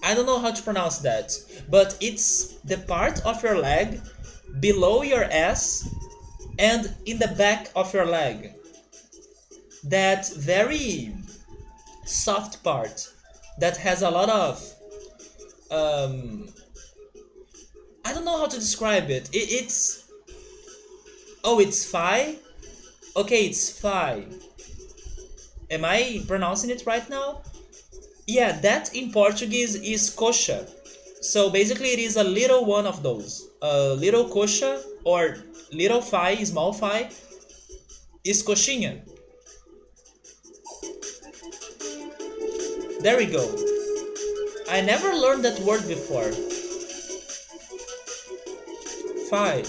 I don't know how to pronounce that, but it's the part of your leg below your ass and in the back of your leg. That very soft part that has a lot of I don't know how to describe it. It's oh, it's thigh. Okay, it's thigh. Am I pronouncing it right now? Yeah, that in Portuguese is coxa. So basically it is a little one of those. A little coxa or little thigh, small thigh, is coxinha. There we go. I never learned that word before. Thigh.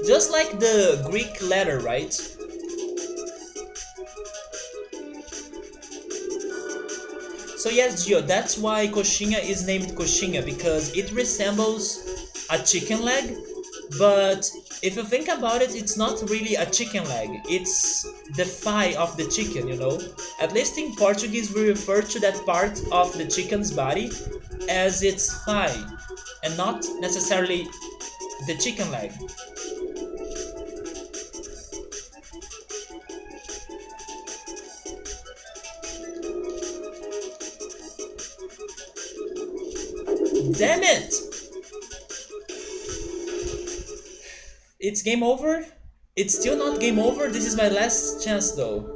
Just like the Greek letter, right? So yes, Gio, that's why coxinha is named coxinha, because it resembles a chicken leg, but if you think about it, it's not really a chicken leg, it's the thigh of the chicken. At least in Portuguese we refer to that part of the chicken's body as its thigh, and not necessarily the chicken leg. Damn it! It's game over? It's still not game over? This is my last chance though.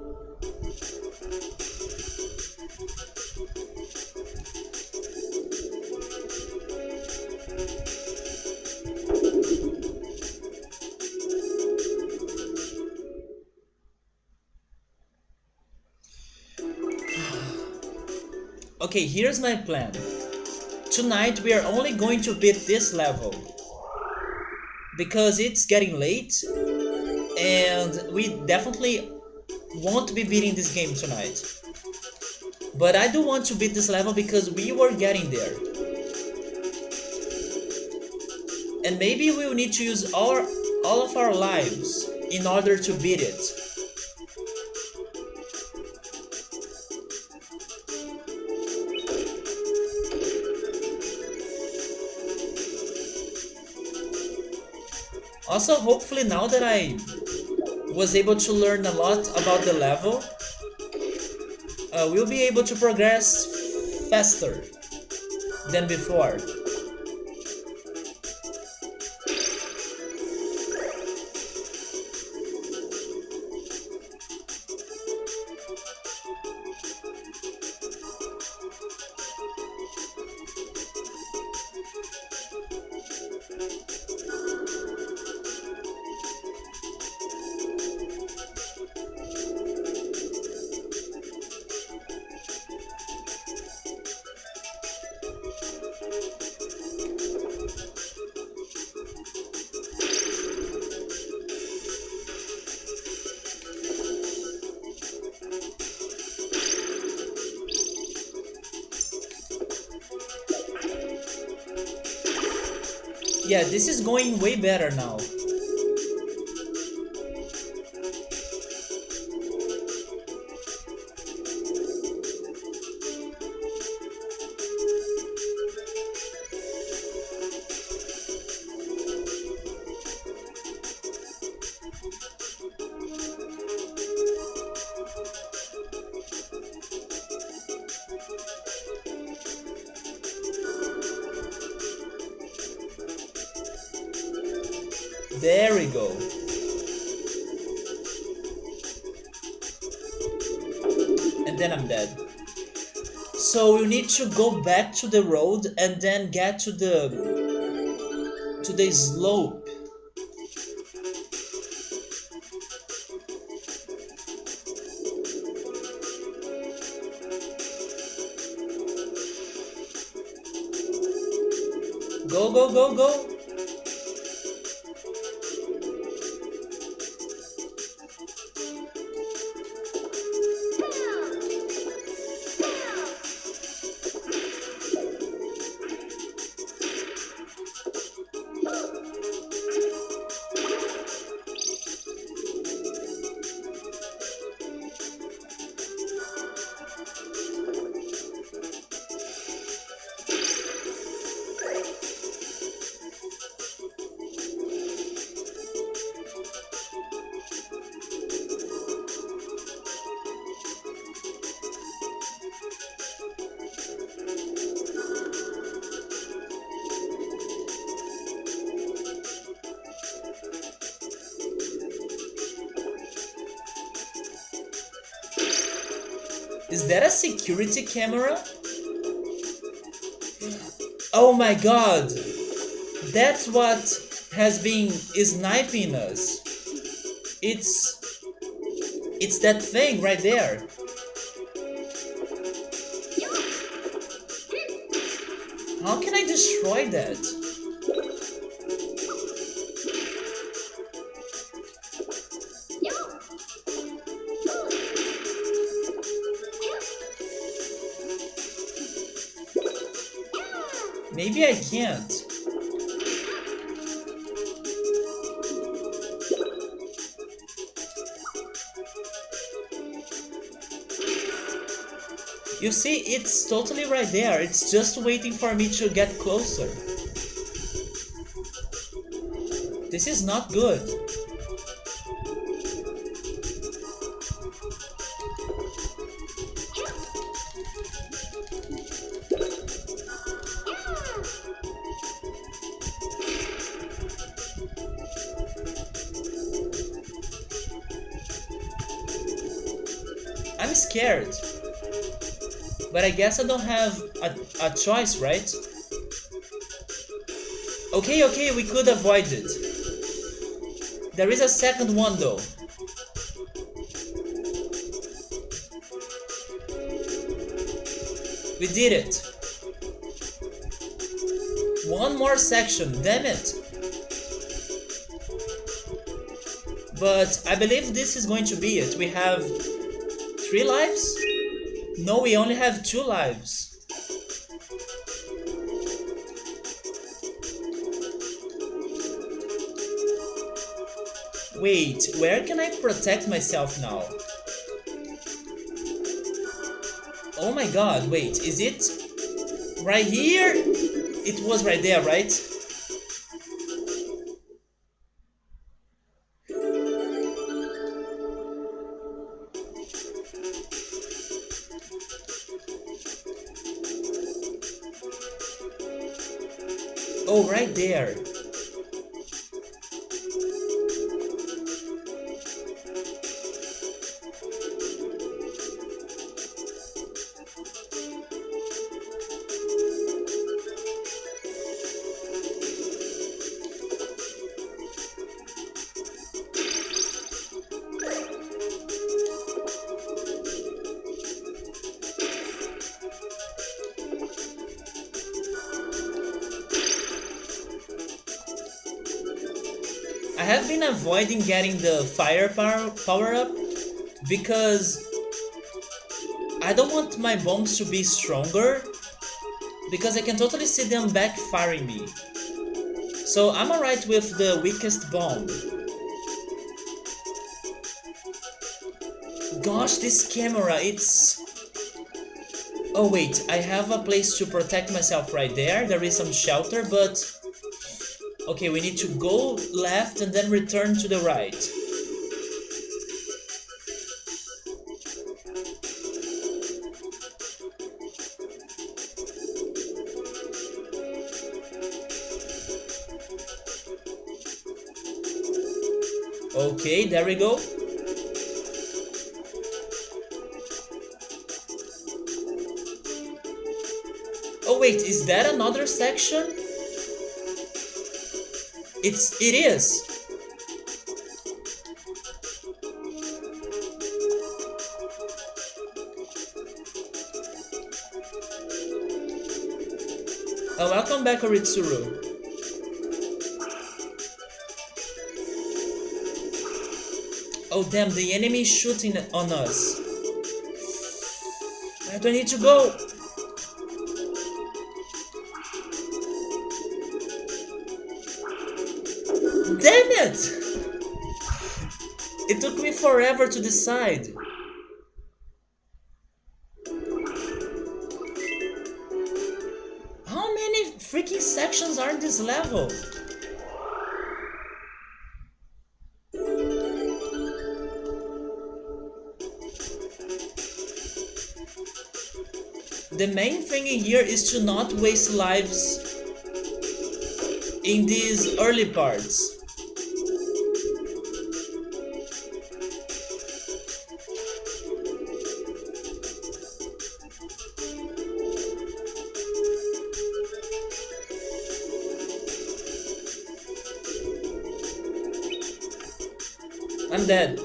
Okay, here's my plan. Tonight we are only going to beat this level because it's getting late and we definitely won't be beating this game tonight. But I do want to beat this level because we were getting there. And maybe we will need to use all of our lives in order to beat it. Also, hopefully now that I was able to learn a lot about the level, we'll be able to progress faster than before. Yeah, this is going way better now. There we go. And then I'm dead. So you need to go back to the road and then get to the slope. Go, go, go, go. Is that a security camera? Oh my god! That's what has been sniping us. It's that thing right there. How can I destroy that? Maybe I can't. You see, it's totally right there. It's just waiting for me to get closer. This is not good. I'm scared. But I guess I don't have a choice, right? Okay, okay, we could avoid it. There is a second one though. We did it. One more section, damn it. But I believe this is going to be it. We have 3 lives? No, we only have 2 lives. Wait, where can I protect myself now? Oh my god, wait, is it right here? It was right there, right? Oh, right there. I have been avoiding getting the fire power up because I don't want my bombs to be stronger because I can totally see them backfiring me. So I'm alright with the weakest bomb. Gosh, this camera, it's... Oh wait, I have a place to protect myself right there. There is some shelter, but... Okay, we need to go left and then return to the right. Okay, there we go. Oh wait, is that another section? It is. Welcome back, Oritsuru. Oh damn, the enemy is shooting on us. Where do I need to go? Damn it! It took me forever to decide. How many freaking sections are in this level? The main thing in here is to not waste lives in these early parts. I'm dead.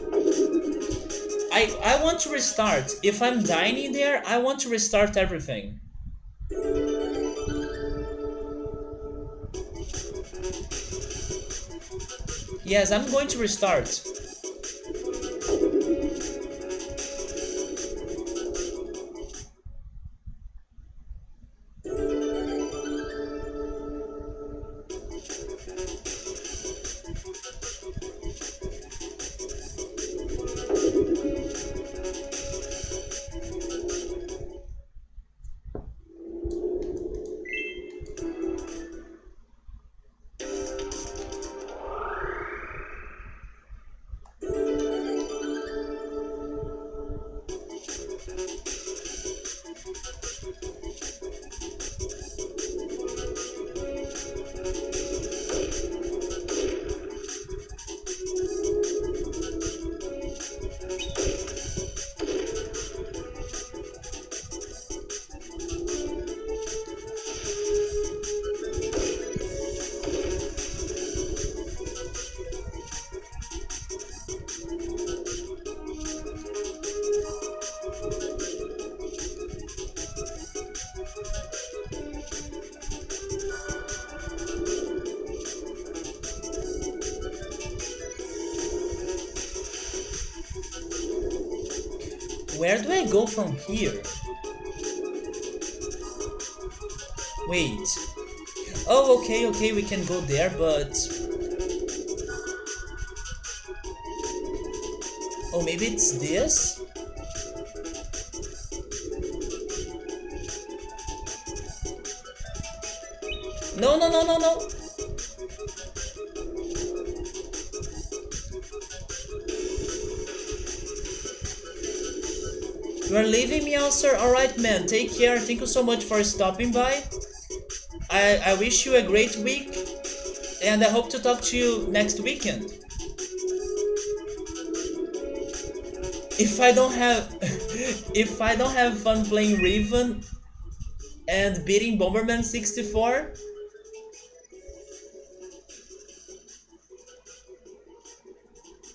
I want to restart. If I'm dying in there, I want to restart everything. Yes, I'm going to restart. Where do I go from here? Wait. Oh, okay, we can go there, but... Oh, maybe it's this? No. You are leaving me, sir? Alright, man. Take care. Thank you so much for stopping by. I wish you a great week, and I hope to talk to you next weekend. If I don't have if I don't have fun playing Riven and beating Bomberman 64,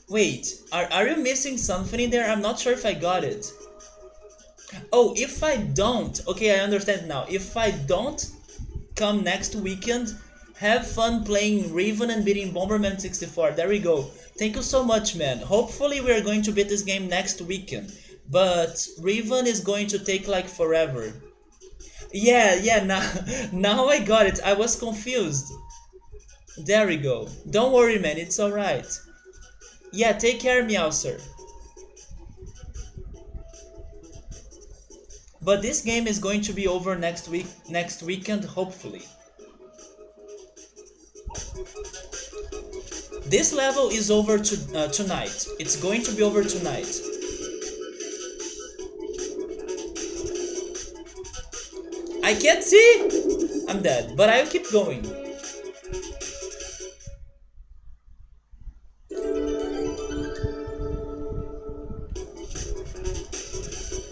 wait, are you missing something in there? I'm not sure if I got it. Oh, if I don't, okay, I understand now. If I don't come next weekend, have fun playing Riven and beating Bomberman 64. There we go. Thank you so much, man. Hopefully we're going to beat this game next weekend. But Riven is going to take like forever. Yeah, now, now I got it. I was confused. There we go. Don't worry, man. It's alright. Yeah, take care, Meowser. But this game is going to be over next weekend, hopefully. This level is over tonight. It's going to be over tonight. I can't see! I'm dead, but I'll keep going.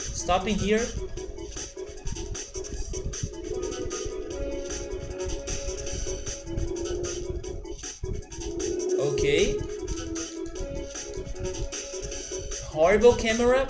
Stopping here. Okay. Horrible camera.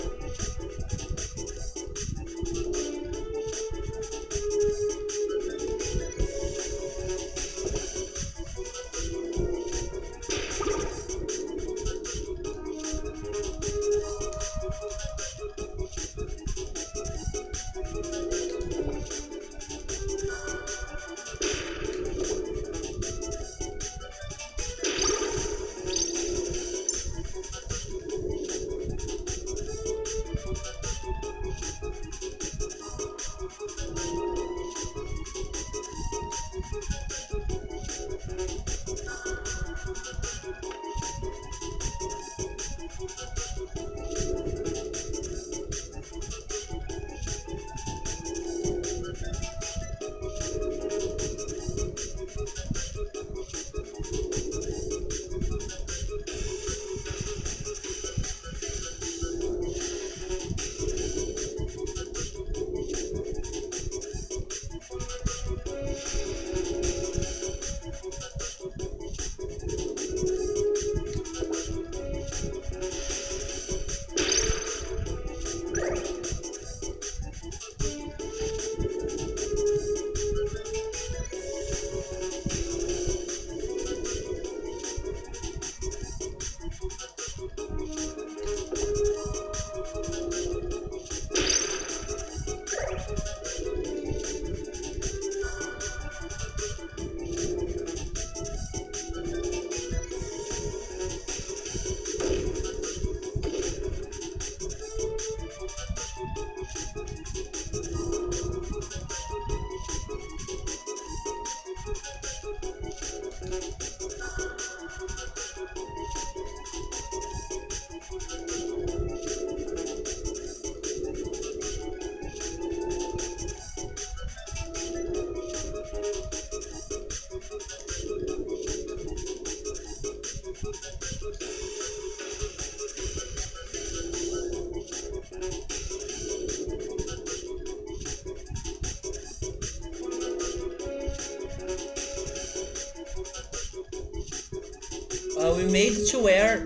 We made to where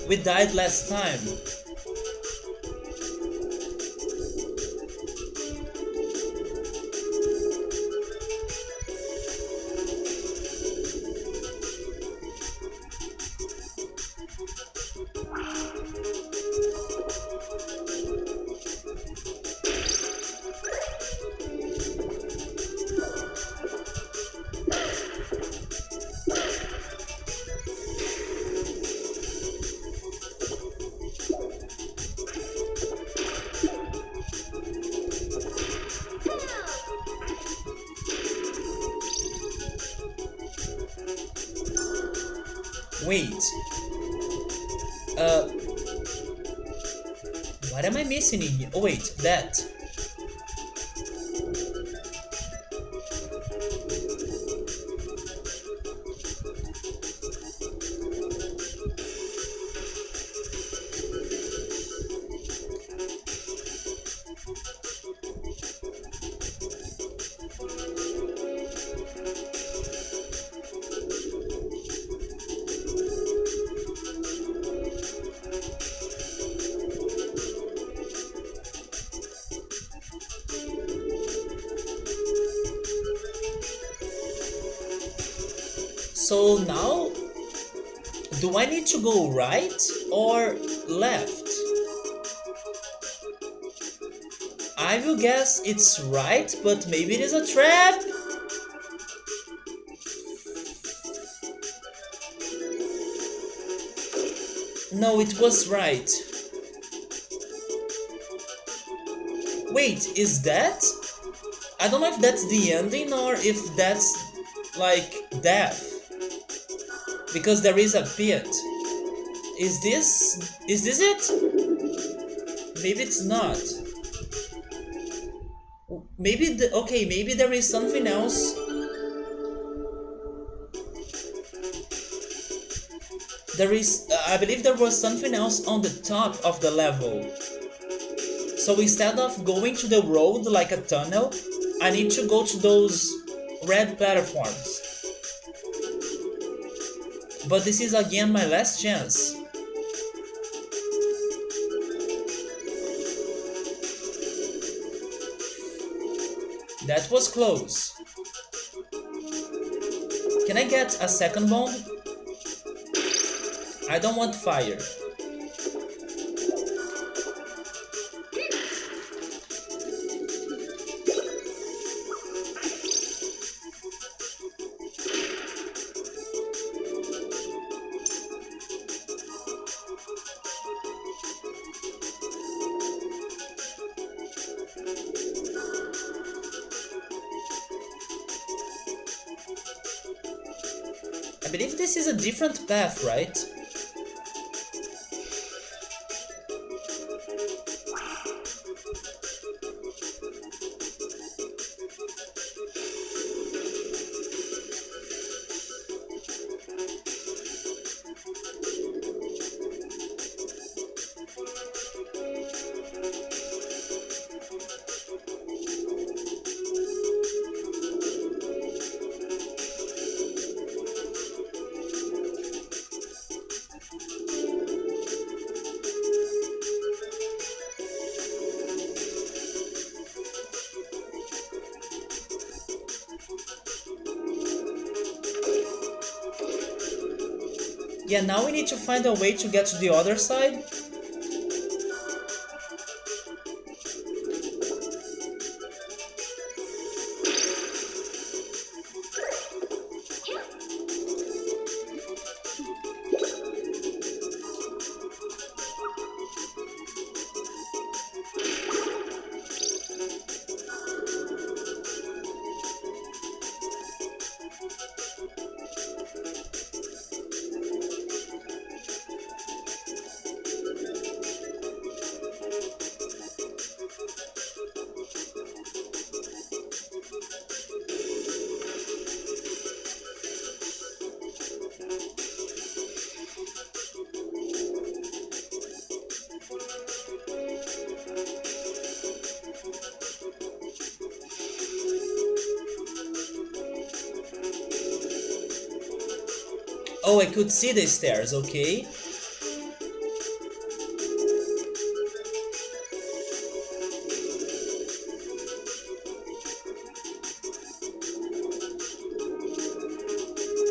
we died last time. Wait. What am I missing in here? Oh wait, that. So now, do I need to go right or left? I will guess it's right, but maybe it is a trap? No, it was right. Wait, is that? I don't know if that's the ending or if that's like death. Because there is a pit. Is this it? Maybe it's not. Okay, maybe there is something else. I believe there was something else on the top of the level. So instead of going to the road like a tunnel, I need to go to those red platforms. But this is again my last chance. That was close. Can I get a second bomb? I don't want fire. I believe this is a different path, right? Yeah, now we need to find a way to get to the other side. Oh, I could see the stairs, okay.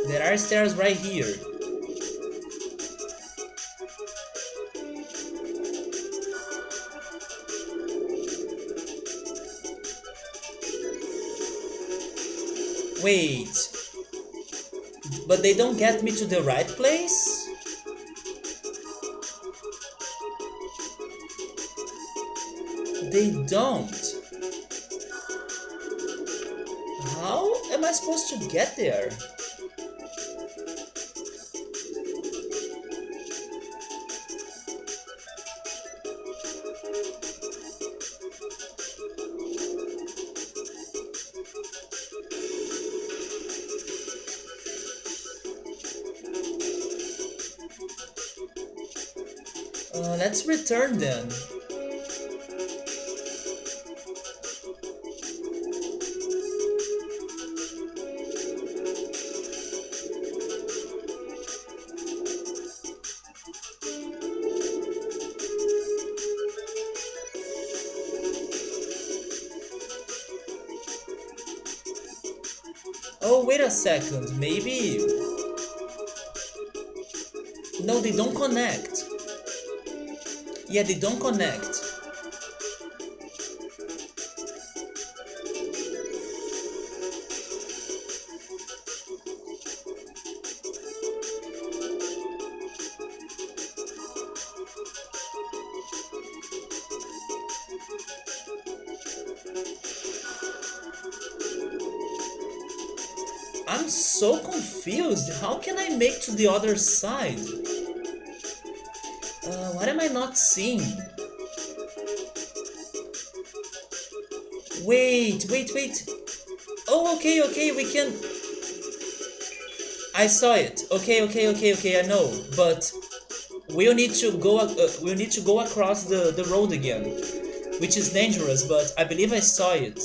There are stairs right here. Wait, but they don't get me to the right place? They don't. How am I supposed to get there? Let's return then. Oh, wait a second, maybe... No, they don't connect. Yeah, they don't connect. I'm so confused. How can I make to the other side? What am I not seeing? Wait. Oh, okay, we can... I saw it. Okay, I know. But we'll need to go across the road again, which is dangerous, but I believe I saw it.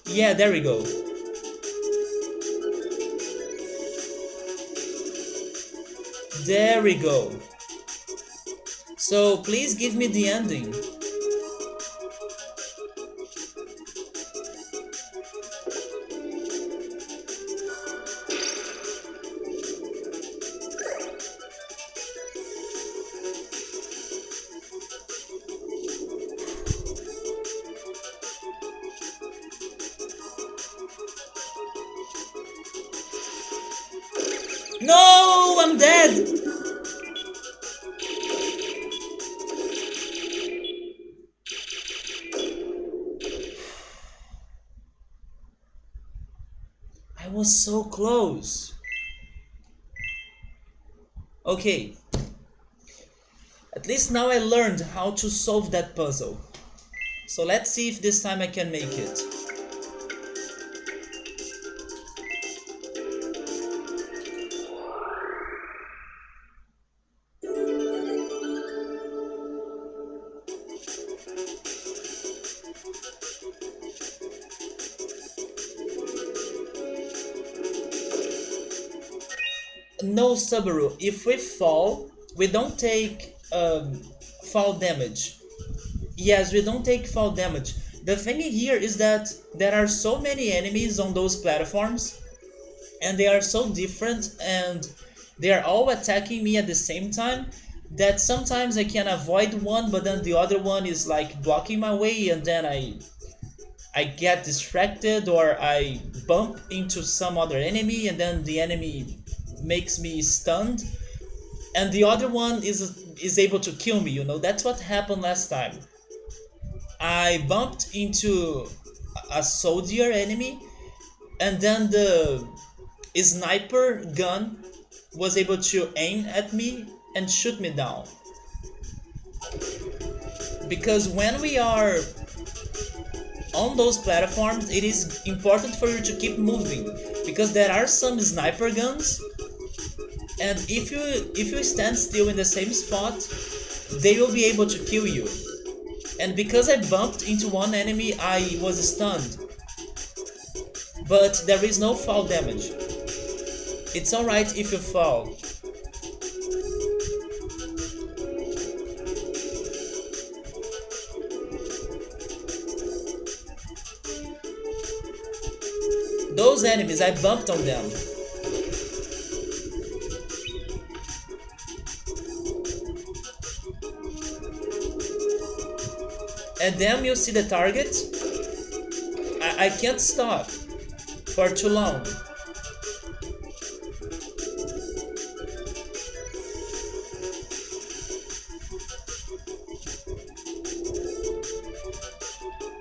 Yeah, there we go. There we go. So please give me the ending. No, I'm dead. I was so close. Okay, at least now I learned how to solve that puzzle. So let's see if this time I can make it. No, Subaru, if we fall, we don't take fall damage. Yes, we don't take fall damage. The thing here is that there are so many enemies on those platforms, and they are so different, and they are all attacking me at the same time, that sometimes I can avoid one, but then the other one is like blocking my way, and then I get distracted, or I bump into some other enemy, and then the enemy makes me stunned, and the other one is able to kill me. That's what happened last time. I bumped into a soldier enemy, and then the sniper gun was able to aim at me and shoot me down. Because when we are on those platforms, it is important for you to keep moving, because there are some sniper guns, and if you stand still in the same spot, they will be able to kill you. And because I bumped into one enemy, I was stunned. But there is no fall damage. It's alright if you fall. Those enemies, I bumped on them. And then you see the target. I can't stop for too long.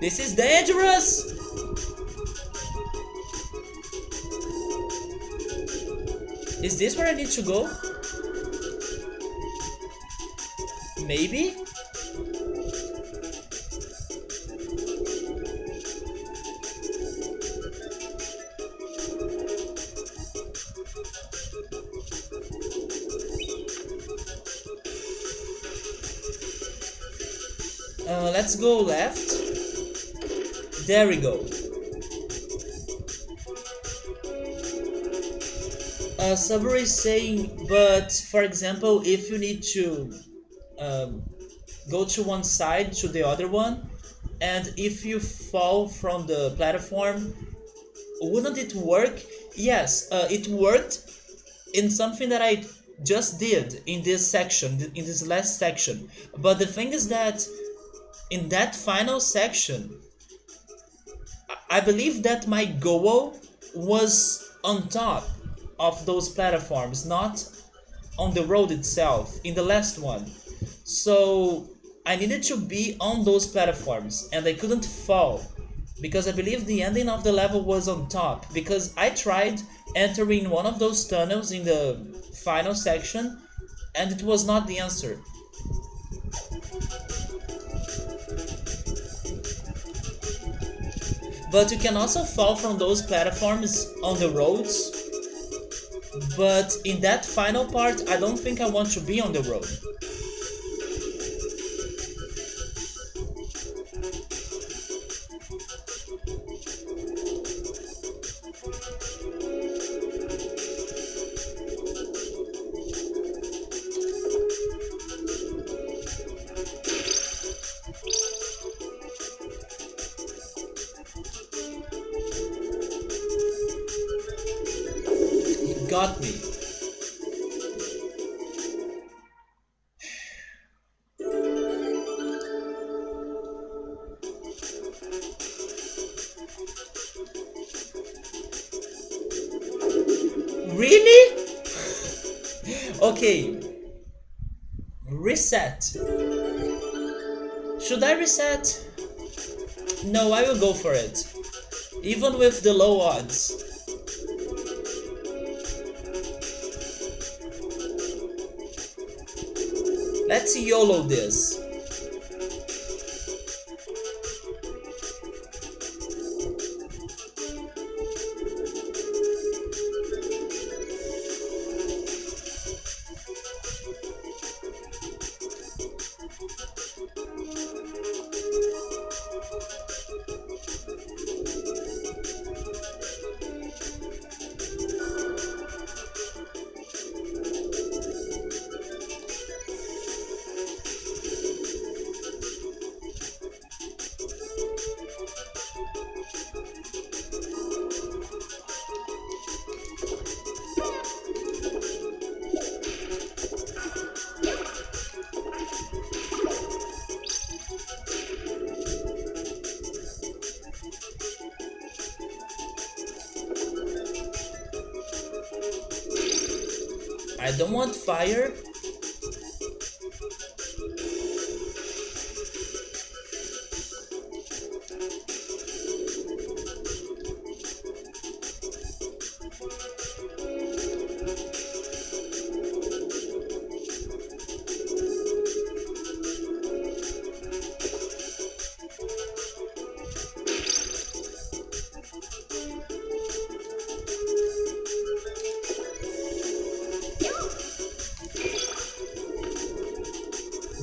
This is dangerous! Is this where I need to go? Maybe? Let's go left. There we go. Sabri is saying, but for example, if you need to go to one side to the other one, and if you fall from the platform, wouldn't it work? Yes, it worked in something that I just did in this section, in this last section. But the thing is that in that final section, I believe that my goal was on top of those platforms, not on the road itself, in the last one. So I needed to be on those platforms and I couldn't fall because I believe the ending of the level was on top, because I tried entering one of those tunnels in the final section and it was not the answer. But you can also fall from those platforms on the roads, but in that final part I don't think I want to be on the road. It got me. Really? Okay, reset. Should I reset? No, I will go for it. Even with the low odds. Let's YOLO this. I don't want fire.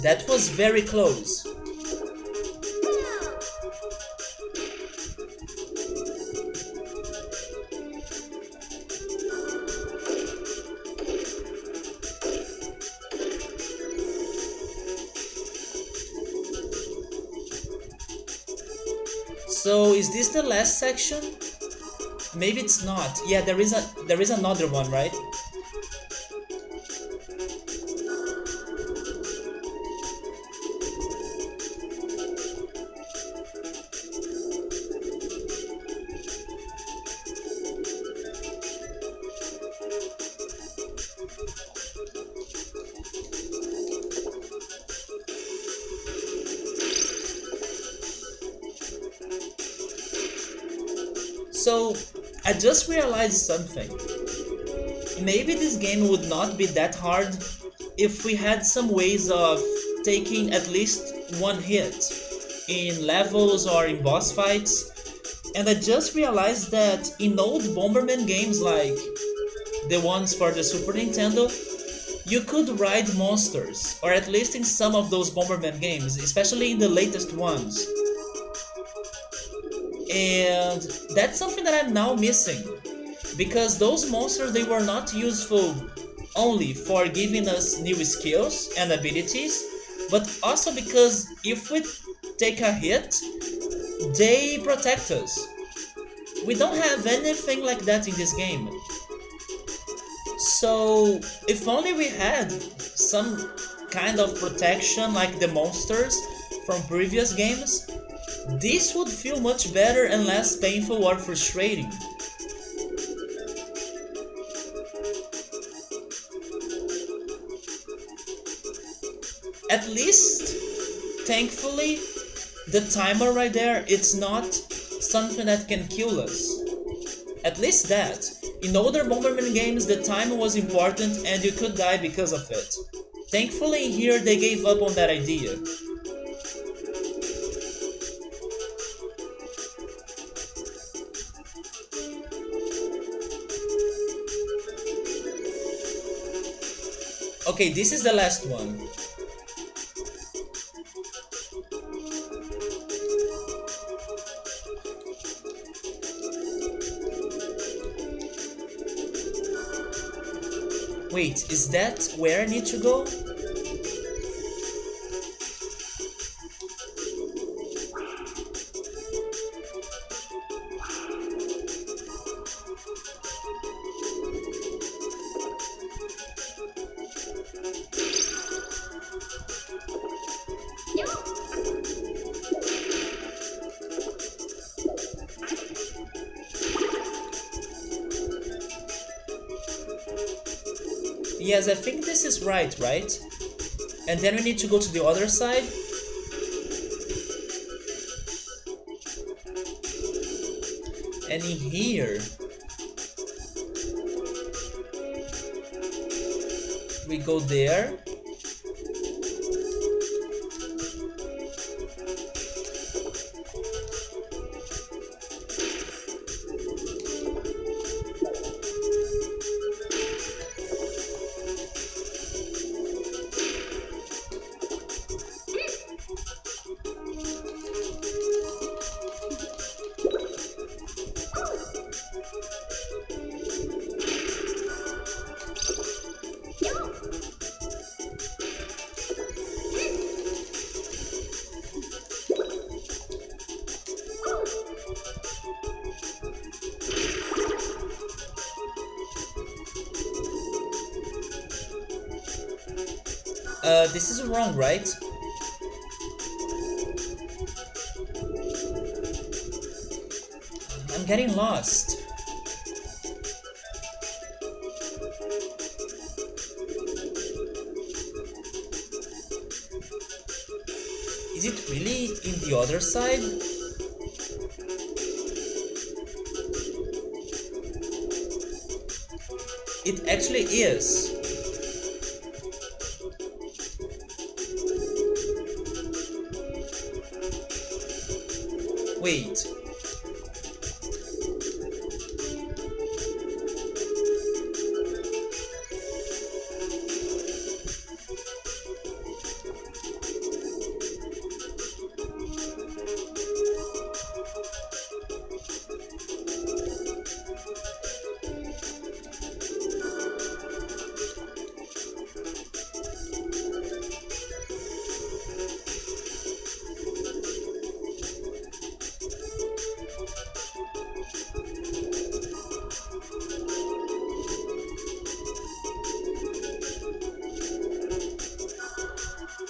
That was very close. So is this the last section? Maybe it's not. Yeah, there is another one, right? So I just realized something. Maybe this game would not be that hard if we had some ways of taking at least one hit in levels or in boss fights. And I just realized that in old Bomberman games like the ones for the Super Nintendo, you could ride monsters, or at least in some of those Bomberman games, especially in the latest ones. And that's something that I'm now missing, because those monsters, they were not useful only for giving us new skills and abilities, but also because if we take a hit, they protect us. We don't have anything like that in this game. So if only we had some kind of protection like the monsters from previous games, this would feel much better and less painful or frustrating. At least, thankfully, the timer right there, it's not something that can kill us. At least that. In older Bomberman games, the time was important and you could die because of it. Thankfully, here they gave up on that idea. Okay, this is the last one. Wait, is that where I need to go? Yes, I think this is right? And then we need to go to the other side. And in here, we go there. This is wrong, right? I'm getting lost. Is it really in the other side? It actually is. Wait.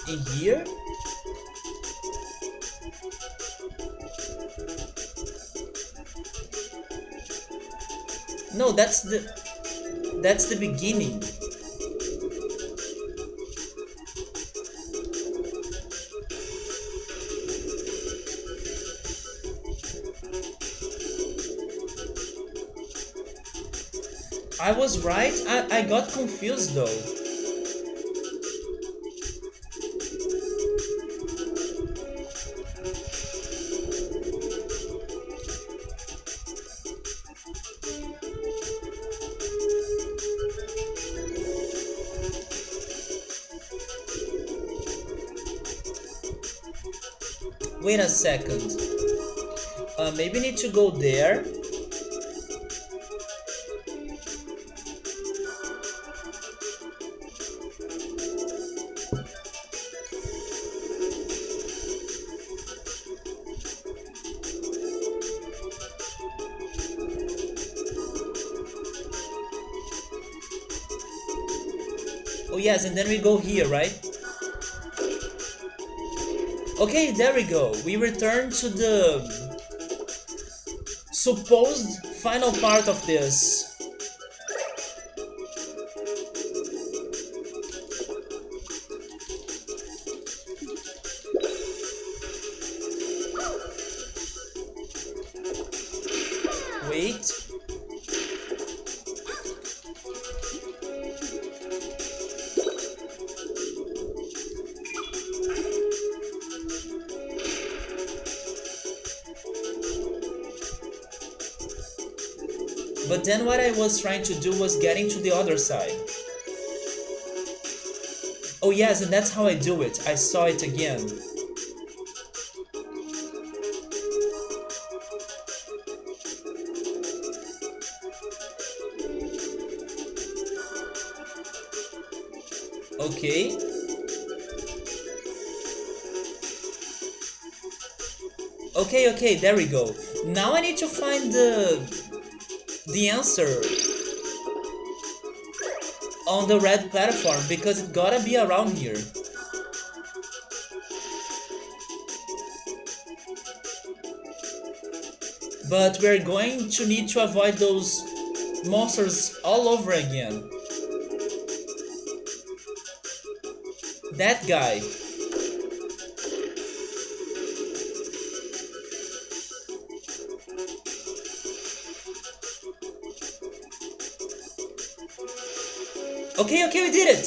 In here? No, that's the beginning. I was right. I got confused though. Wait a second. Maybe need to go there. yes, and then we go here, right? Okay, there we go. We return to the supposed final part of this. Wait. But then what I was trying to do was getting to the other side. Oh yes, and that's how I do it. I saw it again. Okay. Okay, there we go. Now I need to find the answer on the red platform because it gotta be around here. But we're going to need to avoid those monsters all over again. That guy. Okay, we did it!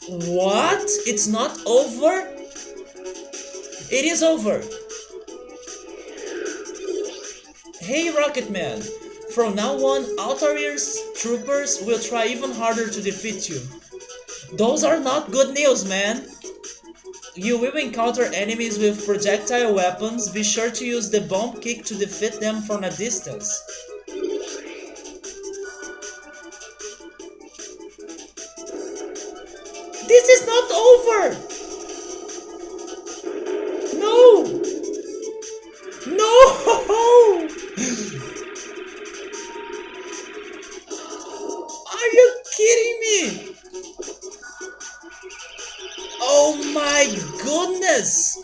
What? It's not over? It is over! Hey Rocketman! From now on, Altair's troopers will try even harder to defeat you. Those are not good news, man! You will encounter enemies with projectile weapons. Be sure to use the bomb kick to defeat them from a distance. This is not over! No! No! Are you kidding me? Oh my goodness!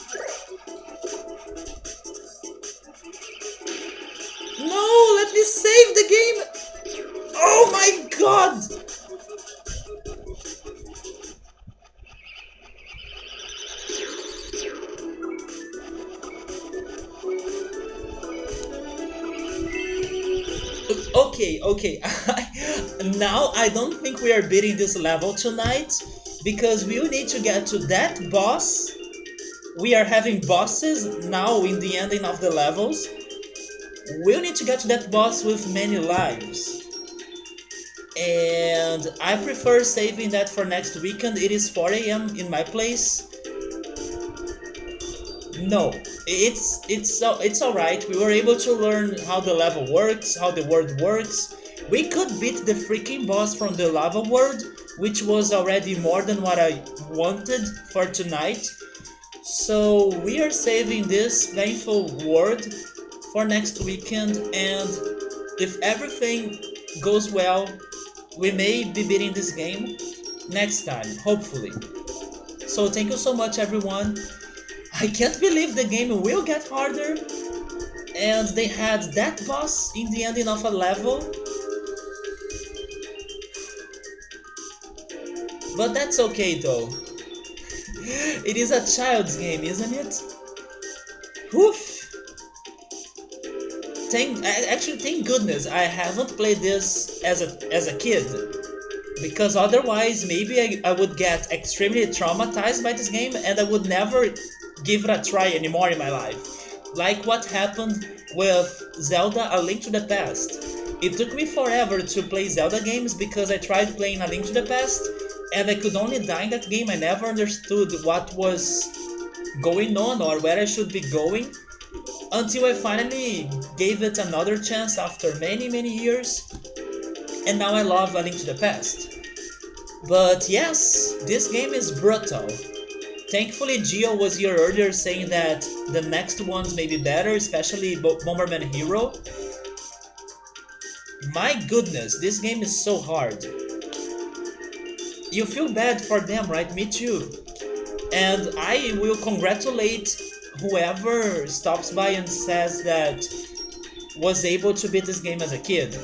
No, let me save the game! Oh my god! Okay. Now I don't think we are beating this level tonight because we will need to get to that boss. We are having bosses now in the ending of the levels. We'll need to get to that boss with many lives. And I prefer saving that for next weekend. It is 4 a.m. in my place. No, it's alright. We were able to learn how the level works, how the world works. We could beat the freaking boss from the lava world, which was already more than what I wanted for tonight. So we are saving this painful world for next weekend, and if everything goes well, we may be beating this game next time, hopefully. So thank you so much, everyone. I can't believe the game will get harder, and they had that boss in the ending of a level. But that's okay though. It is a child's game, isn't it? Oof! Thank goodness I haven't played this as a kid. Because otherwise maybe I would get extremely traumatized by this game and I would never give it a try anymore in my life. Like what happened with Zelda A Link to the Past. It took me forever to play Zelda games because I tried playing A Link to the Past and I could only die in that game. I never understood what was going on or where I should be going until I finally gave it another chance after many years, and now I love A Link to the Past. But yes, this game is brutal. Thankfully Gio was here earlier saying that the next ones may be better, especially Bomberman Hero. My goodness, this game is so hard. You feel bad for them, right? Me too. And I will congratulate whoever stops by and says that was able to beat this game as a kid.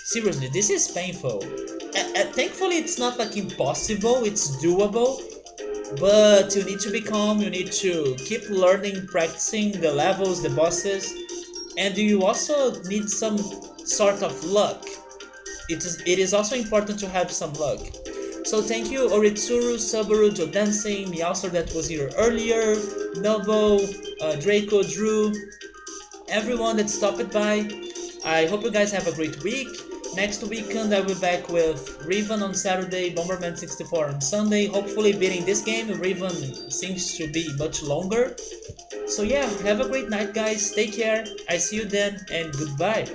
Seriously, this is painful. Thankfully, it's not like impossible, it's doable. But you need to be calm, you need to keep learning, practicing the levels, the bosses, and you also need some sort of luck. It is also important to have some luck. So thank you Oritsuru, Subaru, Joe Dancing, Meowster that was here earlier, Novo, Draco, Drew, everyone that stopped by. I hope you guys have a great week. Next weekend I'll be back with Riven on Saturday, Bomberman 64 on Sunday, hopefully beating this game. Riven seems to be much longer. So yeah, have a great night guys, take care, I see you then, and goodbye.